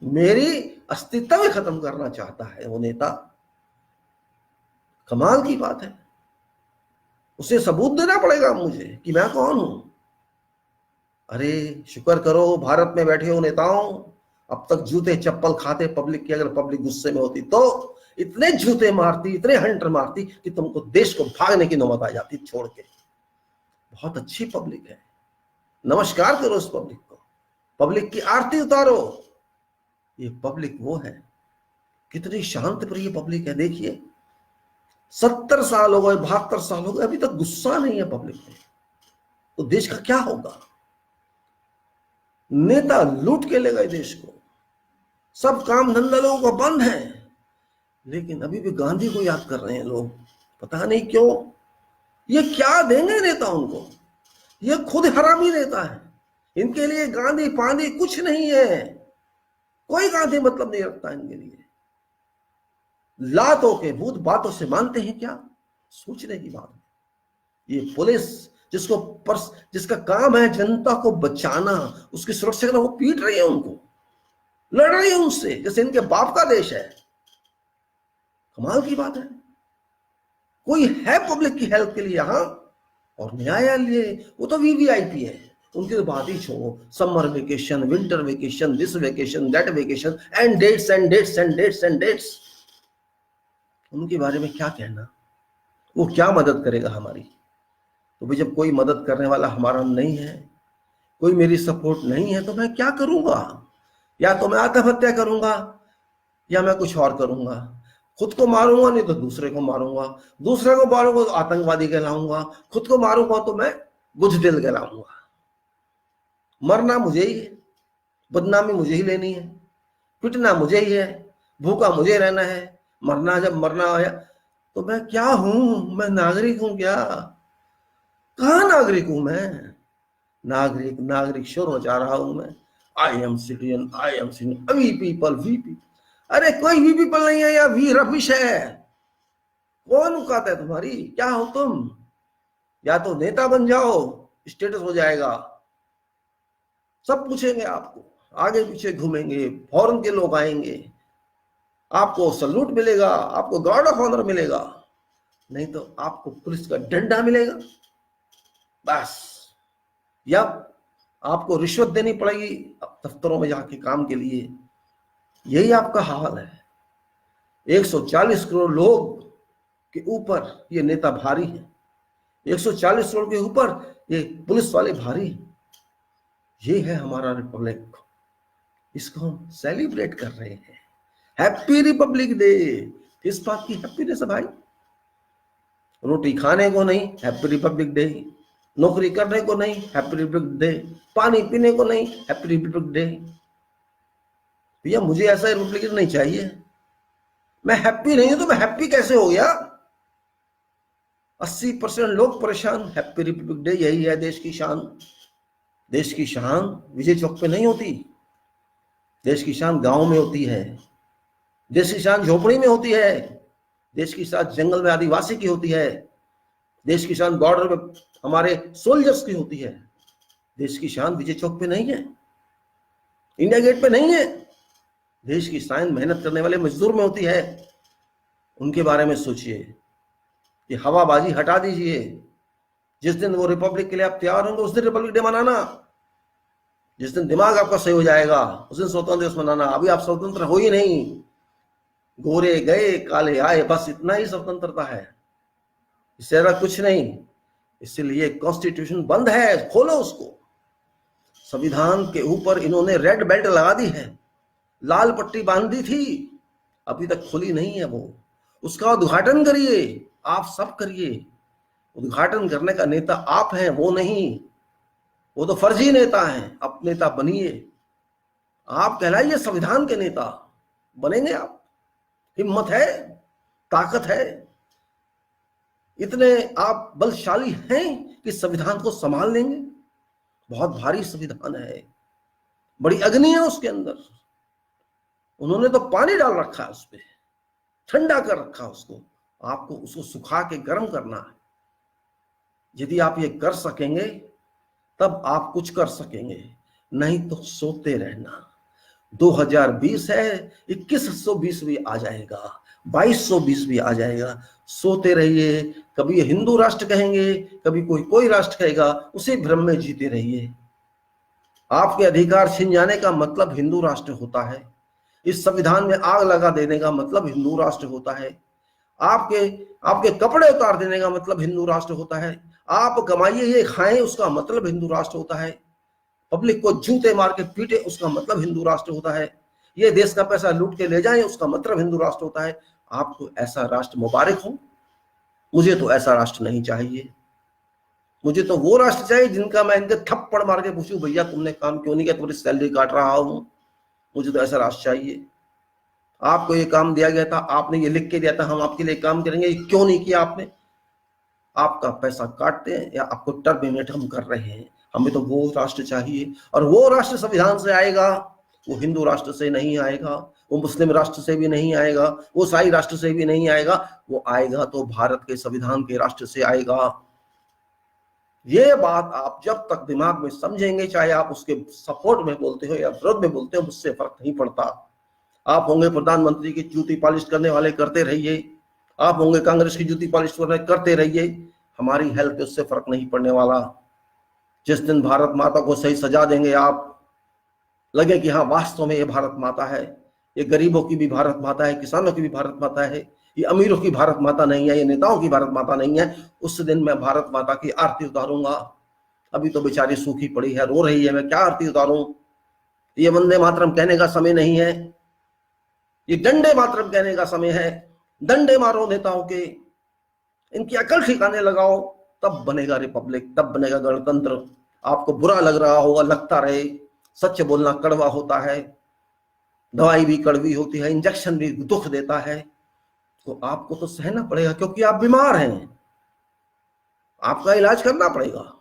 मेरी अस्तित्व ही खत्म करना चाहता है वो नेता। कमाल की बात है। उसे सबूत देना पड़ेगा मुझे कि मैं कौन हूं। अरे शुक्र करो भारत में बैठे हो नेताओं, अब तक जूते चप्पल खाते पब्लिक की। अगर पब्लिक गुस्से में होती तो इतने जूते मारती, इतने हंटर मारती कि तुमको देश को भागने की नौबत आ जाती छोड़ के। बहुत अच्छी पब्लिक है, नमस्कार करो उस पब्लिक को, पब्लिक की आरती उतारो। ये पब्लिक वो है, कितनी शांत प्रिय पब्लिक है। देखिए 70 साल हो गए, 72 साल हो गए, अभी तक गुस्सा नहीं है पब्लिक में। तो देश का क्या होगा? नेता लूट के ले गए देश को, सब काम धंधा लोगों का बंद है, लेकिन अभी भी गांधी को याद कर रहे हैं लोग, पता नहीं क्यों। ये क्या देंगे नेता उनको? ये खुद हरामी नेता है, इनके लिए गांधी पांधी कुछ नहीं है, कोई गांधी मतलब नहीं रखता इनके लिए। लातों के भूत बातों से मानते हैं क्या? सोचने की बात है। ये पुलिस जिसका काम है जनता को बचाना, उसकी सुरक्षा करना, वो पीट रही है उनको, लड़ रही है उनसे जैसे इनके बाप का देश है। कमाल की बात है। कोई है पब्लिक की हेल्प के लिए यहां? और न्यायालय वो तो वीवीआईपी है, उनकी तो बात ही छोड़ो। Summer vacation, winter vacation, this vacation, that vacation, and dates and dates and dates and dates. उनके बारे में क्या कहना? वो क्या मदद करेगा हमारी? तो भाई जब कोई मदद करने वाला हमारा नहीं है, कोई मेरी सपोर्ट नहीं है तो मैं क्या करूंगा? या तो मैं आत्महत्या करूंगा या मैं कुछ और करूंगा। खुद को मारूंगा नहीं तो दूसरे को मारूंगा, दूसरे को मारूंगा तो आतंकवादी कहलाऊंगा, खुद को मारूंगा तो मैं बुज़दिल कहलाऊंगा। मरना मुझे ही है, बदनामी मुझे ही लेनी है, पिटना मुझे ही है, भूखा मुझे रहना है। मरना जब मरना आया तो मैं क्या हूं? मैं नागरिक हूं क्या? कहाँ नागरिक हूं मैं? नागरिक नागरिक शोर मचा रहा हूं मैं। I am citizen, I am citizen, we people, we people. अरे कोई वी पीपल नहीं है, या वी रबिश है। कौन औकात है तुम्हारी? क्या हो तुम? या तो नेता बन जाओ, स्टेटस हो जाएगा, सब पूछेंगे आपको, आगे पीछे घूमेंगे, फॉरेन के लोग आएंगे, आपको सल्यूट मिलेगा, आपको गार्ड ऑफ ऑनर मिलेगा, नहीं तो आपको पुलिस का डंडा मिलेगा बस। या आपको रिश्वत देनी पड़ेगी दफ्तरों में जाके काम के लिए। यही आपका हाल है। 140 करोड़ लोग के ऊपर ये नेता भारी हैं, 140 करोड़ के ऊपर ये पुलिस वाले भारी हैं। ये है हमारा रिपब्लिक, इसको हम सेलिब्रेट कर रहे हैं। Happy Republic day. किस बात की हैप्पीनेस है भाई? रोटी खाने को नहीं, हैप्पी रिपब्लिक डे। नौकरी करने को नहीं, हैप्पी रिपब्लिक डे। पानी पीने को नहीं, हैप्पी रिपब्लिक डे। भैया मुझे ऐसा रिपब्लिक डे नहीं चाहिए। मैं हैप्पी नहीं हूं तो मैं हैप्पी कैसे हो गया? 80% लोग परेशान। हैप्पी रिपब्लिक डे, यही है देश की शान। देश की शान विजय चौक पे नहीं होती, देश की शान गांव में होती है, देश की शान झोपड़ी में होती है, देश की शान जंगल में आदिवासी की होती है, देश की शान बॉर्डर में हमारे सोल्जर्स की होती है। देश की शान विजय चौक पे नहीं है, इंडिया गेट पे नहीं है। देश की शान मेहनत करने वाले मजदूर में होती है। उनके बारे में सोचिए। ये हवाबाजी हटा दीजिए। जिस दिन वो रिपब्लिक के लिए आप तैयार होंगे उस दिन रिपब्लिक डे मनाना। जिस दिन दिमाग आपका सही हो जाएगा उस दिन स्वतंत्र दिवस मनाना। अभी आप स्वतंत्र हो ही नहीं, गोरे गए काले आए, बस इतना ही स्वतंत्रता है, इससे ज्यादा कुछ नहीं। इसीलिए कॉन्स्टिट्यूशन बंद है, खोलो उसको। संविधान के ऊपर इन्होंने रेड बेल्ट लगा दी है, लाल पट्टी बांध दी थी, अभी तक खुली नहीं है वो। उसका उद्घाटन करिए, आप सब करिए। उद्घाटन करने का नेता आप हैं, वो नहीं। वो तो फर्जी नेता हैं, अब नेता बनिए। आप कहलाइए संविधान के नेता, बनेंगे आप। हिम्मत है, ताकत है, इतने आप बलशाली हैं कि संविधान को संभाल लेंगे। बहुत भारी संविधान है, बड़ी अग्नि है उसके अंदर। उन्होंने तो पानी डाल रखा है उस पर, ठंडा कर रखा है उसको। आपको उसको सुखा के गर्म करना है। यदि आप ये कर सकेंगे तब आप कुछ कर सकेंगे, नहीं तो सोते रहना। 2020 है, 2120 भी आ जाएगा, 2220 भी आ जाएगा। सोते रहिए। कभी हिंदू राष्ट्र कहेंगे, कभी कोई राष्ट्र कहेगा, उसी भ्रम में जीते रहिए। आपके अधिकार छिन जाने का मतलब हिंदू राष्ट्र होता है। इस संविधान में आग लगा देने का मतलब हिंदू राष्ट्र होता है। आपके कपड़े उतार देने का मतलब हिंदू राष्ट्र होता है। आप कमाइए ये खाएं, उसका मतलब हिंदू राष्ट्र होता है। पब्लिक को जूते मार के पीटे, उसका मतलब हिंदू राष्ट्र होता है। ये देश का पैसा लूट के ले जाएं, उसका मतलब हिंदू राष्ट्र होता है। आपको ऐसा राष्ट्र मुबारक हो। मुझे तो ऐसा राष्ट्र नहीं चाहिए। मुझे तो वो राष्ट्र चाहिए जिनका मैं इनके थप्पड़ मार के पूछूं, भैया तुमने काम क्यों नहीं किया, तुम्हारी सैलरी काट रहा हूं। मुझे तो ऐसा राष्ट्र चाहिए। आपको ये काम दिया गया था, आपने ये लिख के दिया था हम आपके लिए काम करेंगे, ये क्यों नहीं किया आपने? आपका पैसा काटते हैं या आपको टर्मिनेट हम कर रहे हैं। हमें तो वो राष्ट्र चाहिए, और वो राष्ट्र संविधान से आएगा। वो हिंदू राष्ट्र से नहीं आएगा, वो मुस्लिम राष्ट्र से भी नहीं आएगा, वो ईसाई राष्ट्र से भी नहीं आएगा। वो आएगा तो भारत के संविधान के राष्ट्र से आएगा। ये बात आप जब तक दिमाग में समझेंगे, चाहे आप उसके सपोर्ट में बोलते हो या विरोध में बोलते हो, मुझसे फर्क नहीं पड़ता। आप होंगे प्रधानमंत्री की जूती पॉलिश करने वाले, करते रहिए। आप होंगे कांग्रेस की जूती पॉलिश करते रहिए। हमारी हेल्थ पे उससे फर्क नहीं पड़ने वाला। जिस दिन भारत माता को सही सजा देंगे, आप लगे कि हाँ वास्तव में ये भारत माता है, ये गरीबों की भी भारत माता है, किसानों की भी भारत माता है, ये अमीरों की भारत माता नहीं है, ये नेताओं की भारत माता नहीं है, उस दिन मैं भारत माता की आरती उतारूंगा। अभी तो बेचारी सूखी पड़ी है, रो रही है, मैं क्या आरती उतारूं। ये वंदे मातरम कहने का समय नहीं है, ये डंडे मातरम कहने का समय है। डंडे मारो नेताओं के, इनकी अकल ठिकाने लगाओ, तब बनेगा रिपब्लिक, तब बनेगा गणतंत्र। आपको बुरा लग रहा होगा, लगता रहे, सच बोलना कड़वा होता है, दवाई भी कड़वी होती है, इंजेक्शन भी दुख देता है, तो आपको तो सहना पड़ेगा, क्योंकि आप बीमार हैं, आपका इलाज करना पड़ेगा।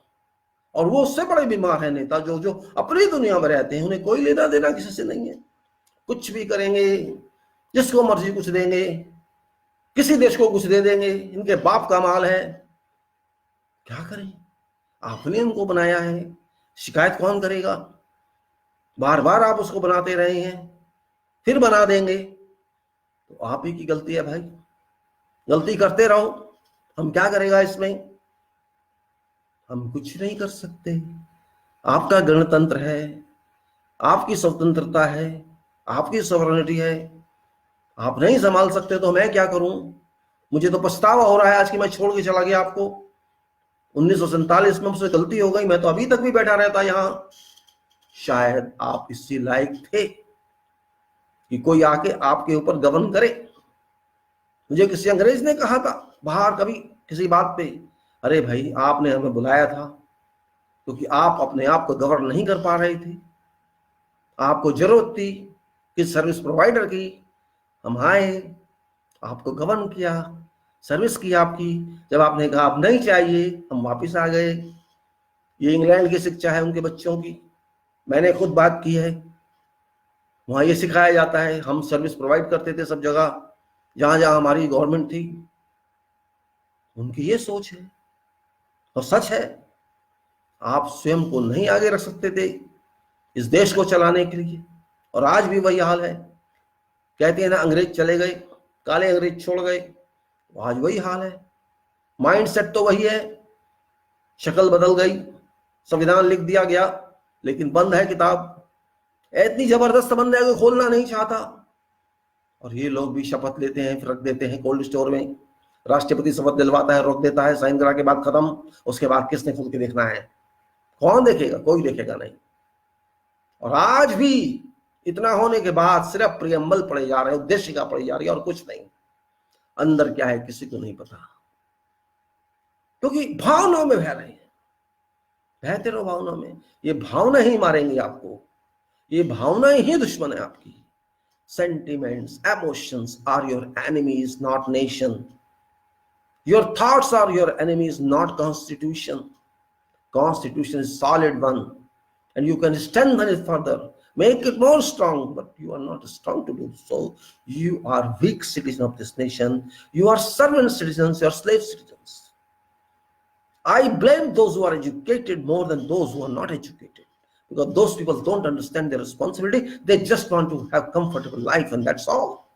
और वो उससे बड़े बीमार है नेता जो जो अपनी दुनिया में रहते हैं, उन्हें कोई लेना देना किसी से नहीं है, कुछ भी करेंगे, जिसको मर्जी कुछ देंगे, किसी देश को कुछ दे देंगे, इनके बाप का माल है, क्या करें। आपने उनको बनाया है, शिकायत कौन करेगा। बार बार आप उसको बनाते रहे हैं, फिर बना देंगे, तो आप ही की गलती है भाई, गलती करते रहो, हम क्या करेगा इसमें, हम कुछ नहीं कर सकते। आपका गणतंत्र है, आपकी स्वतंत्रता है, आपकी सॉवरेनिटी है, आप नहीं संभाल सकते तो मैं क्या करूं। मुझे तो पछतावा हो रहा है आज कि मैं छोड़ के चला गया आपको। 1947 में मुझसे गलती हो गई, मैं तो अभी तक भी बैठा रहता यहां। शायद आप इसी लायक थे कि कोई आके आपके ऊपर गवर्न करे। मुझे किसी अंग्रेज ने कहा था बाहर कभी किसी बात पे, अरे भाई आपने हमें बुलाया था क्योंकि आप अपने आप को गवर्न नहीं कर पा रहे थे, आपको जरूरत थी किस सर्विस प्रोवाइडर की, हम आए, आपको गवर्न किया, सर्विस की आपकी। जब आपने कहा आप नहीं चाहिए, हम वापस आ गए। ये इंग्लैंड की शिक्षा है उनके बच्चों की, मैंने खुद बात की है। वहां ये सिखाया जाता है, हम सर्विस प्रोवाइड करते थे सब जगह जहां जहां हमारी गवर्नमेंट थी। उनकी ये सोच है और सच है। आप स्वयं को नहीं आगे रख सकते थे इस देश को चलाने के लिए, और आज भी वही हाल है। कहते हैं ना अंग्रेज चले गए, काले अंग्रेज छोड़ गए, आज वही हाल है। माइंड सेट तो वही है, शक्ल बदल गई, संविधान लिख दिया गया, लेकिन बंद है किताब। इतनी जबरदस्त बंद है कि खोलना नहीं चाहता। और ये लोग भी शपथ लेते हैं, फिर रख देते हैं कोल्ड स्टोर में। राष्ट्रपति शपथ दिलवाता है, रोक देता है, साइन करा के बाद खत्म। उसके बाद किसने खुद के देखना है, कौन देखेगा, कोई देखेगा नहीं। और आज भी इतना होने के बाद सिर्फ प्रियम्बल पढ़े जा रहे हैं, उद्देशिका पढ़ी जा रही है और कुछ नहीं। अंदर क्या है किसी को नहीं पता, क्योंकि भावनाओं में बह रहे हैं। बहते रहो भावनाओं में, ये भावना ही मारेंगी आपको, ये भावनाएं ही दुश्मन है आपकी। Sentiments, emotions are your enemies, not nation. Your thoughts are your enemies, not constitution. Constitution is solid one, and you can strengthen it further, make it more strong, but you are not strong to do so. You are weak citizen of this nation. You are servant citizens, you are slave citizens. I blame those who are educated more than those who are not educated. Because those people don't understand their responsibility. They just want to have comfortable life, and that's all.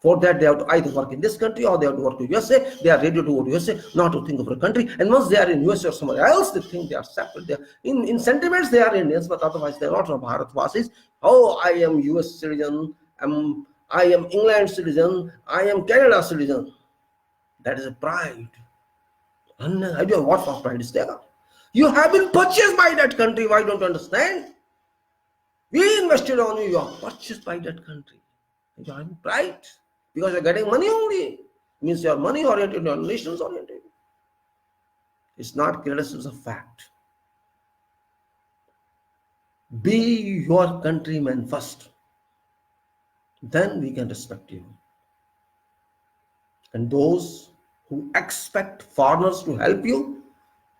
For that, they have to either work in this country or they have to work in USA. They are ready to go to USA, not to think of a country. And once they are in USA or somewhere else, they think they are separate. They are in sentiments, they are Indians, but otherwise they are not Bharatvasis. Oh, I am US citizen. I am England citizen. I am Canada citizen. That is a pride. And I don't know what for pride is there. You have been purchased by that country. Why don't you understand? We invested on you. You are purchased by that country. You are pride because you are getting money only. It means you are money oriented, you are nations oriented. It's not criticism of fact. Be your countryman first. Then we can respect you. And those who expect foreigners to help you,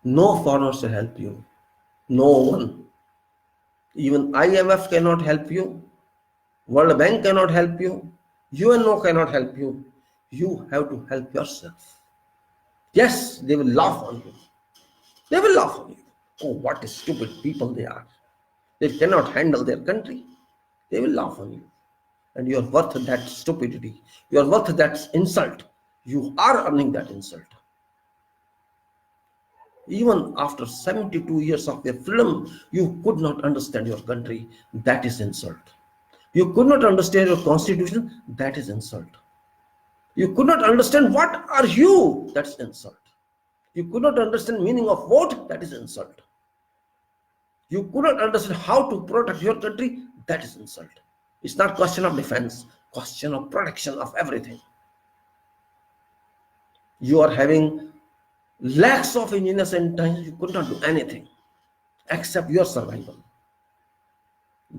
no foreigners will help you. No one. Even IMF cannot help you. World Bank cannot help you. UNO cannot help you. You have to help yourself. Yes, they will laugh on you. They will laugh on you. Oh, what stupid people they are. They cannot handle their country. They will laugh on you. And you are worth that stupidity. You are worth that insult. You are earning that insult. Even after 72 years of their freedom, you could not understand your country. That is insult. You could not understand your constitution. That is insult. You could not understand what are you. That's insult. You could not understand meaning of vote. That is insult. You could not understand how to protect your country. That is insult. It's not question of defense, question of protection of everything. You are having lakhs of engineers and times you could not do anything except your survival.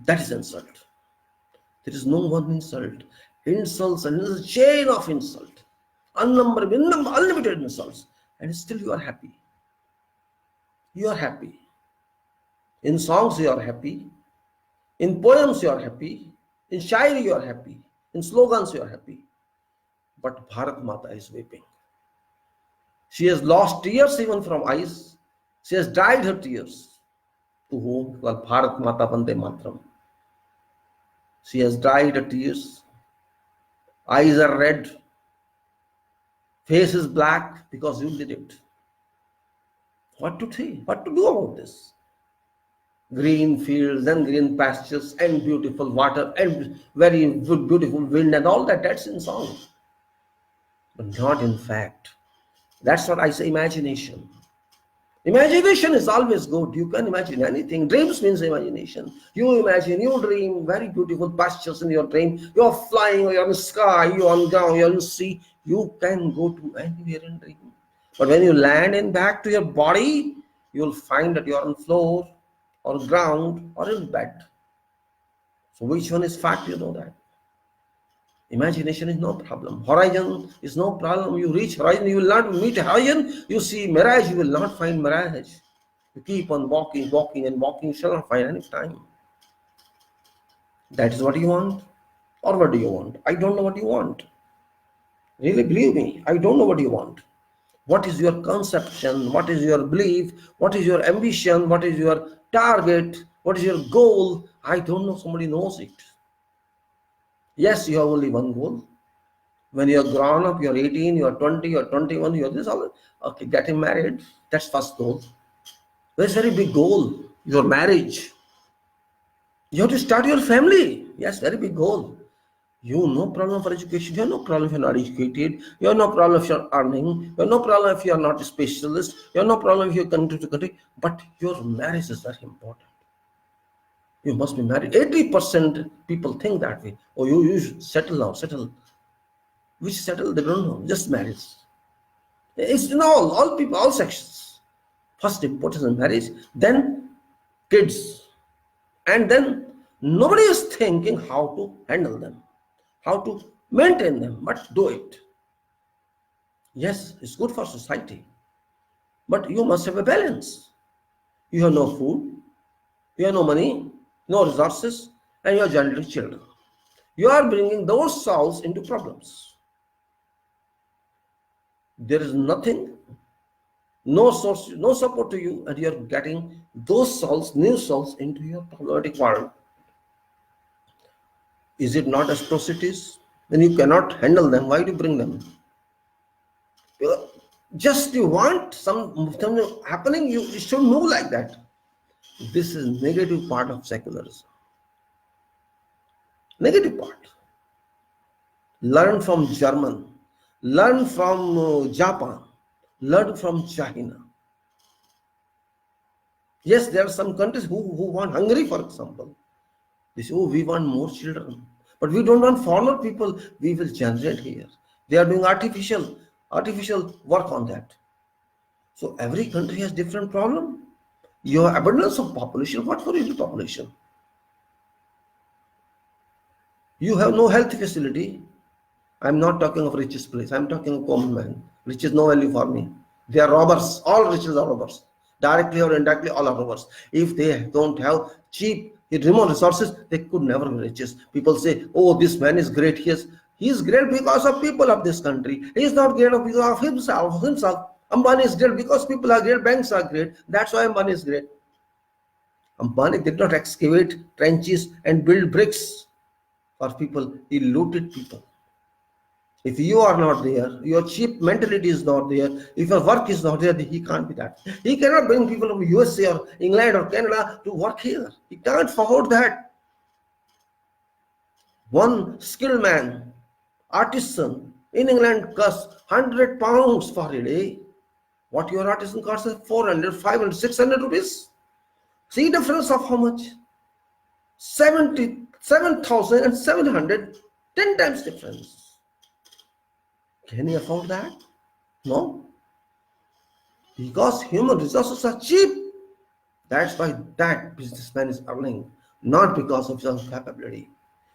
That is insult. There is no one insult. Insults, and there's a chain of insult. Unlimited insults. And still you are happy. You are happy. In songs you are happy. In poems you are happy. In shairi you are happy. In slogans you are happy. But Bharat Mata is weeping. She has lost tears even from eyes. She has dried her tears. To whom? Well, Bharat Mata Vandematram. She has dried her tears. Eyes are red. Face is black because you did it. What to say? What to do about this? Green fields and green pastures and beautiful water and very beautiful wind and all that, that's in song. But not in fact. That's what I say, imagination. Imagination is always good. You can imagine anything. Dreams means imagination. You imagine, you dream very beautiful pastures in your dream. You're flying, or you're in the sky, you're on ground, you're in the sea. You can go to anywhere in dream. But when you land and back to your body, you'll find that you're on floor or ground or in bed. So which one is fact? You know that. Imagination is no problem. Horizon is no problem. You reach horizon, you will not meet horizon. You see mirage, you will not find mirage. You keep on walking, walking and walking, you shall not find any time. That is what you want? Or what do you want? I don't know what you want. Really, believe me, I don't know what you want. What is your conception? What is your belief? What is your ambition? What is your target? What is your goal? I don't know. Somebody knows it. Yes, you have only one goal. When you are grown up, you are 18, you are 20, you are 21, you are this, all. Okay, getting married, that's first goal. That's a very big goal, your marriage. You have to start your family. Yes, very big goal. You have no problem for education. You have no problem if you're not educated. You have no problem if you're earning. You have no problem if you're not a specialist. You have no problem if you're country to country. But your marriage is very important. You must be married. 80% people think that way. Oh, you should settle now, settle. Which settle? They don't know. Just marriage. It's in all people, all sections. First importance of marriage, then kids. And then nobody is thinking how to handle them, how to maintain them, but do it. Yes, it's good for society. But you must have a balance. You have no food, you have no money, no resources, and you are generating children. You are bringing those souls into problems. There is nothing, no source, no support to you, and you are getting those souls, new souls, into your problematic world. Is it not atrocities? When you cannot handle them, why do you bring them? Just you want something happening, you should move like that. This is negative part of secularism. Negative part. Learn from German, learn from Japan, learn from China. Yes, there are some countries who want Hungary, for example. They say, oh, we want more children. But we don't want foreigner people. We will generate here. They are doing artificial work on that. So every country has different problem. Your abundance of population, what for is the population? You have no health facility. I'm not talking of richest place. I'm talking of common man. Rich is no value for me. They are robbers. All riches are robbers. Directly or indirectly, all are robbers. If they don't have cheap, remote resources, they could never be riches. People say, oh, this man is great. He is great because of people of this country. He is not great because of himself. Ambani is great because people are great, banks are great. That's why Ambani is great. Ambani did not excavate trenches and build bricks for people. He looted people. If you are not there, your cheap mentality is not there, if your work is not there, he can't be that. He cannot bring people from USA or England or Canada to work here. He can't afford that. One skilled man, artisan in England costs £100 for a day. What your artisan costs is 400, 500, 600 rupees. See difference of how much? 77,700, 10 times difference. Can you afford that? No. Because human resources are cheap. That's why that businessman is earning, not because of his own capability.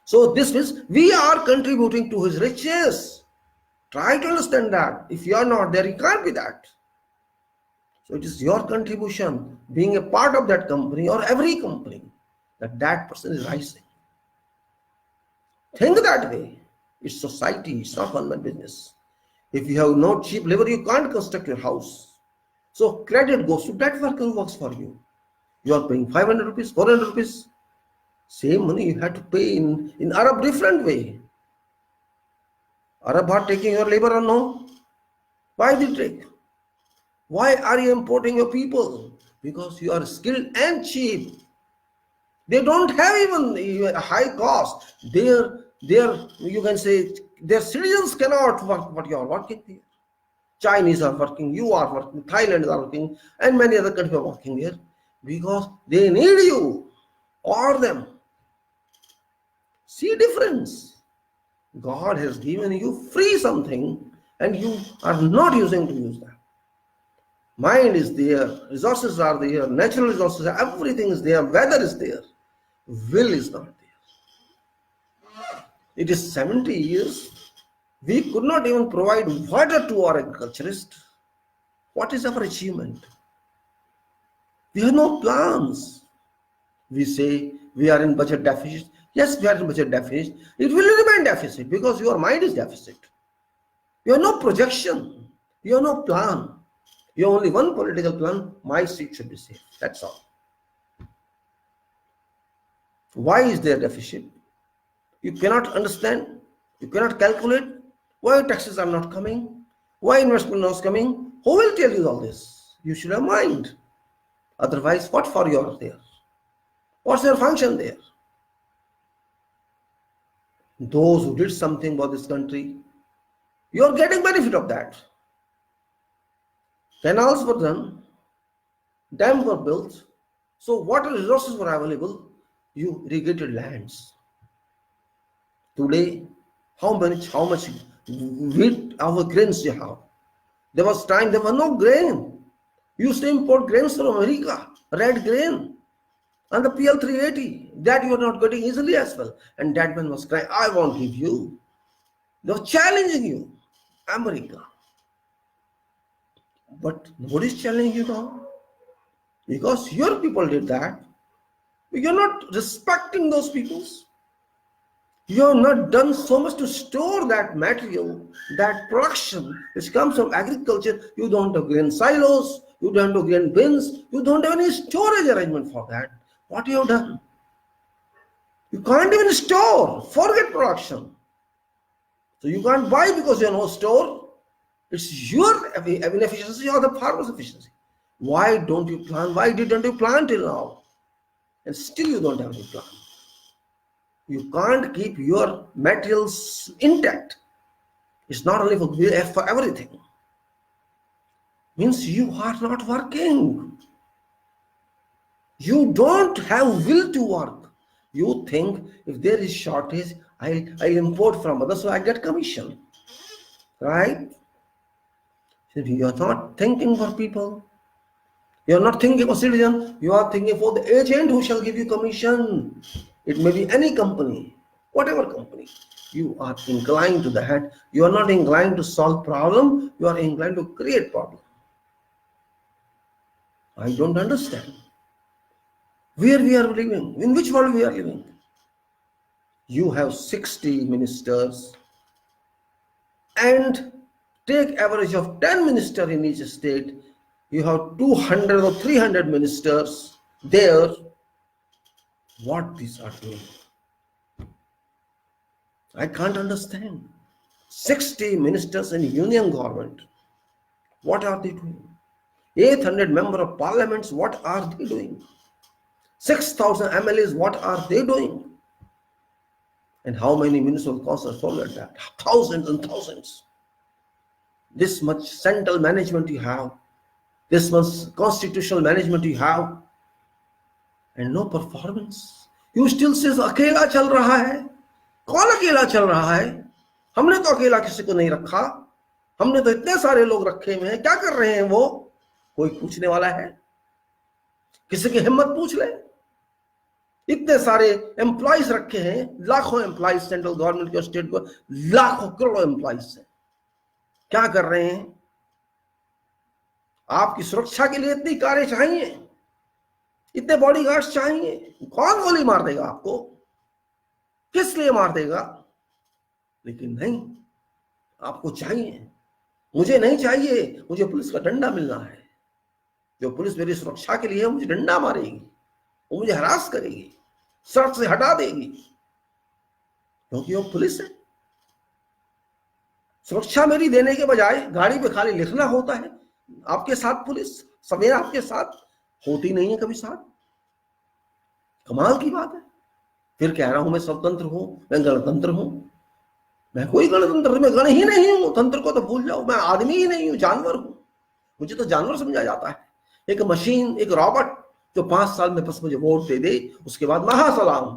So this means we are contributing to his riches. Try to understand that. If you are not there, you can't be that. So it is your contribution, being a part of that company or every company, that person is rising. Think that way. It's society, it's not one-man business. If you have no cheap labor, you can't construct your house. So credit goes to that worker who works for you. You are paying 500 rupees, 400 rupees. Same money you have to pay in Arab different way. Arab are taking your labor or no? Why they take? Why are you importing your people? Because you are skilled and cheap. They don't have even a high cost. You can say their citizens cannot work what you are working here. Chinese are working, you are working, Thailand are working, and many other countries are working here because they need you or them. See difference. God has given you free something and you are not using to use that. Mind is there, resources are there, natural resources, everything is there, weather is there. Will is not there. It is 70 years. We could not even provide water to our agriculturists. What is our achievement? We have no plans. We say we are in budget deficit. Yes, we are in budget deficit. It will remain deficit because your mind is deficit. You have no projection. You have no plan. You have only one political plan. My seat should be safe. That's all. Why is there deficit? You cannot understand. You cannot calculate. Why taxes are not coming? Why investment is not coming? Who will tell you all this? You should have mind. Otherwise, what for you are there? What's your function there? Those who did something for this country, you are getting benefit of that. Canals were done, dams were built, so water resources were available. You irrigated lands. Today, how much wheat our grains you have? There was time there was no grain. You used to import grains from America, red grain, and the PL380 that you are not getting easily as well. And that man was crying, I won't give you. They were challenging you, America. But nobody is challenging you now because your people did that. You're not respecting those peoples. You have not done so much to store that material, that production which comes from agriculture. You don't have grain silos, you don't have grain bins, you don't have any storage arrangement for that. What you have done? You can't even store, forget production. So you can't buy because you have no store. It's your inefficiency or the farmer's efficiency. Why don't you plan? Why didn't you plan till now? And still you don't have any plan. You can't keep your materials intact. It's not only for everything. Means you are not working. You don't have will to work. You think if there is shortage, I import from others so I get commission. Right? You are not thinking for people. You are not thinking for citizen. You are thinking for the agent who shall give you commission. It may be any company, whatever company. You are inclined to that. You are not inclined to solve problem. You are inclined to create problem. I don't understand. Where we are living, in which world we are living. You have 60 ministers and take average of 10 ministers in each state. You have 200 or 300 ministers there. What these are doing? I can't understand. 60 ministers in union government. What are they doing? 800 members of parliaments. What are they doing? 6,000 MLAs. What are they doing? And how many municipal councils followed that? Thousands and thousands. This much central management you have. This much constitutional management you have. and no performance. You still says अकेला चल रहा है. कौन अकेला चल रहा है? हमने तो अकेला किसी को नहीं रखा, हमने तो इतने सारे लोग रखे हुए हैं. क्या कर रहे हैं वो? कोई पूछने वाला है? किसी की हिम्मत पूछ ले. इतने सारे एम्प्लॉइज रखे हैं, लाखों एम्प्लॉइज सेंट्रल गवर्नमेंट के, स्टेट को लाखों करोड़ों एम्प्लॉइज है. क्या कर रहे हैं? आपकी सुरक्षा के लिए इतनी कारें चाहिए, इतने बॉडीगार्ड्स चाहिए. कौन गोली मार देगा आपको? किस लिए मार देगा? लेकिन नहीं, आपको चाहिए. मुझे नहीं चाहिए, मुझे पुलिस का डंडा मिलना है. जो पुलिस मेरी सुरक्षा के लिए है, मुझे डंडा मारेगी, वो मुझे हरास करेगी, सड़क से हटा देगी, क्योंकि वो पुलिस है. सुरक्षा मेरी देने के बजाय गाड़ी पे खाली लिखना होता है आपके साथ पुलिस, सवेरे आपके साथ होती नहीं है कभी साथ. कमाल की बात है. फिर कह रहा हूं मैं स्वतंत्र हूं, मैं गणतंत्र हूं. मैं कोई गणतंत्र, मैं गण ही नहीं हूं. तंत्र को तो भूल जाओ. मैं आदमी ही नहीं हूं, जानवर हूं. मुझे तो जानवर समझा जाता है. एक मशीन, एक रॉबोट जो 5 साल में बस मुझे वोट दे दे, उसके बाद महासलाम.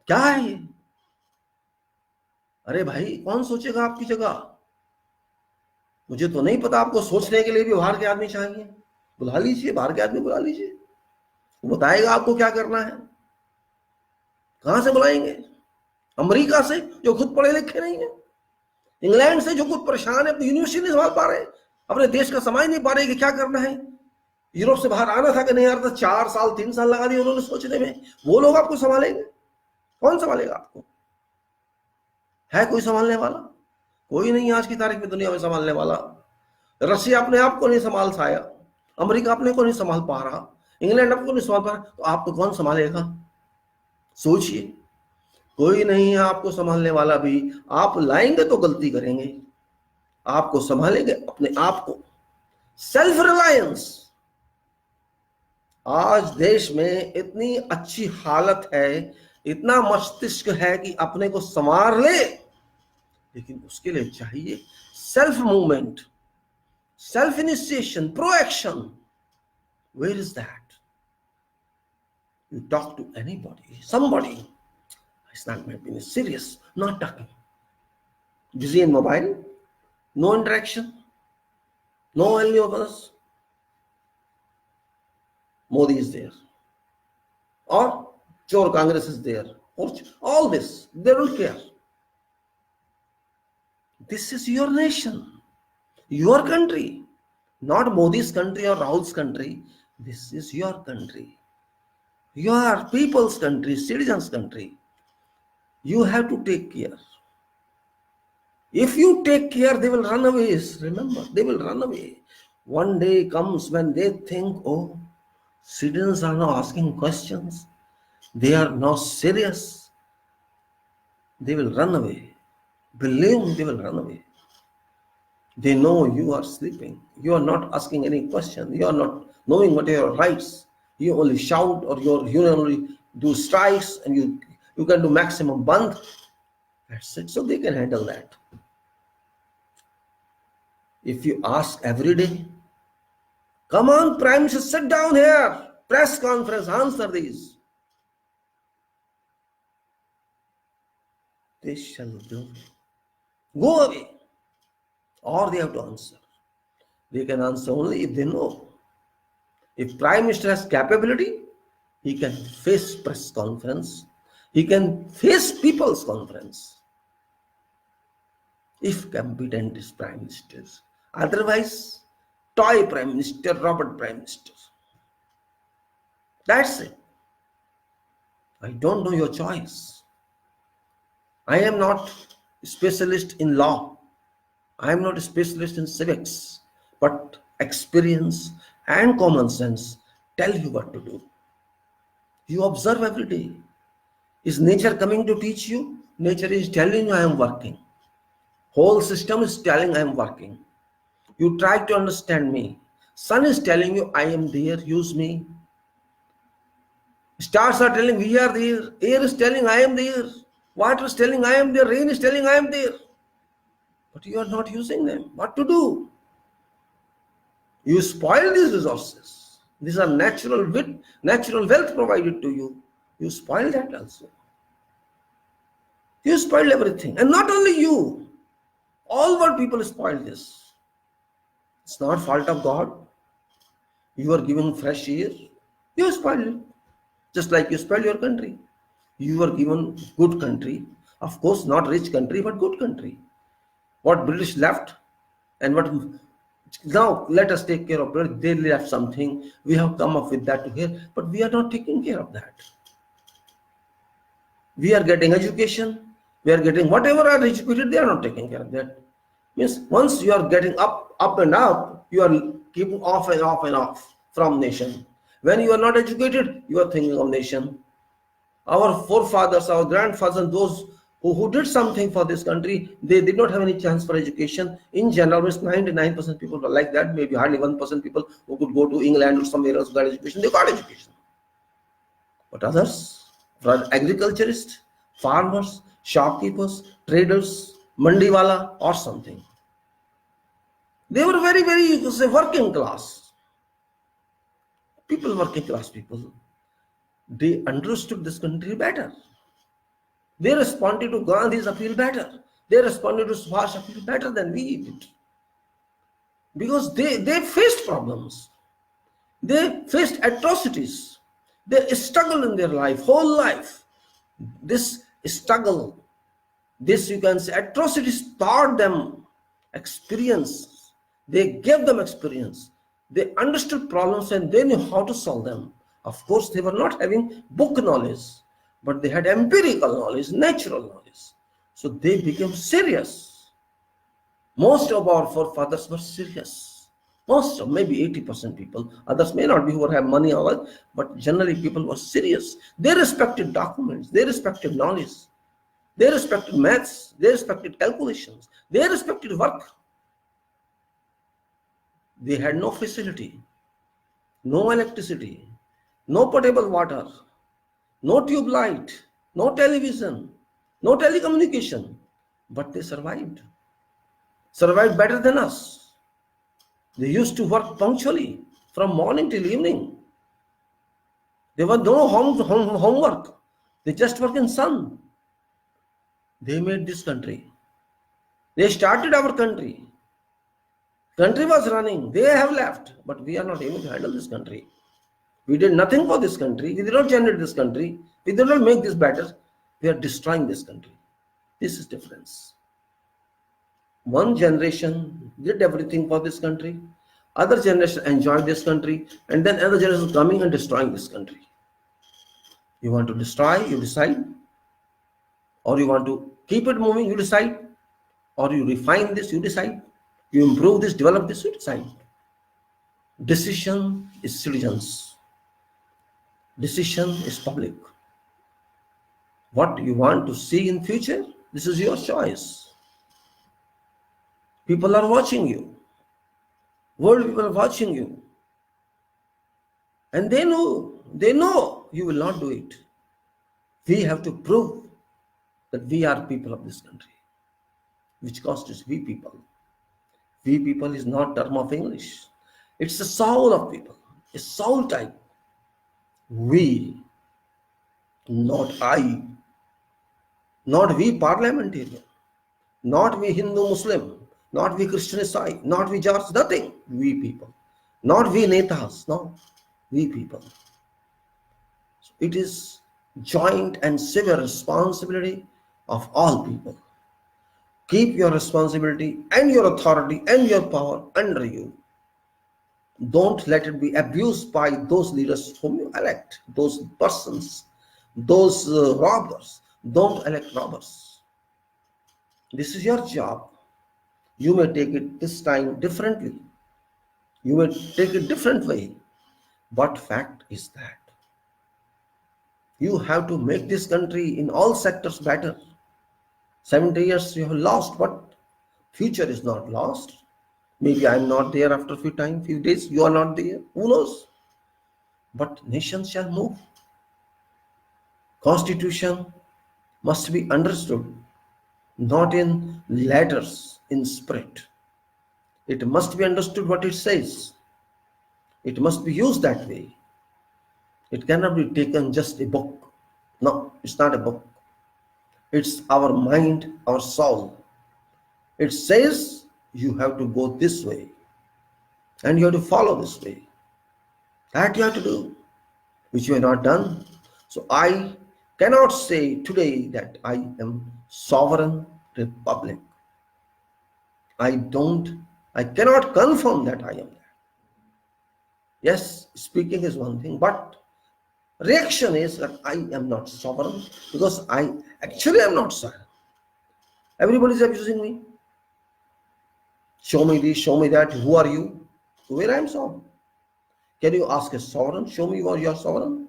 क्या है ये? अरे भाई, कौन सोचेगा आपकी जगह? मुझे तो नहीं पता. आपको सोचने के लिए भी बाहर के आदमी चाहिए. बुला लीजिए, बाहर के आदमी बुला लीजिए, वो बताएगा आपको क्या करना है. कहां से बुलाएंगे? अमेरिका से, जो खुद पढ़े लिखे नहीं है. इंग्लैंड से, जो खुद परेशान है, अपनी यूनिवर्सिटी नहीं संभाल पा रहे, अपने देश का समझ नहीं पा रहे कि क्या करना है. यूरोप से बाहर आना था कि नहीं आ रहा था, 4 साल 3 साल लगा दिए उन्होंने सोचने में. वो लोग आपको संभालेंगे? कौन संभालेगा आपको? है कोई संभालने वाला? कोई नहीं आज की तारीख में दुनिया में संभालने वाला. रशिया अपने आप को नहीं संभाल पाया, अमेरिका अपने को नहीं संभाल पा रहा, इंग्लैंड आपको नहीं संभाल पा रहा, तो आपको कौन संभालेगा? सोचिए. कोई नहीं है आपको संभालने वाला भी. आप लाएंगे तो गलती करेंगे, आपको संभालेंगे अपने आप को. Self reliance. आज देश में इतनी अच्छी हालत है, इतना मस्तिष्क है कि अपने को संवार ले, लेकिन उसके लिए चाहिए self movement, self initiation, proaction. Where is that? You talk to anybody, somebody. It's not being serious, not talking. Busy in mobile, no interaction, no value of others. Modi is there, or Chor Congress is there, or all this. They don't care. This is your nation, your country, not Modi's country or Rahul's country. This is your country. Your people's country, citizens' country. You have to take care. If you take care, they will run away. Remember, they will run away. One day comes when they think, oh, citizens are now asking questions. They are now serious. They will run away. Believe me, they will run away. They know you are sleeping. You are not asking any question. You are not knowing what are your rights. You only shout, or you only do strikes, and you can do maximum bandh. That's it. So they can handle that. If you ask every day, come on, Prime Minister, sit down here, press conference, answer these. They shall go away, or they have to answer. They can answer only if they know. If Prime Minister has capability, he can face press conference, he can face people's conference, if competent is Prime Minister. Otherwise, toy Prime Minister, Robert Prime Minister. That's it. I don't know your choice. I am not a specialist in law. I am not a specialist in civics, but experience and common sense tell you what to do. You observe every day. Is nature coming to teach you? Nature is telling you I am working. Whole system is telling I am working. You try to understand me. Sun is telling you I am there, use me. Stars are telling we are there. Air is telling I am there. Water is telling I am there. Rain is telling I am there. But you are not using them. What to do? You spoil these resources. These are natural wealth provided to you. You spoil that also. You spoiled everything. And not only you, all world people spoil this. It's not fault of God. You are given fresh air. You spoil it. Just like you spoil your country. You were given good country. Of course, not rich country, but good country. What British left and what now let us take care of it. They left something. We have come up with that to here, but we are not taking care of that. We are getting education. We are getting whatever are educated. They are not taking care of that. Means once you are getting up and up, you are keeping off and off from nation. When you are not educated, you are thinking of nation. Our forefathers, our grandfathers, those who did something for this country, they did not have any chance for education. In general, 99% people were like that. Maybe hardly 1% people who could go to England or somewhere else got education. They got education. But others, agriculturists, farmers, shopkeepers, traders, mandiwala or something, they were very, you could say, working class people, They understood this country better. They responded to Gandhi's appeal better. They responded to Subhas' appeal better than we did. Because they faced problems. They faced atrocities. They struggled in their life, whole life. This struggle, this you can say atrocities taught them experience. They gave them experience. They understood problems and they knew how to solve them. Of course, they were not having book knowledge, but they had empirical knowledge, natural knowledge. So they became serious. Most of our forefathers were serious. Most of, maybe 80% people, others may not be who have money or all, but generally people were serious. They respected documents, they respected knowledge, they respected maths, they respected calculations, they respected work. They had no facility, no electricity, no potable water, no tube light, no television, no telecommunication, but they survived better than us. They used to work punctually from morning till evening. There was no homework. They just work in sun. They made this country. They started our country. Country was running. They have left, but we are not able to handle this country. We did nothing for this country. We did not generate this country. We did not make this better. We are destroying this country. This is difference. One generation did everything for this country. Other generation enjoyed this country. And then other generation coming and destroying this country. You want to destroy, you decide. Or you want to keep it moving, you decide. Or you refine this, you decide. You improve this, develop this, you decide. Decision is citizens. Decision is public. What you want to see in future, this is your choice. People are watching you. World people are watching you. And they know you will not do it. We have to prove that we are people of this country, which constitutes we people. We people is not term of English. It's the soul of people, a soul type. We, not I, not we parliamentarian, not we Hindu Muslim, not we Christian Isai, not we Jars, nothing. We people. Not we netas, no. We people. So it is joint and severe responsibility of all people. Keep your responsibility and your authority and your power under you. Don't let it be abused by those leaders whom you elect, those persons, those robbers. Don't elect robbers. This is your job. You may take it this time differently. You may take it different way. But fact is that you have to make this country in all sectors better. 70 years you have lost, but future is not lost. Maybe I am not there after few days, you are not there, who knows? But nations shall move. Constitution must be understood, not in letters, in spirit. It must be understood what it says. It must be used that way. It cannot be taken just a book. No, it's not a book. It's our mind, our soul. It says you have to go this way and you have to follow this way. That you have to do, which you have not done. So I cannot say today that I am sovereign republic. I cannot confirm that I am that. Yes, speaking is one thing, but reaction is that I am not sovereign, because I actually am not sovereign. Everybody is abusing me. Show me this, show me that. Who are you? Where I am sovereign? Can you ask a sovereign? Show me where you are sovereign.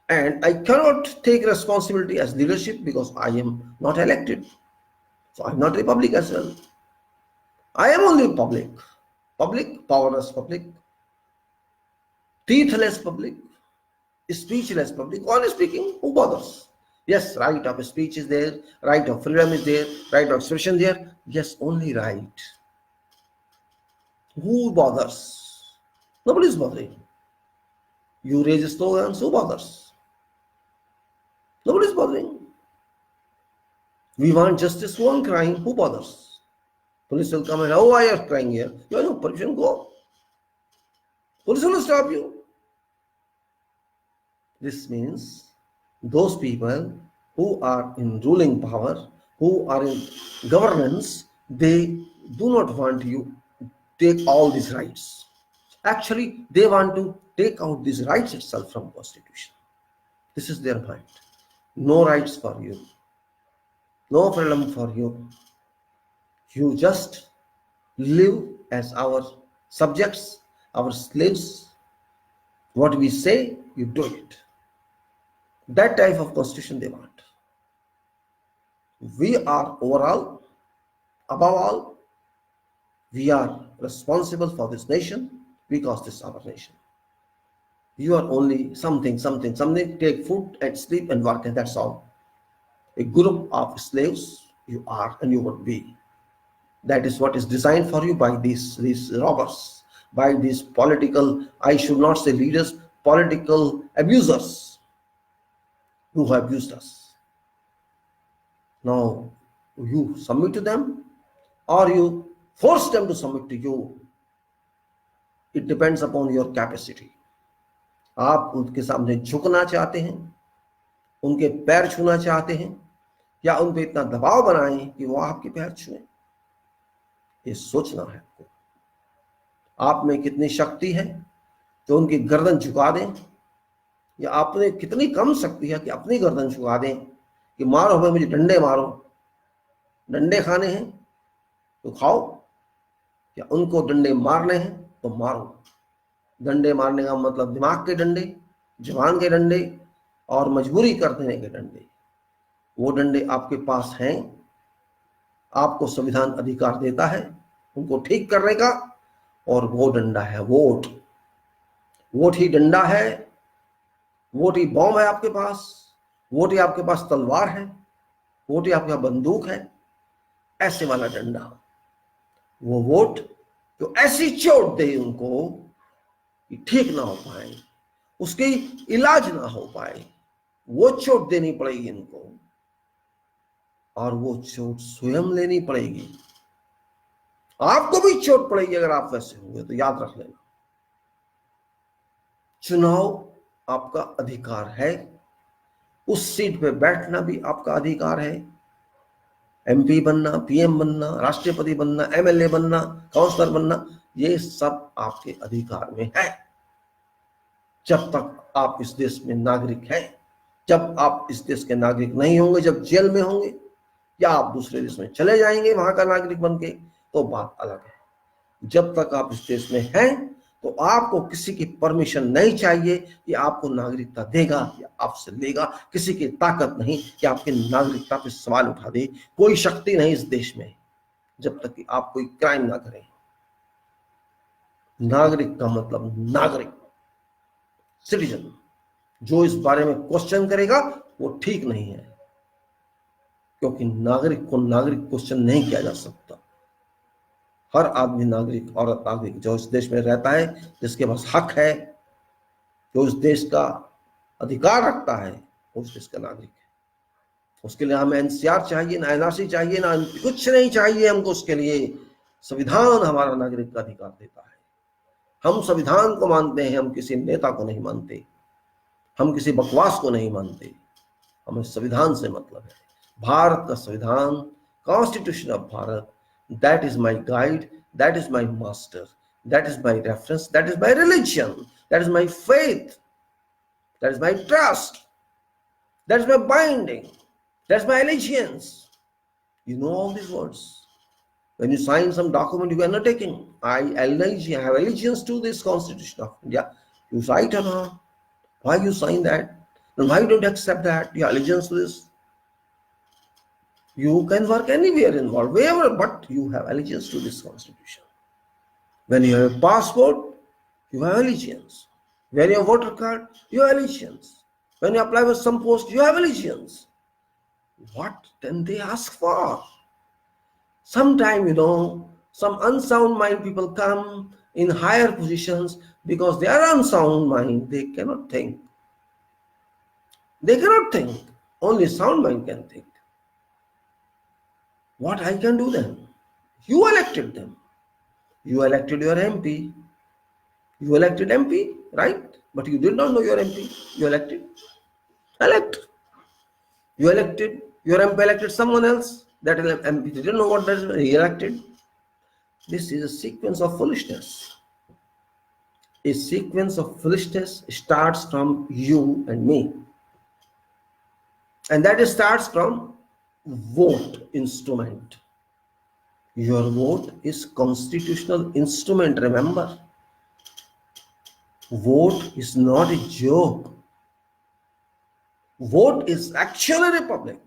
And I cannot take responsibility as leadership because I am not elected. So I am not republic as well. I am only public. Public, powerless public, teethless public, speechless public. Honestly speaking, who bothers? Yes, right of speech is there, right of freedom is there, right of expression there. Yes, only right. Who bothers? Nobody is bothering. You raise slogans, who bothers? Nobody is bothering. We want justice, who are crying, who bothers? Police will come and, oh, why are you crying here? You have no permission, go. Police will stop you. This means those people who are in ruling power, who are in governance, they do not want you to take all these rights. Actually, they want to take out these rights itself from Constitution. This is their mind. No rights for you. No freedom for you. You just live as our subjects, our slaves. What we say, you do it. That type of constitution they want. We are overall, above all, we are responsible for this nation because this is our nation. You are only something, take food and sleep and work, and that's all. A group of slaves you are and you would be. That is what is designed for you by these robbers, by these political, I should not say leaders, political abusers who have abused us. Now, you submit to them or you force them to submit to you. It depends upon your capacity. आप उनके सामने झुकना चाहते हैं, उनके पैर छूना चाहते हैं, या उन पे इतना दबाव बनाएं कि वो आपके पैर छुएं। ये सोचना है आपको। आप में कितनी शक्ति है तो उनकी गर्दन झुका दें, या आप में कितनी कम शक्ति है कि अपनी गर्दन झुका दें कि मारो भाई, मुझे डंडे मारो, डंडे खाने हैं तो खाओ, या उनको डंडे मारने हैं तो मारो। डंडे मारने का मतलब दिमाग के डंडे, जवान के डंडे और मजबूरी कर देने के डंडे। वो डंडे आपके पास हैं, आपको संविधान अधिकार देता है उनको ठीक करने का, और वो डंडा है वोट। वोट ही डंडा है, वोट ही बॉम्ब है आपके पास, वोट ही आपके पास तलवार है, वोट ही आपके पास बंदूक है। ऐसे वाला डंडा, वो वोट जो ऐसी चोट दे उनको कि ठीक ना हो पाए, उसकी इलाज ना हो पाए, वो चोट देनी पड़ेगी इनको, और वो चोट स्वयं लेनी पड़ेगी। आपको भी चोट पड़ेगी अगर आप वैसे होंगे, तो याद रख लेना। चुनाव आपका अधिकार है, उस सीट पे बैठना भी आपका अधिकार है। एमपी बनना, पीएम बनना, राष्ट्रपति बनना, एमएलए बनना, काउंसलर बनना, ये सब आपके अधिकार में है। जब तक आप इस देश में नागरिक हैं। जब आप इस देश के नागरिक नहीं होंगे, जब जेल में होंगे या आप दूसरे देश में चले जाएंगे वहां का नागरिक बन के, तो बात अलग है। जब तक आप इस देश में हैं तो आपको किसी की परमिशन नहीं चाहिए कि आपको नागरिकता देगा या आपसे लेगा। किसी की ताकत नहीं कि आपकी नागरिकता पे सवाल उठा दे। कोई शक्ति नहीं इस देश में, जब तक कि आप कोई क्राइम ना करें। नागरिक का मतलब नागरिक, सिटीजन। जो इस बारे में क्वेश्चन करेगा वो ठीक नहीं है, क्योंकि नागरिक को नागरिक क्वेश्चन नहीं किया जा सकता। हर आदमी, नागरिक, औरत, नागरिक जो इस देश में रहता है, जिसके पास हक है, जो इस देश का अधिकार रखता है, वो इस देश का नागरिक है। उसके लिए हमें एनसीआर चाहिए ना, एनआरसी चाहिए ना, कुछ नहीं चाहिए हमको। उसके लिए संविधान हमारा नागरिक का अधिकार देता है। हम संविधान को मानते हैं, हम किसी नेता को नहीं मानते, हम किसी बकवास को नहीं मानते। हमें संविधान से मतलब है। भारत का संविधान, constitution of Bharat, that is my guide, that is my master, that is my reference, that is my religion, that is my faith, that is my trust, that is my binding, that is my allegiance. You know all these words. When you sign some document, you are undertaking, I have allegiance to this Constitution of India. You cite or not? Why you sign that? Then why don't you accept that? Your allegiance to this? You can work anywhere in the world, wherever, but you have allegiance to this Constitution. When you have a passport, you have allegiance. When you have a voter card, you have allegiance. When you apply for some post, you have allegiance. What then they ask for? Sometimes, some unsound mind people come in higher positions because they are unsound mind. They cannot think. They cannot think. Only sound mind can think. What I can do then? You elected them. You elected your MP. You elected MP, right? But you did not know your MP. You elected. Elect. You elected. Your MP elected someone else. That MP didn't know what that is. He elected. This is a sequence of foolishness. A sequence of foolishness starts from you and me. And that starts from vote instrument. Your vote is constitutional instrument, remember. Vote is not a joke. Vote is actually a republic.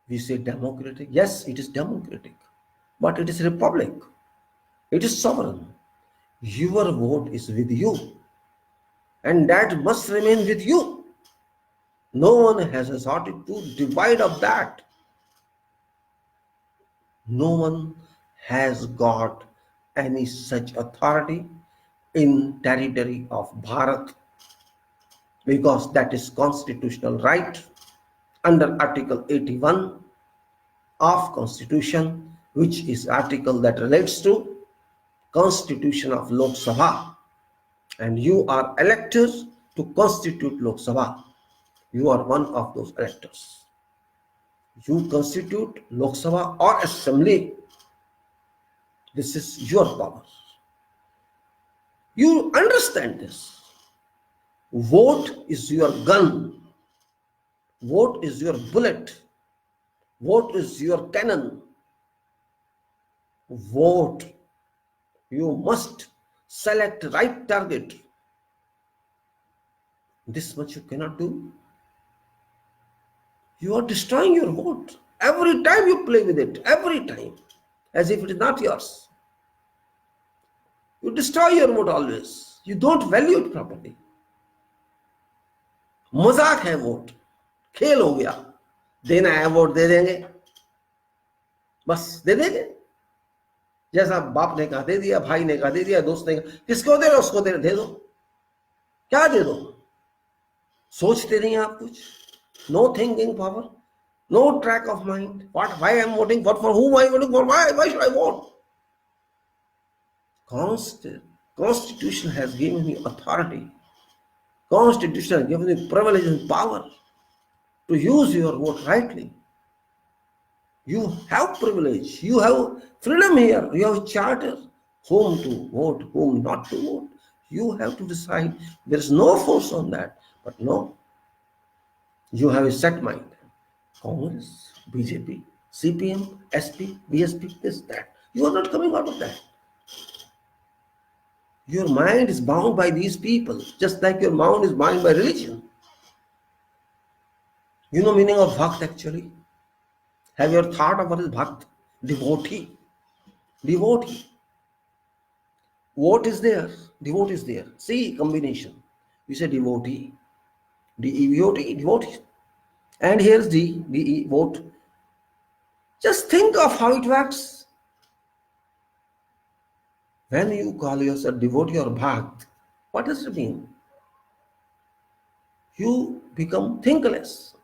We say democratic. Yes, it is democratic. But it is a republic. It is sovereign. Your vote is with you. And that must remain with you. No one has resorted to divide of that. No one has got any such authority in territory of Bharat, because that is constitutional right under Article 81 of Constitution, which is article that relates to Constitution of Lok Sabha. And you are elected to constitute Lok Sabha. You are one of those electors. You constitute Lok Sabha or Assembly. This is your power. You understand this. Vote is your gun. Vote is your bullet. Vote is your cannon. Vote. You must select right target. This much you cannot do. You are destroying your vote. Every time you play with it, every time, as if it is not yours. You destroy your vote always. You don't value it properly. मजाक है vote, खेल हो गया। देना है vote, दे देंगे, बस दे देंगे। जैसा बाप ने कहा दे दिया, भाई ने कहा दे दिया, दोस्त ने कहा, किसको दे रहे उसको दे दो। क्या दे दो? सोचते नहीं आप कुछ। No thinking power, no track of mind. What, why I am voting, what, for whom I am voting for, why should I vote? Constitution has given you authority. Constitution has given you privilege and power to use your vote rightly. You have privilege. You have freedom here. You have charter. Whom to vote, whom not to vote. You have to decide. There is no force on that. But no. You have a set mind. Congress, BJP, CPM, SP, BSP, this, that. You are not coming out of that. Your mind is bound by these people, just like your mind is bound by religion. You know meaning of Bhakt actually? Have you ever thought of what is Bhakt? Devotee. Devotee. Vote is there. Devotee is there. See combination. We say devotee. D-E-V-O-T, devotee. And here's D-E, vote. Just think of how it works. When you call yourself devotee or bhakt, what does it mean? You become thinkless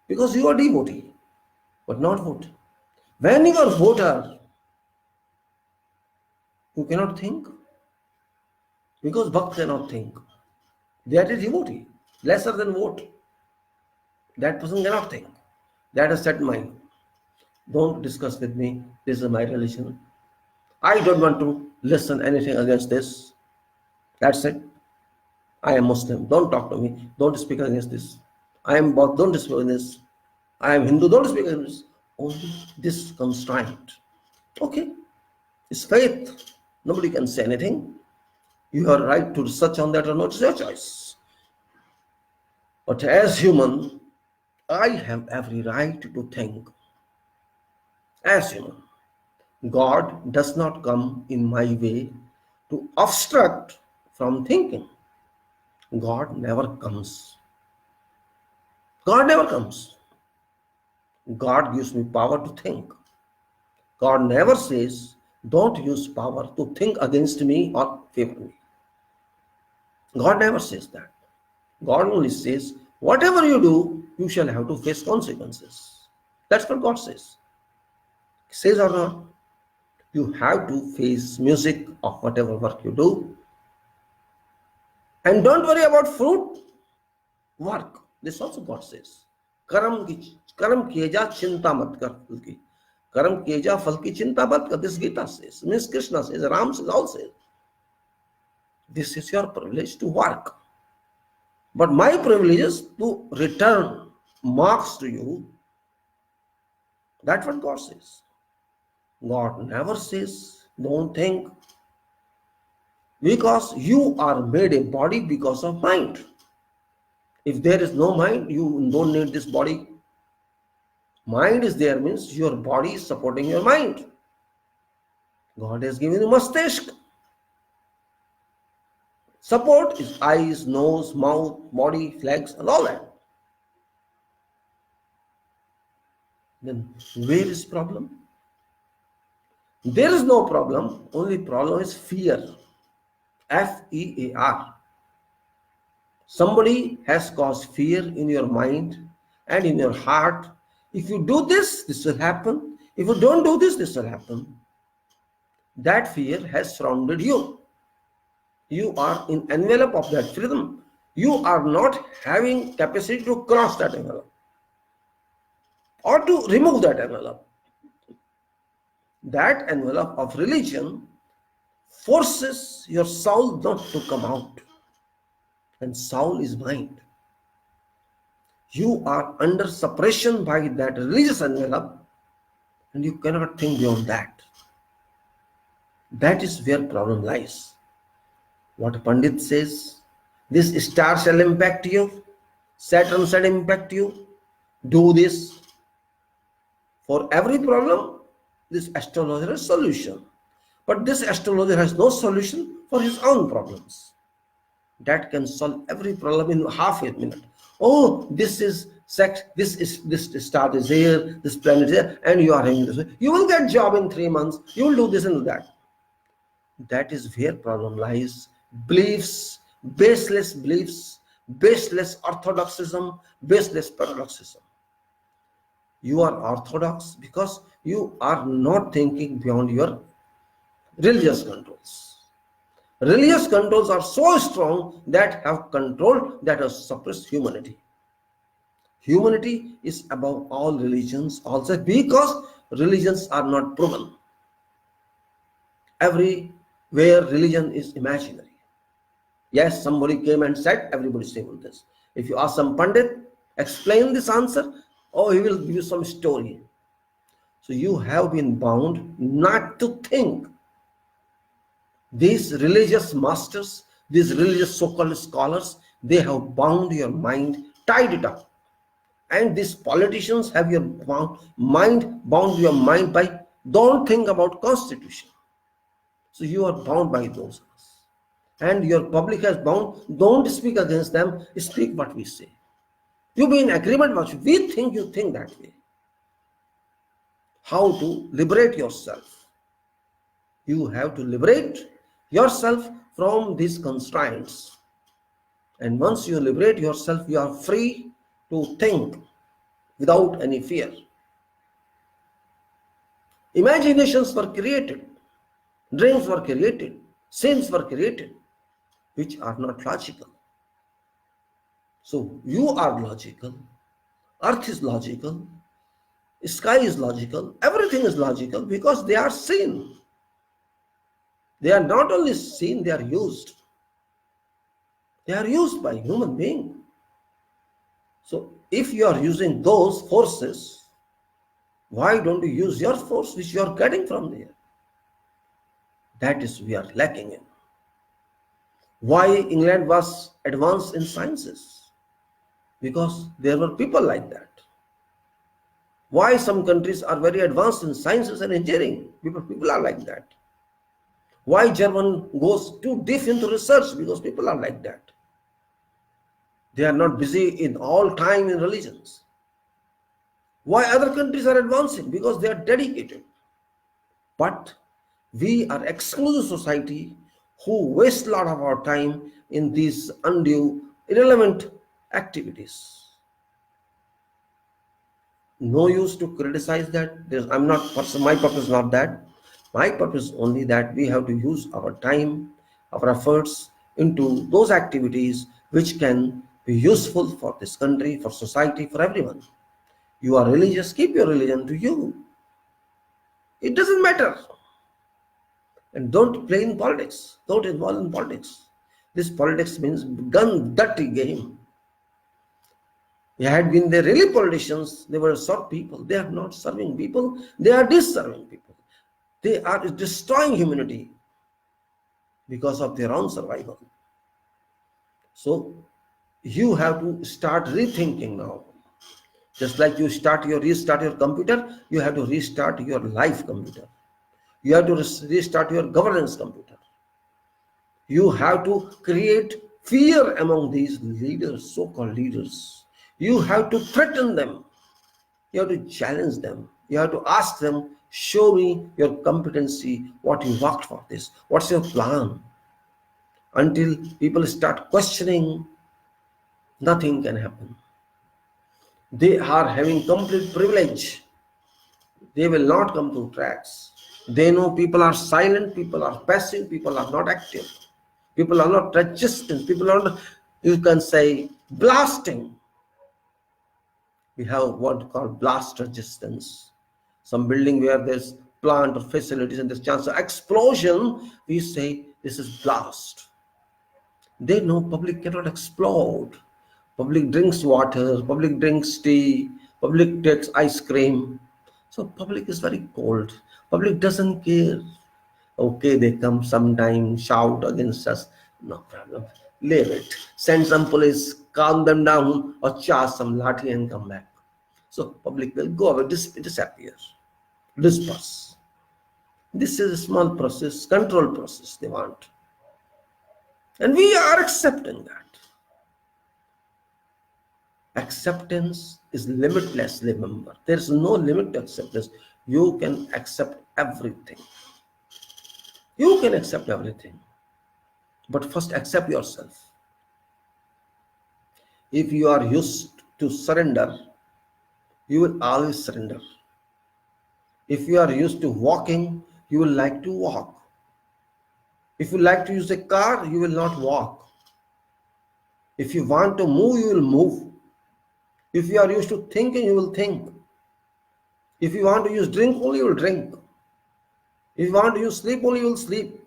because you are devotee, but not vote. When you are voter, you cannot think because bhakt cannot think. That is devotee, lesser than vote. That person cannot think. That is set mind. Don't discuss with me. This is my religion. I don't want to listen anything against this. That's it. I am Muslim. Don't talk to me. Don't speak against this. I am Bharat. Don't speak against this. I am Hindu. Don't speak against this. Only this constraint. Okay. It's faith. Nobody can say anything. You have a right to research on that or not. It's your choice. But as human, I have every right to think. As human, God does not come in my way to obstruct from thinking. God never comes. God never comes. God gives me power to think. God never says, don't use power to think against me or favor me. God never says that. God only says, whatever you do, you shall have to face consequences. That's what God says. Says or not, you have to face music of whatever work you do. And don't worry about fruit, work. This also God says. Karam kiye ja chinta mat kar phal ki. Karam kiye ja phal ki chinta mat kar. This Gita says. Means Krishna says. Ram says. All says. This is your privilege to work. But my privilege is to return marks to you. That's what God says. God never says, don't think. Because you are made a body because of mind. If there is no mind, you don't need this body. Mind is there means your body is supporting your mind. God has given you mastishk. Support is eyes, nose, mouth, body, legs, and all that. Then where is problem? There is no problem. Only problem is fear. F-E-A-R. Somebody has caused fear in your mind and in your heart. If you do this, this will happen. If you don't do this, this will happen. That fear has surrounded you. You are in envelope of that freedom. You are not having capacity to cross that envelope or to remove that envelope. That envelope of religion forces your soul not to come out. And soul is mind. You are under suppression by that religious envelope and you cannot think beyond that. That is where problem lies. What Pandit says, this star shall impact you, Saturn shall impact you, do this. For every problem, this astrologer has solution. But this astrologer has no solution for his own problems. That can solve every problem in half a minute. Oh, this is sex, this star is here, this planet is here, and you are having this. You will get job in 3 months, you will do this and that. That is where problem lies. Beliefs, baseless orthodoxism, baseless paradoxism. You are orthodox because you are not thinking beyond your religious controls. Religious controls are so strong that have controlled, that have suppressed humanity. Humanity is above all religions also because religions are not proven. Everywhere religion is imaginary. Yes, somebody came and said, everybody is saying this. If you ask some Pandit, explain this answer, oh, he will give you some story. So you have been bound not to think. These religious masters, these religious so-called scholars, they have bound your mind, tied it up. And these politicians have your bound your mind by don't think about constitution. So you are bound by those. And your public has bound, don't speak against them, speak what we say. You be in agreement with what we think, you think that way. How to liberate yourself? You have to liberate yourself from these constraints. And once you liberate yourself, you are free to think without any fear. Imaginations were created, dreams were created, sins were created, which are not logical. So you are logical, earth is logical, sky is logical, everything is logical because they are seen. They are not only seen, they are used. They are used by human beings. So if you are using those forces, why don't you use your force which you are getting from there? That is we are lacking in. Why England was advanced in sciences? Because there were people like that. Why some countries are very advanced in sciences and engineering? People are like that. Why German goes too deep into research? Because people are like that. They are not busy in all time in religions. Why other countries are advancing? Because they are dedicated. But we are exclusive society who waste a lot of our time in these undue, irrelevant activities. No use to criticize that. My purpose is not that. My purpose is only that we have to use our time, our efforts into those activities which can be useful for this country, for society, for everyone. You are religious, keep your religion to you. It doesn't matter. And don't play in politics. Don't involve in politics. This politics means dirty game. Had been they really politicians, they were serve people. They are not serving people, they are disserving people. They are destroying humanity because of their own survival. So you have to start rethinking now. Just like you restart your computer, you have to restart your life computer. You have to restart your governance computer. You have to create fear among these leaders, so-called leaders. You have to threaten them. You have to challenge them. You have to ask them, show me your competency, what you worked for this, what's your plan? Until people start questioning, nothing can happen. They are having complete privilege. They will not come to tracks. They know people are silent, people are passive, people are not active. People are not resistant, people are not, you can say, blasting. We have what called blast resistance. Some building where there's plant or facilities and there's chance of explosion, we say this is blast. They know public cannot explode. Public drinks water, public drinks tea, public takes ice cream. So public is very cold. Public doesn't care. Okay, they come sometime, shout against us. No problem. Leave it. Send some police, calm them down, or charge some lathi and come back. So public will go away, disappear, disperse. This is a small process, control process they want. And we are accepting that. Acceptance is limitless, remember. There is no limit to acceptance. You can accept everything. You can accept everything. But first accept yourself. If you are used to surrender, you will always surrender. If you are used to walking, you will like to walk. If you like to use a car, you will not walk. If you want to move, you will move. If you are used to thinking, you will think. If you want to use drink only, you will drink. If you want to use sleep only, you will sleep.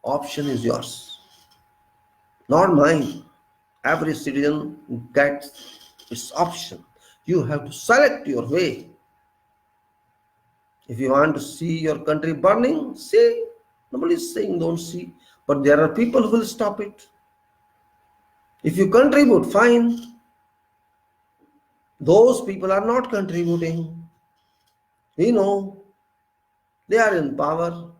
Option is yours, not mine. Every citizen gets its option. You have to select your way. If you want to see your country burning, see. Nobody is saying don't see. But there are people who will stop it. If you contribute, fine. Those people are not contributing. We know they are in power.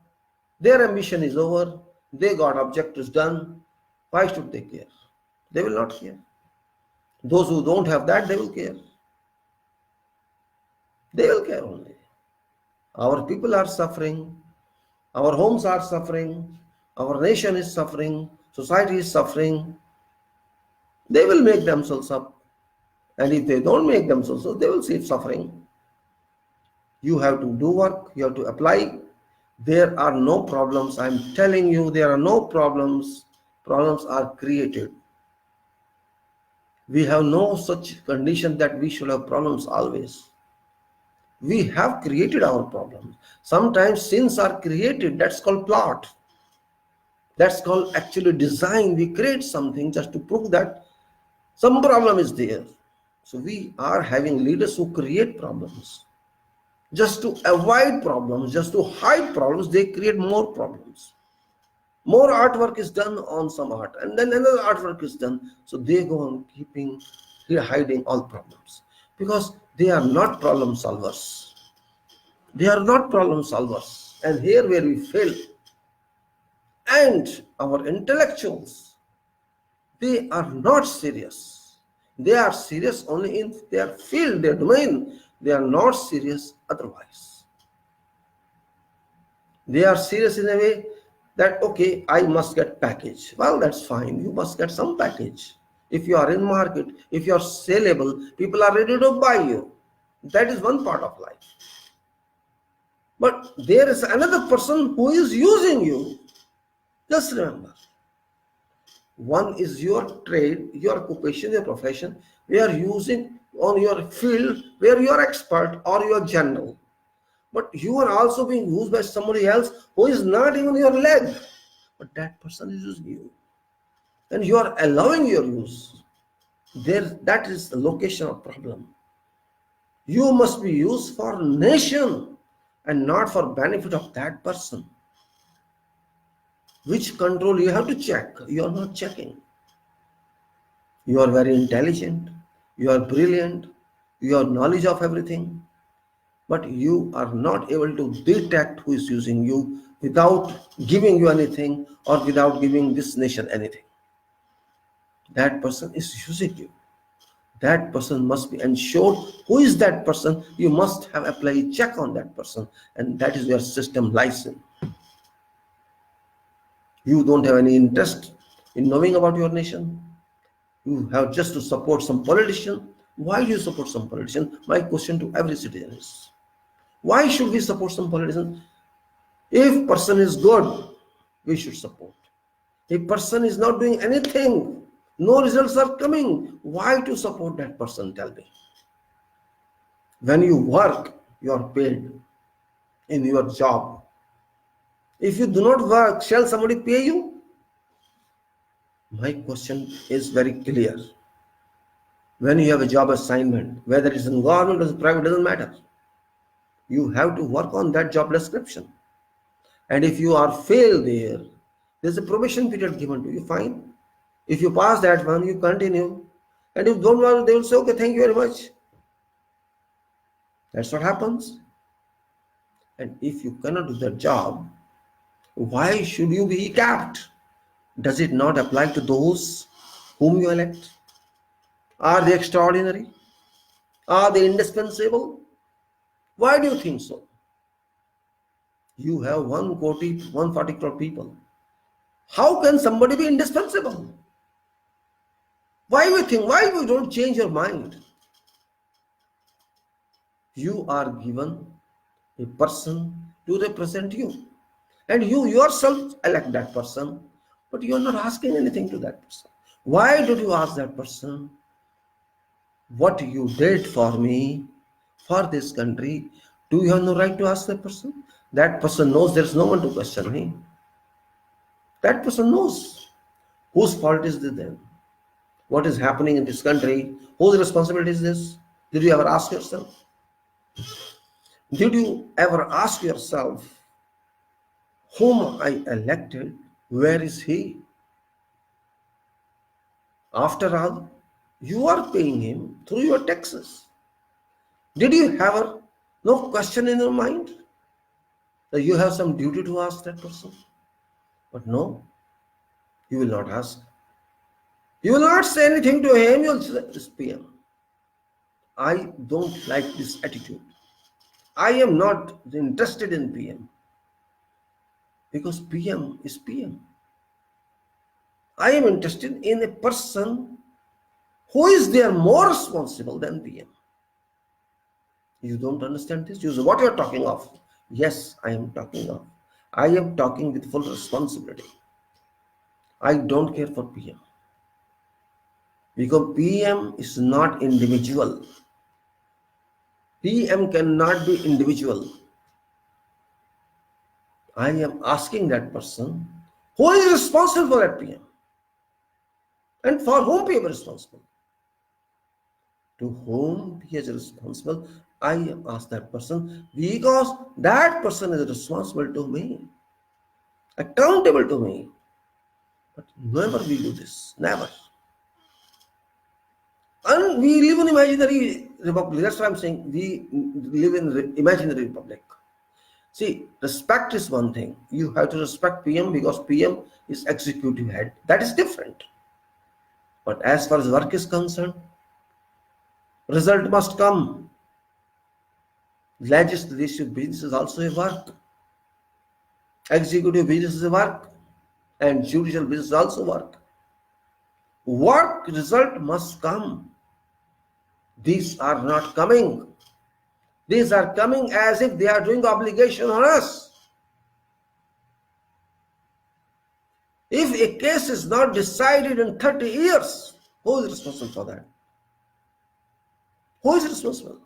Their ambition is over. They got objectives done. Why should they care? They will not care. Those who don't have that, they will care. They will care only. Our people are suffering. Our homes are suffering, our nation is suffering, society is suffering. They will make themselves up. And if they don't make themselves up, they will keep suffering. You have to do work, you have to apply. There are no problems. I'm telling you, there are no problems. Problems are created. We have no such condition that we should have problems always. We have created our problems. Sometimes sins are created. That's called plot. That's called actually design. We create something just to prove that some problem is there. So we are having leaders who create problems. Just to avoid problems, just to hide problems, they create more problems. More artwork is done on some art, and then another artwork is done. So they go on hiding all problems, because they are not problem solvers. They are not problem solvers. And here where we fail. And our intellectuals, they are not serious. They are serious only in their field, their domain. They are not serious otherwise. They are serious in a way that, okay, I must get package. Well, that's fine. You must get some package. If you are in market, if you are saleable, people are ready to buy you. That is one part of life. But there is another person who is using you. Just remember, one is your trade, your occupation, your profession. We are using on your field where you are expert or you are general. But you are also being used by somebody else who is not even your leg. But that person is using you. And you are allowing your use. That is the location of problem. You must be used for nation and not for benefit of that person. Which control you have to check. You are not checking. You are very intelligent. You are brilliant. You have knowledge of everything. But you are not able to detect who is using you without giving you anything or without giving this nation anything. That person is using you. That person must be ensured. Who is that person? You must have applied check on that person, and that is where system lies in. You don't have any interest in knowing about your nation. You have just to support some politician. Why do you support some politician? My question to every citizen is, why should we support some politician? If person is good, we should support. If person is not doing anything, no results are coming, why to support that person? Tell me. When you work, you are paid in your job. If you do not work, shall somebody pay you? My question is very clear. When you have a job assignment, whether it's in government or private, doesn't matter. You have to work on that job description. And if you are failed there, there's a probation period given to you, fine. If you pass that one, you continue. And if you don't want, they will say, okay, thank you very much. That's what happens. And if you cannot do that job, why should you be capped? Does it not apply to those whom you elect? Are they extraordinary? Are they indispensable? Why do you think so? You have 140 crore people. How can somebody be indispensable? Why we don't change your mind? You are given a person to represent you. And you yourself elect that person, but you are not asking anything to that person. Why did you ask that person? What you did for me, for this country, do you have no right to ask that person? That person knows there is no one to question him. That person knows whose fault is this then. What is happening in this country? Whose responsibility is this? Did you ever ask yourself? Did you ever ask yourself, whom I elected, where is he? After all, you are paying him through your taxes. Did you have no question in your mind that you have some duty to ask that person? But no, you will not ask. You will not say anything to him. You will say, this PM. I don't like this attitude. I am not interested in PM. Because PM is PM. I am interested in a person who is there more responsible than PM. You don't understand this? You say, what you are talking of? Yes, I am talking of. I am talking with full responsibility. I don't care for PM. Because PM is not individual. PM cannot be individual. I am asking that person who is responsible for that PM and for whom PM is responsible. To whom he is responsible, I ask that person because that person is responsible to me, accountable to me. But never we do this, never. And we live in imaginary republic. That's why I'm saying we live in imaginary republic. See, respect is one thing. You have to respect PM because PM is executive head. That is different. But as far as work is concerned, result must come. Legislative business is also a work. Executive business is a work. And judicial business is also work. Work result must come. These are not coming. These are coming as if they are doing obligation on us. If a case is not decided in 30 years, who is responsible for that? Who is responsible?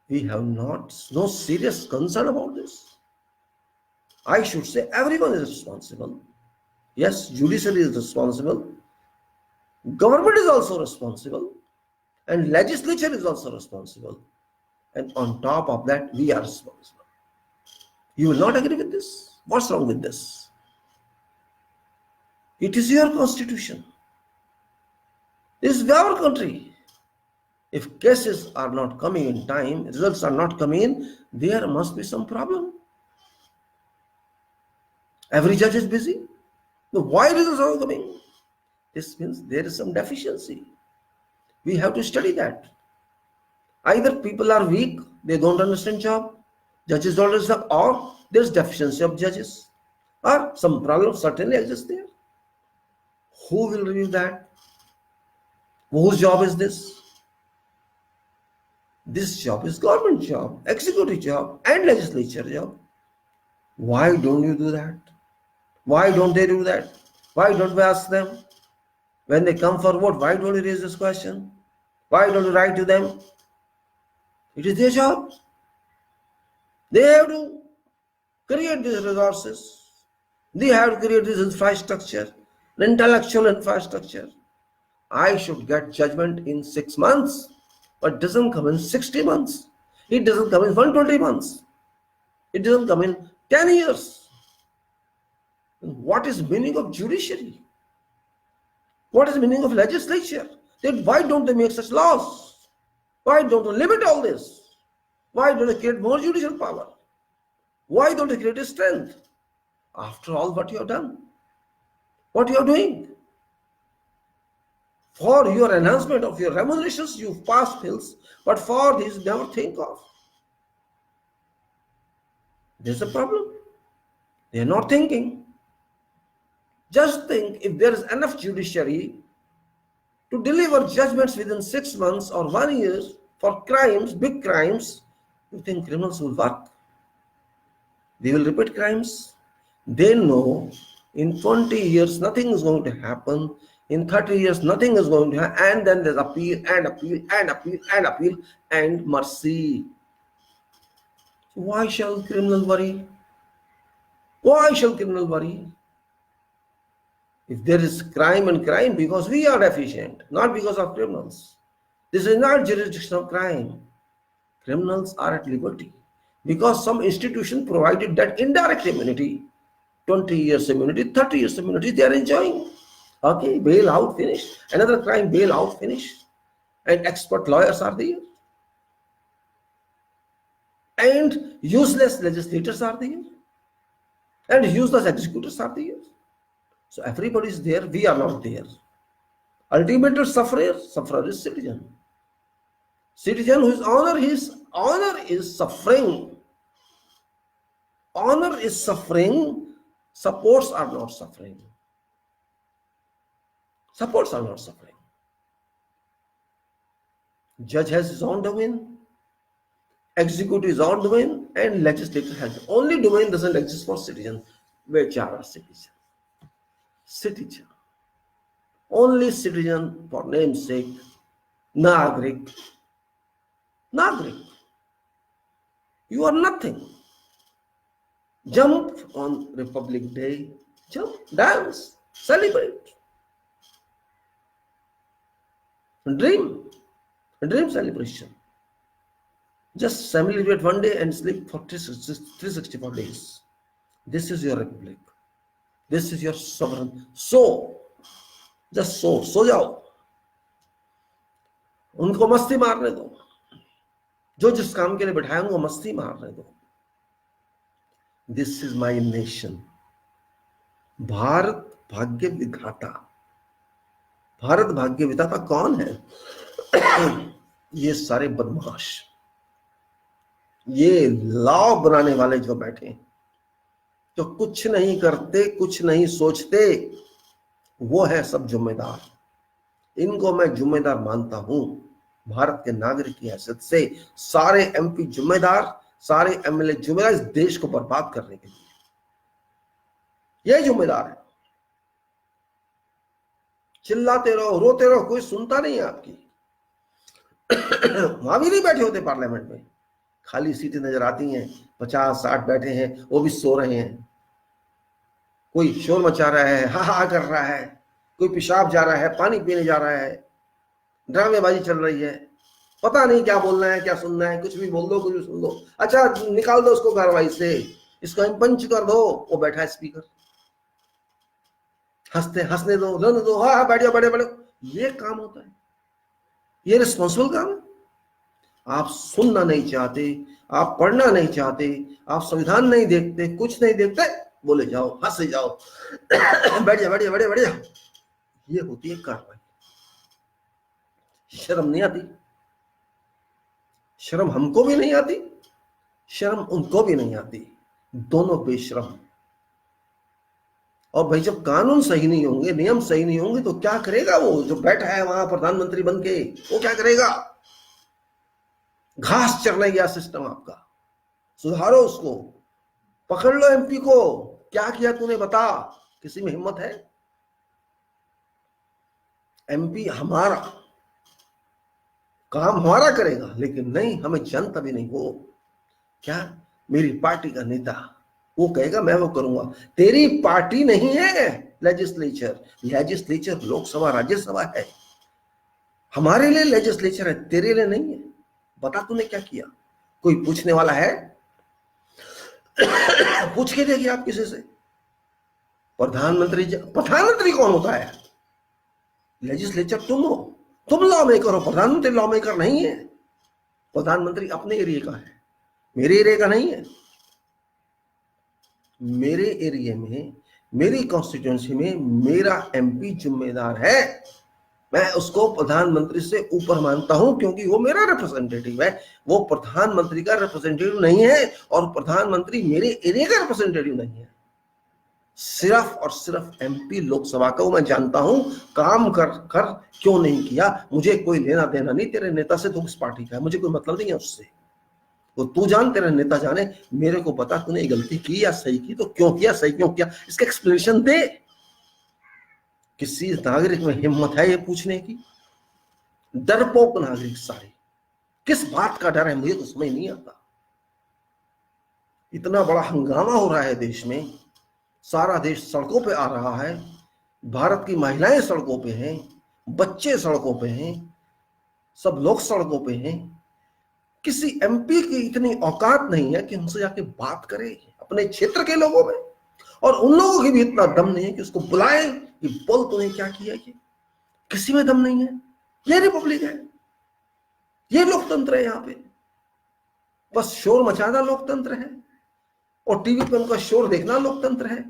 We have no serious concern about this. I should say everyone is responsible. Yes, judiciary is responsible. Government is also responsible. And legislature is also responsible. And on top of that, we are responsible. You will not agree with this? What's wrong with this? It is your constitution. This is our country. If cases are not coming in time, results are not coming in, there must be some problem. Every judge is busy. Now, why results are not coming? This means there is some deficiency. We have to study that. Either people are weak, they don't understand job, judges don't understand, or there's deficiency of judges, or some problem certainly exists there. Who will review that? Whose job is this? This job is government job, executive job, and legislature job. Why don't you do that? Why don't they do that? Why don't we ask them? When they come forward, why don't you raise this question? Why don't you write to them? It is their job. They have to create these resources. They have to create this infrastructure, the intellectual infrastructure. I should get judgment in 6 months, but it doesn't come in 60 months. It doesn't come in 120 months. It doesn't come in 10 years. What is the meaning of judiciary? What is the meaning of legislature? Then why don't they make such laws? Why don't they limit all this? Why don't they create more judicial power? Why don't they create a strength? After all, what you have done, what you are doing, for your enhancement of your remunerations, you pass bills, but for this, never think of. There's a problem. They are not thinking. Just think, if there is enough judiciary to deliver judgments within 6 months or 1 year for crimes, big crimes, you think criminals will work? They will repeat crimes. They know in 20 years nothing is going to happen. In 30 years nothing is going to happen. And then there's appeal and appeal and appeal and appeal and mercy. So why shall criminal worry? Why shall criminal worry? If there is crime and crime, because we are deficient, not because of criminals. This is not jurisdiction of crime. Criminals are at liberty because some institution provided that indirect immunity, 20 years immunity, 30 years immunity, they are enjoying. Okay, bail out, finish. Another crime, bail out, finish. And expert lawyers are there. And useless legislators are there. And useless executors are there. So everybody is there, we are not there. Ultimate sufferer is citizen. Citizen whose honor is suffering. Honor is suffering, supports are not suffering. Supports are not suffering. Judge has his own domain, executive is own domain, and legislature has only domain doesn't exist for citizens, which are citizens. Citizen. Only citizen for namesake, Nagrik. Nagrik. You are nothing. Jump on Republic Day, jump, dance, celebrate. Dream celebration. Just celebrate one day and sleep for 364 days. This is your republic. This is your sovereign. So, just सो जाओ. उनको मस्ती मारने दो. जो जिस काम के लिए बैठाए उनको मस्ती मारने दो. This is my nation. Bharat भाग्य विधाता. भारत भाग्य विधाता कौन है? ये सारे बदमाश, ये लॉ बनाने वाले जो बैठे, जो कुछ नहीं करते, कुछ नहीं सोचते, वो है सब जिम्मेदार. इनको मैं जिम्मेदार मानता हूं. भारत के नागरिक की हैसियत से सारे एमपी जिम्मेदार, सारे एमएलए जिम्मेदार इस देश को बर्बाद करने के लिए. ये जिम्मेदार है. चिल्लाते रहो, रोते रहो, कोई सुनता नहीं है आपकी. वहां भी नहीं बैठे होते पार्लियामेंट में. खाली सीटें नजर आती हैं. 50-60 बैठे हैं, वो भी सो रहे हैं. कोई शोर मचा रहा है, हा हा कर रहा है, कोई पेशाब जा रहा है, पानी पीने जा रहा है, ड्रामेबाजी चल रही है. पता नहीं क्या बोलना है, क्या सुनना है. कुछ भी बोल दो, कुछ भी सुन दो. अच्छा, निकाल दो उसको कार्रवाई से, इसको इंपंच कर दो. वो बैठा है स्पीकर, हंसने दो, रहने दो. हाँ, बैठ जाओ, बैठो. ये काम होता है. ये रिस्पॉन्सिबल काम है. आप सुनना नहीं चाहते, आप पढ़ना नहीं चाहते, आप संविधान नहीं देखते, कुछ नहीं देखते, बोले जाओ, हंसे जाओ, बैठ जाओ. ये होती है कार्रवाई. शर्म नहीं आती. शर्म हमको भी नहीं आती, शर्म उनको भी नहीं आती. दोनों बेशर्म. और भाई जब कानून सही नहीं होंगे, नियम सही नहीं होंगे, तो क्या करेगा वो जो बैठा है वहां प्रधानमंत्री बन के? वो क्या करेगा? घास चरने गया सिस्टम आपका. सुधारो उसको, पकड़ लो एमपी को. क्या किया तूने बता. किसी में हिम्मत है? एमपी हमारा काम हमारा करेगा, लेकिन नहीं, हमें जनता भी नहीं. वो क्या, मेरी पार्टी का नेता, वो कहेगा मैं वो करूंगा. तेरी पार्टी नहीं है लेजिस्लेचर. लेजिस्लेचर लोकसभा राज्यसभा है. हमारे लिए लेजिस्लेचर है, तेरे लिए नहीं है. बता तूने क्या किया. कोई पूछने वाला है? पूछ के देखिए आप किसी से. प्रधानमंत्री कौन होता है? लेजिस्लेचर तुम हो, तुम लॉ मेकर हो. प्रधानमंत्री लॉ मेकर नहीं है. प्रधानमंत्री अपने एरिया का है, मेरे एरिया का नहीं है. मेरे एरिया में, मेरी कॉन्स्टिट्यूएंसी में मेरा एमपी जिम्मेदार है. मैं उसको प्रधानमंत्री से ऊपर मानता हूं, क्योंकि वो मेरा रिप्रेजेंटेटिव है. वो प्रधानमंत्री का रिप्रेजेंटेटिव नहीं है, और प्रधानमंत्री मेरे एरिया का रिप्रेजेंटेटिव नहीं है. सिर्फ और सिर्फ एमपी लोकसभा का मैं जानता हूं. काम कर क्यों नहीं किया, मुझे कोई लेना देना नहीं तेरे नेता से. तू किस पार्टी का है, मुझे कोई मतलब नहीं है उससे. तो तू जान, तेरा नेता जाने. मेरे को बता तूने गलती की या सही की, तो क्यों किया, सही क्यों किया, इसका एक्सप्लेनेशन दे. किसी नागरिक में हिम्मत है ये पूछने की? डरपोक नागरिक सारे. किस बात का डर है, मुझे तो समझ नहीं आता. इतना बड़ा हंगामा हो रहा है देश में. सारा देश सड़कों पे आ रहा है. भारत की महिलाएं सड़कों पे हैं, बच्चे सड़कों पे हैं, सब लोग सड़कों पे हैं. किसी एमपी की इतनी औकात नहीं है कि उनसे जाके बात करे अपने क्षेत्र के लोगों में. और उन लोगों की भी इतना दम नहीं है कि उसको बुलाए कि बोल तूने क्या किया. ये किसी में दम नहीं है. ये रिपब्लिक है, ये लोकतंत्र है. यहाँ पे बस शोर मचाना लोकतंत्र है, और टीवी पे उनका शोर देखना लोकतंत्र है.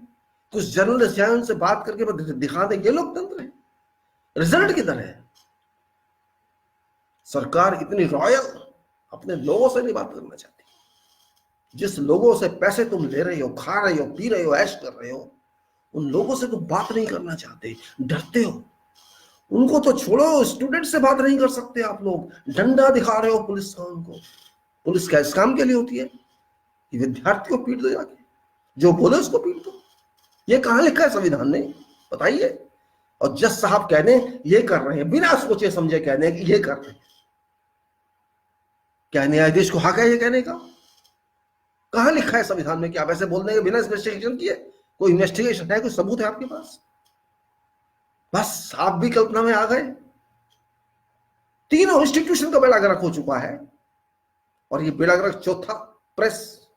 कुछ जर्नलिस्ट जाए उनसे बात करके दिखा दे, ये लोकतंत्र है. रिजल्ट किधर है? सरकार इतनी रॉयल अपने लोगों से नहीं बात करना चाहती. जिस लोगों से पैसे तुम ले रहे हो, खा रहे हो, पी रहे हो, ऐश कर रहे हो, उन लोगों से तुम बात नहीं करना चाहते, डरते हो। उनको तो छोड़ो, स्टूडेंट से बात नहीं कर सकते आप लोग, डंडा दिखा रहे हो पुलिस का उनको। पुलिस क्या इस काम के लिए होती है कि विद्यार्थी को पीट दो जाके, जो बोले उसको पीट दो? ये कहां लिखा है संविधान में, बताइए। और जज साहब कहने ये कर रहे हैं, बिना सोचे समझे कहने कि ये कर रहे हैं। क्या न्यायाधीश को हक है ये कहने का? कहां लिखा है संविधान में कि आप ऐसे बोलने के बिना इन्वेस्टिगेशन किए? कोई इन्वेस्टिगेशन है, कोई सबूत है आपके पास? बस आप भी कल्पना में आ गए। तीनों इंस्टीट्यूशन का बेड़ा गर्क हो चुका है, और ये बेड़ा गर्क चौथा प्रेस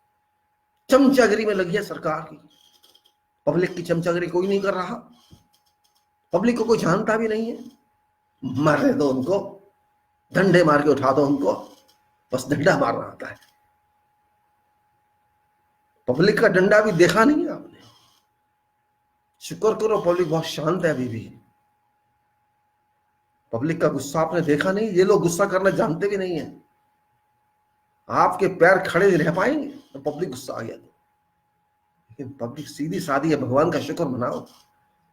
चमचागिरी में लगी है सरकार की। पब्लिक की चमचागिरी कोई नहीं कर रहा, पब्लिक को कोई जानता भी नहीं है। मारने दो उनको, डंडे मार के उठा दो उनको, बस डंडा मारना आता है। पब्लिक का डंडा भी देखा नहीं है आपने। शुक्र करो पब्लिक बहुत शांत है अभी भी। पब्लिक का गुस्सा आपने देखा नहीं, ये लोग गुस्सा करना जानते भी नहीं है। आपके पैर खड़े रह पाएंगे तो पब्लिक गुस्सा आ गया तो। लेकिन पब्लिक सीधी सादी है, भगवान का शुक्र मनाओ,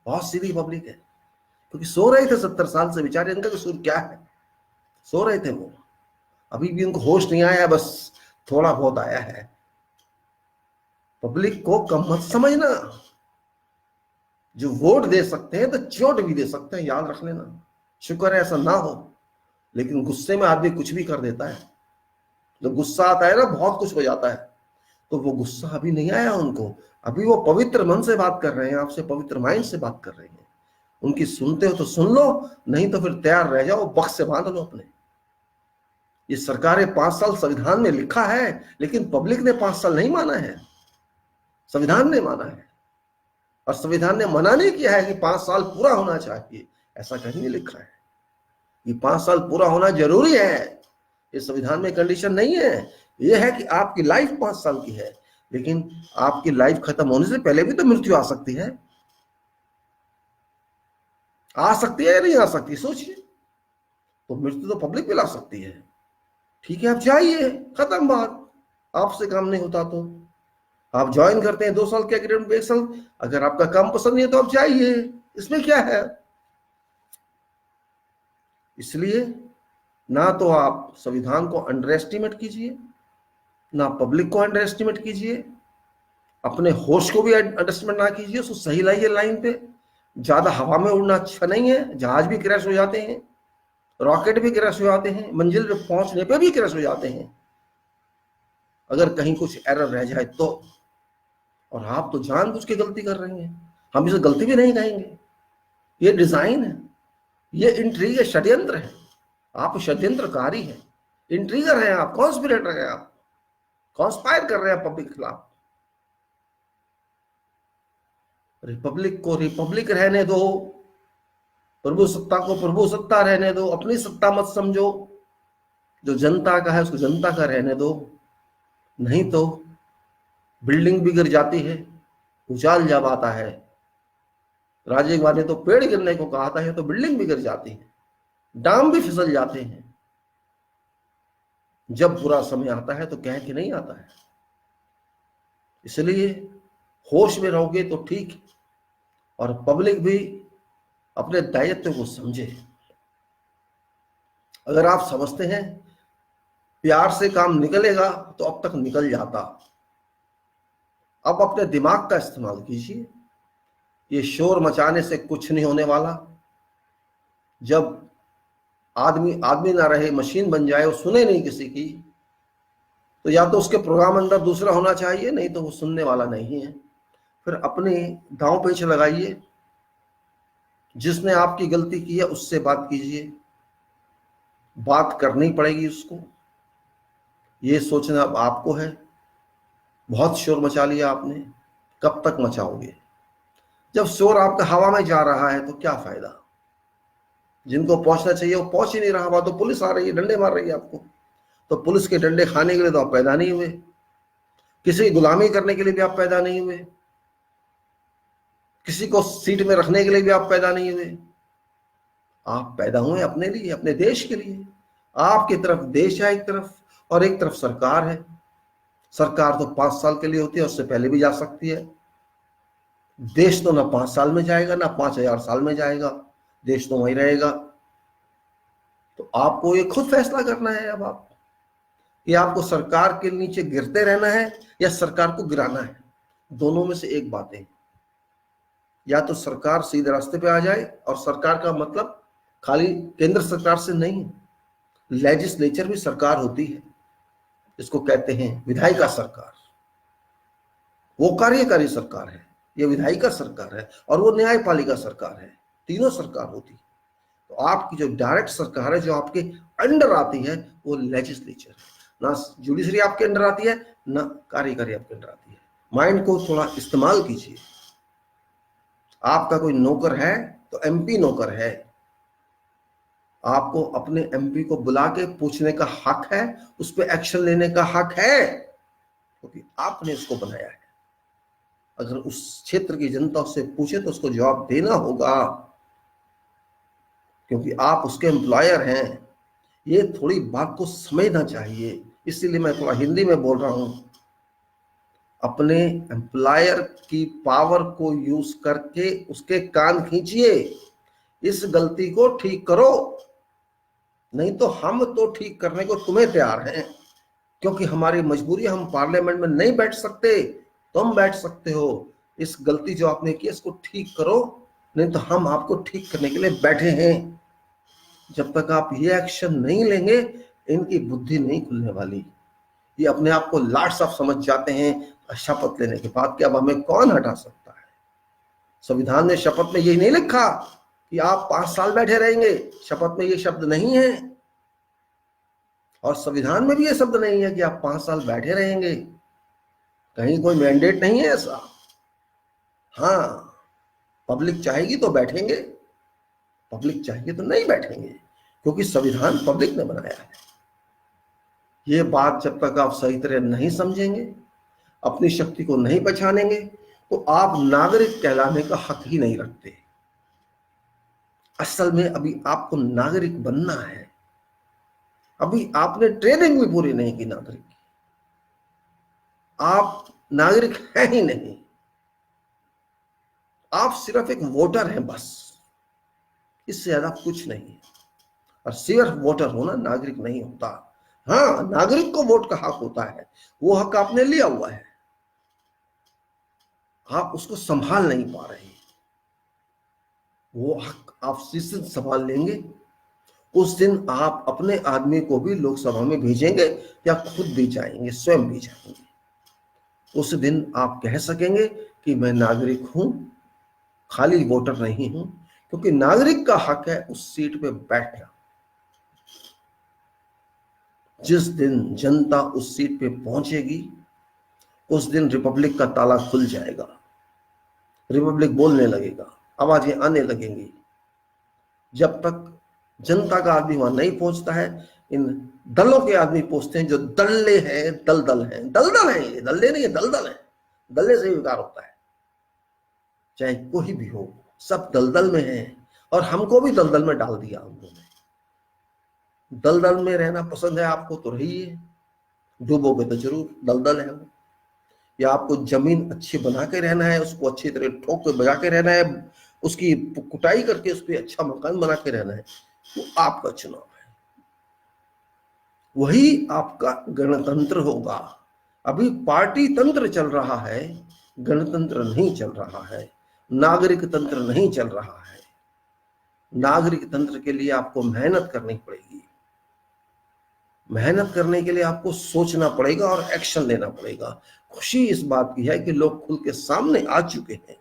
बहुत सीधी पब्लिक है। क्योंकि सो रहे थे 70 साल से बेचारे, इनका कसूर क्या है? सो रहे थे वो, अभी भी उनको होश नहीं आया, बस थोड़ा बहुत आया है। पब्लिक को कम मत समझना। जो वोट दे सकते हैं तो चोट भी दे सकते हैं, याद रख लेना। शुक्र है ऐसा ना हो, लेकिन गुस्से में आदमी कुछ भी कर देता है। जब गुस्सा आता है ना, बहुत कुछ हो जाता है। तो वो गुस्सा अभी नहीं आया उनको, अभी वो पवित्र मन से बात कर रहे हैं आपसे, पवित्र माइंड से बात कर रहे हैं। उनकी सुनते हो तो सुन लो, नहीं तो फिर तैयार रह जाओ, बक्स से बांध लो अपने। ये सरकारें 5 साल संविधान में लिखा है, लेकिन पब्लिक ने 5 साल नहीं माना है, संविधान ने माना है। और संविधान ने मना नहीं किया है कि 5 साल पूरा होना चाहिए, ऐसा कहीं नहीं लिखा है। ये 5 साल पूरा होना जरूरी है, ये संविधान में कंडीशन नहीं है। ये है कि आपकी लाइफ 5 साल की है, लेकिन आपकी लाइफ खत्म होने से पहले भी तो मृत्यु आ सकती है। आ सकती है या नहीं आ सकती, सोचिए। तो मृत्यु तो पब्लिक भी ला सकती है। ठीक है, आप जाइए, खत्म बात। आपसे काम नहीं होता तो आप ज्वाइन करते हैं 2 साल के एग्रीमेंट में, 1 साल। अगर आपका काम पसंद नहीं है तो आप जाइए, इसमें क्या है? इसलिए ना तो आप संविधान को अंडर एस्टिमेट कीजिए, ना पब्लिक को अंडर एस्टिमेट कीजिए, अपने होश को भी अंडर एस्टिमेट ना कीजिए। उसको सही लाइए लाइन पे। ज्यादा हवा में उड़ना अच्छा नहीं है, जहाज भी क्रैश हो जाते हैं, रॉकेट भी क्रैश हो जाते हैं, मंजिल पे पहुंचने पे भी क्रैश हो जाते हैं अगर कहीं कुछ एरर रह जाए तो। और आप तो जानबूझ के गलती कर रहे हैं, हम इसे गलती भी नहीं कहेंगे। ये डिजाइन है, ये इंट्रीग है, षड्यंत्र है। आप षड्यंत्रकारी हैं, इंट्रीगर हैं, आप कॉन्स्पिरेटर हैं, आप कॉन्स्पायर कर रहे हैं पब्लिक के खिलाफ। रिपब्लिक को रिपब्लिक रहने दो, प्रभु सत्ता को प्रभु सत्ता रहने दो, अपनी सत्ता मत समझो। जो जनता का है उसको जनता का रहने दो, नहीं तो बिल्डिंग भी गिर जाती है, भूचाल जब आता है। राजेगवार ने तो पेड़ गिरने को कहा था, तो बिल्डिंग भी गिर जाती है, डाम भी फिसल जाते हैं। जब बुरा समय आता है तो कह के नहीं आता है। इसलिए होश में रहोगे तो ठीक, और पब्लिक भी अपने दायित्व को समझे। अगर आप समझते हैं प्यार से काम निकलेगा तो अब तक निकल जाता। अब अपने दिमाग का इस्तेमाल कीजिए। ये शोर मचाने से कुछ नहीं होने वाला। जब आदमी ना रहे, मशीन बन जाए, वो सुने नहीं किसी की, तो या तो उसके प्रोग्राम अंदर दूसरा होना चाहिए, नहीं तो वो सुनने वाला नहीं है। फिर अपने दांव पेच लगाइए। जिसने आपकी गलती की है उससे बात कीजिए, बात करनी पड़ेगी उसको। ये सोचना अब आपको है। बहुत शोर मचा लिया आपने, कब तक मचाओगे? जब शोर आपका हवा में जा रहा है तो क्या फायदा? जिनको पहुंचना चाहिए वो पहुंच ही नहीं रहा। वहां तो पुलिस आ रही है, डंडे मार रही है आपको। तो पुलिस के डंडे खाने के लिए तो आप पैदा नहीं हुए, किसी की गुलामी करने के लिए भी आप पैदा नहीं हुए, किसी को सीट में रखने के लिए भी आप पैदा नहीं हुए। आप पैदा हुए अपने लिए, अपने देश के लिए। आपकी तरफ देश है एक तरफ, और एक तरफ सरकार है। सरकार तो 5 साल के लिए होती है, उससे पहले भी जा सकती है। देश तो ना 5 साल में जाएगा ना 5000 साल में जाएगा, देश तो वहीं रहेगा। तो आपको ये खुद फैसला करना है अब आप, कि आपको सरकार के नीचे गिरते रहना है या सरकार को गिराना है। दोनों में से एक बात है, या तो सरकार सीधे रास्ते पे आ जाए, और सरकार का मतलब खाली केंद्र सरकार से नहीं, लेजिस्लेचर भी सरकार होती है, इसको कहते हैं विधायिका सरकार। वो कार्यकारी सरकार है, ये विधायिका सरकार है, और वो न्यायपालिका सरकार है। तीनों सरकार होती है। तो आपकी जो डायरेक्ट सरकार है, जो आपके अंडर आती है, वो लेजिस्लेचर है। ना जुडिशरी आपके अंडर आती है, ना कार्यकारी आपके अंडर आती है। माइंड को थोड़ा इस्तेमाल कीजिए। आपका कोई नौकर है तो एमपी नौकर है, आपको अपने एमपी को बुला के पूछने का हक है, उस पर एक्शन लेने का हक है, क्योंकि आपने उसको बनाया है। अगर उस क्षेत्र की जनता उससे पूछे तो उसको जवाब देना होगा, क्योंकि आप उसके एम्प्लॉयर हैं। ये थोड़ी बात को समझना चाहिए, इसीलिए मैं थोड़ा हिंदी में बोल रहा हूं। अपने एम्प्लॉयर की पावर को यूज करके उसके कान खींचिए, इस गलती को ठीक करो, नहीं तो हम तो ठीक करने को तुम्हें तैयार हैं, क्योंकि हमारी मजबूरी, हम पार्लियामेंट में नहीं बैठ सकते, तुम बैठ सकते हो। इस गलती जो आपने की इसको ठीक करो, नहीं तो हम आपको ठीक करने के लिए बैठे हैं। जब तक आप ये एक्शन नहीं लेंगे, इनकी बुद्धि नहीं खुलने वाली। ये अपने आप को लाट साहब समझ जाते हैं शपथ लेने के बाद कि अब हमें कौन हटा सकता है। संविधान ने शपथ में यही नहीं लिखा कि आप 5 साल बैठे रहेंगे, शपथ में ये शब्द नहीं है, और संविधान में भी ये शब्द नहीं है कि आप 5 साल बैठे रहेंगे। कहीं कोई मैंडेट नहीं है ऐसा। हाँ, पब्लिक चाहेगी तो बैठेंगे, पब्लिक चाहेगी तो नहीं बैठेंगे, क्योंकि संविधान पब्लिक ने बनाया है। ये बात जब तक आप सही तरह नहीं समझेंगे, अपनी शक्ति को नहीं पहचानेंगे, तो आप नागरिक कहलाने का हक ही नहीं रखते। असल में अभी आपको नागरिक बनना है, अभी आपने ट्रेनिंग भी पूरी नहीं की नागरिक की, आप नागरिक हैं ही नहीं, आप सिर्फ एक वोटर हैं बस, इससे ज्यादा कुछ नहीं है। और सिर्फ वोटर होना नागरिक नहीं होता। हाँ, नागरिक को वोट का हक होता है, वो हक आपने लिया हुआ है, आप उसको संभाल नहीं पा रहे। वो हक आप जिस दिन संभाल लेंगे, उस दिन आप अपने आदमी को भी लोकसभा में भेजेंगे या खुद भी जाएंगे, स्वयं भी जाएंगे। उस दिन आप कह सकेंगे कि मैं नागरिक हूं, खाली वोटर नहीं हूं, क्योंकि नागरिक का हक है उस सीट पे बैठना। जिस दिन जनता उस सीट पे पहुंचेगी, उस दिन रिपब्लिक का ताला खुल जाएगा, रिपब्लिक बोलने लगेगा, आवाजें आने लगेंगी। जब तक जनता का आदमी वहां नहीं पहुंचता है, इन दलों के आदमी पहुंचते हैं, जो दल्ले हैं, दलदल हैं, दलदल हैं, ये दल्ले नहीं है, दलदल हैं। दल्ले से विकार होता है, चाहे कोई भी हो, सब दलदल में हैं, और हमको भी दलदल में डाल दिया उन्होंने। दलदल में रहना पसंद है आपको तो रहिए, डूबोगे तो जरूर, दलदल है वो। या आपको जमीन अच्छी बना के रहना है, उसको अच्छी तरह ठोक के बजा के रहना है, उसकी कुटाई करके उस पर अच्छा मकान बना के रहना है, वो आपका चुनाव है, वही आपका गणतंत्र होगा। अभी पार्टी तंत्र चल रहा है, गणतंत्र नहीं चल रहा है, नागरिक तंत्र नहीं चल रहा है। नागरिक तंत्र के लिए आपको मेहनत करनी पड़ेगी, मेहनत करने के लिए आपको सोचना पड़ेगा और एक्शन लेना पड़ेगा। खुशी इस बात की है कि लोग खुल के सामने आ चुके हैं,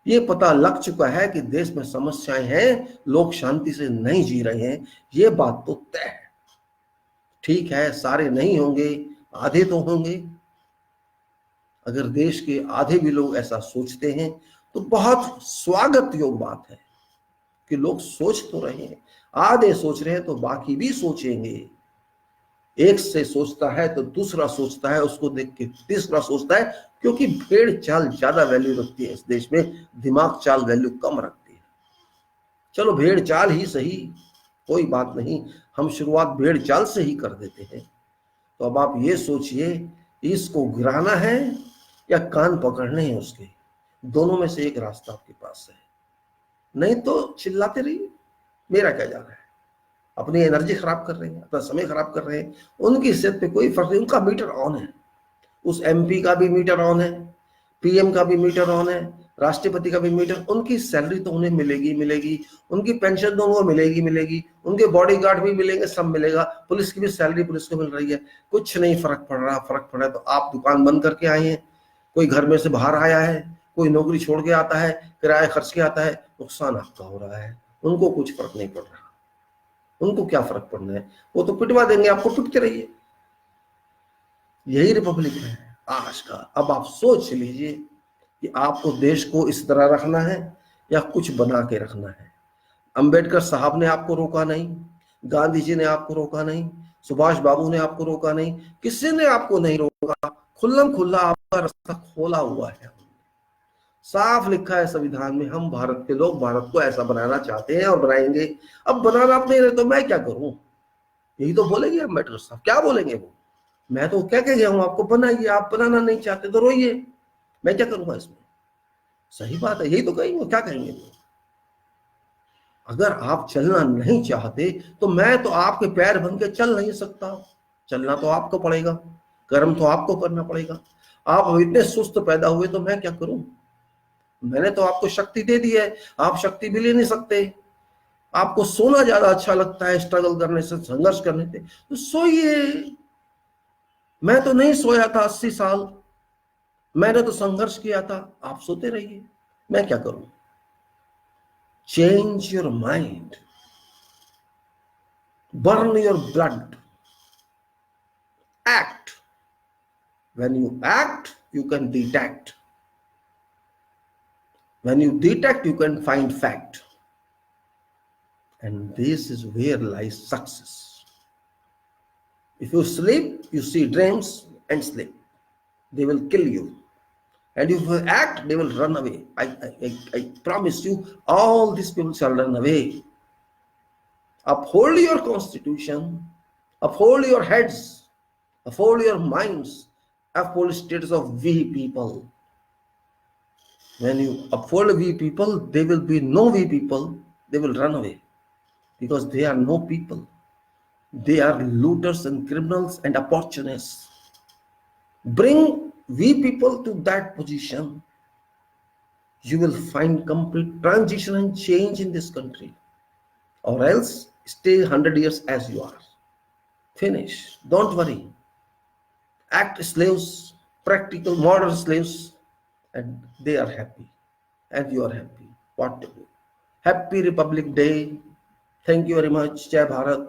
ये पता लग चुका है कि देश में समस्याएं हैं, लोग शांति से नहीं जी रहे हैं, ये बात तो तय है। ठीक है, सारे नहीं होंगे, आधे तो होंगे। अगर देश के आधे भी लोग ऐसा सोचते हैं तो बहुत स्वागत योग बात है कि लोग सोच तो रहे हैं। आधे सोच रहे हैं तो बाकी भी सोचेंगे। एक से सोचता है तो दूसरा सोचता है, उसको देख के तीसरा सोचता है, क्योंकि भेड़ चाल ज्यादा वैल्यू रखती है इस देश में, दिमाग चाल वैल्यू कम रखती है। चलो भेड़ चाल ही सही, कोई बात नहीं, हम शुरुआत भेड़ चाल से ही कर देते हैं। तो अब आप ये सोचिए इसको गिराना है या कान पकड़ने हैं उसके, दोनों में से एक रास्ता आपके पास है। नहीं तो चिल्लाते रहिए, मेरा क्या जा रहा है, अपनी एनर्जी खराब कर रहे हैं, अपना समय खराब कर रहे हैं। उनकी सेहत पे कोई फर्क नहीं, उनका मीटर ऑन है। उस एमपी का भी मीटर ऑन है, पीएम का भी मीटर ऑन है, राष्ट्रपति का भी मीटर। उनकी सैलरी तो उन्हें मिलेगी मिलेगी, उनकी पेंशन तो उनको मिलेगी मिलेगी, उनके बॉडीगार्ड भी मिलेंगे, सब मिलेगा। पुलिस की भी सैलरी पुलिस को मिल रही है, कुछ नहीं फर्क पड़ रहा। फर्क पड़ा तो आप दुकान बंद करके आए हैं, कोई घर में से बाहर आया है, कोई नौकरी छोड़ के आता है, किराया खर्च के आता है, नुकसान आपका हो रहा है। उनको कुछ फर्क नहीं पड़ रहा, उनको क्या फर्क पड़ना है, वो तो पिटवा देंगे आपको, पिटते रहिए। यही रिपब्लिक है आज का। अब आप सोच लीजिए कि आपको देश को इस तरह रखना है या कुछ बना के रखना है। अंबेडकर साहब ने आपको रोका नहीं, गांधी जी ने आपको रोका नहीं, सुभाष बाबू ने आपको रोका नहीं, किसी ने आपको नहीं रोका। खुल्लम खुल्ला आपका रास्ता खोला हुआ है, साफ लिखा है संविधान में, हम भारत के लोग भारत को ऐसा बनाना चाहते हैं और बनाएंगे। अब बनाना आप नहीं रहे तो मैं क्या करूं, यही तो बोलेंगे अम्बेडकर साहब। क्या बोलेंगे वो, मैं तो क्या कह गया हूं आपको, बनाइए। आप बनाना नहीं चाहते तो रोइए, मैं क्या करूंगा इसमें। सही बात है, यही तो कहेंगे, क्या कहेंगे वो। अगर आप चलना नहीं चाहते तो मैं तो आपके पैर बन के चल नहीं सकता, चलना तो आपको पड़ेगा, कर्म तो आपको करना पड़ेगा। आप इतने सुस्त पैदा हुए तो मैं क्या करूं, मैंने तो आपको शक्ति दे दी है, आप शक्ति भी ले नहीं सकते। आपको सोना ज्यादा अच्छा लगता है स्ट्रगल करने से, संघर्ष करने से, तो सोइए। मैं तो नहीं सोया था 80 साल, मैंने तो संघर्ष किया था, आप सोते रहिए, मैं क्या करूं। Change your mind, burn your blood, act. When you act, you can detect. When you detect, you can find fact. And this is where lies success. If you sleep, you see dreams and sleep. They will kill you. And if you act, they will run away. I promise you, all these people shall run away. Uphold your constitution, uphold your heads, uphold your minds, uphold status of we people. When you uphold we people, there will be no we people. They will run away because they are no people. They are looters and criminals and opportunists. Bring we people to that position. You will find complete transition and change in this country. Or else stay 100 years as you are. Finish. Don't worry. Act slaves, practical modern slaves, and they are happy. And you are happy. What to do? Happy Republic Day. Thank you very much. Jai Bharat.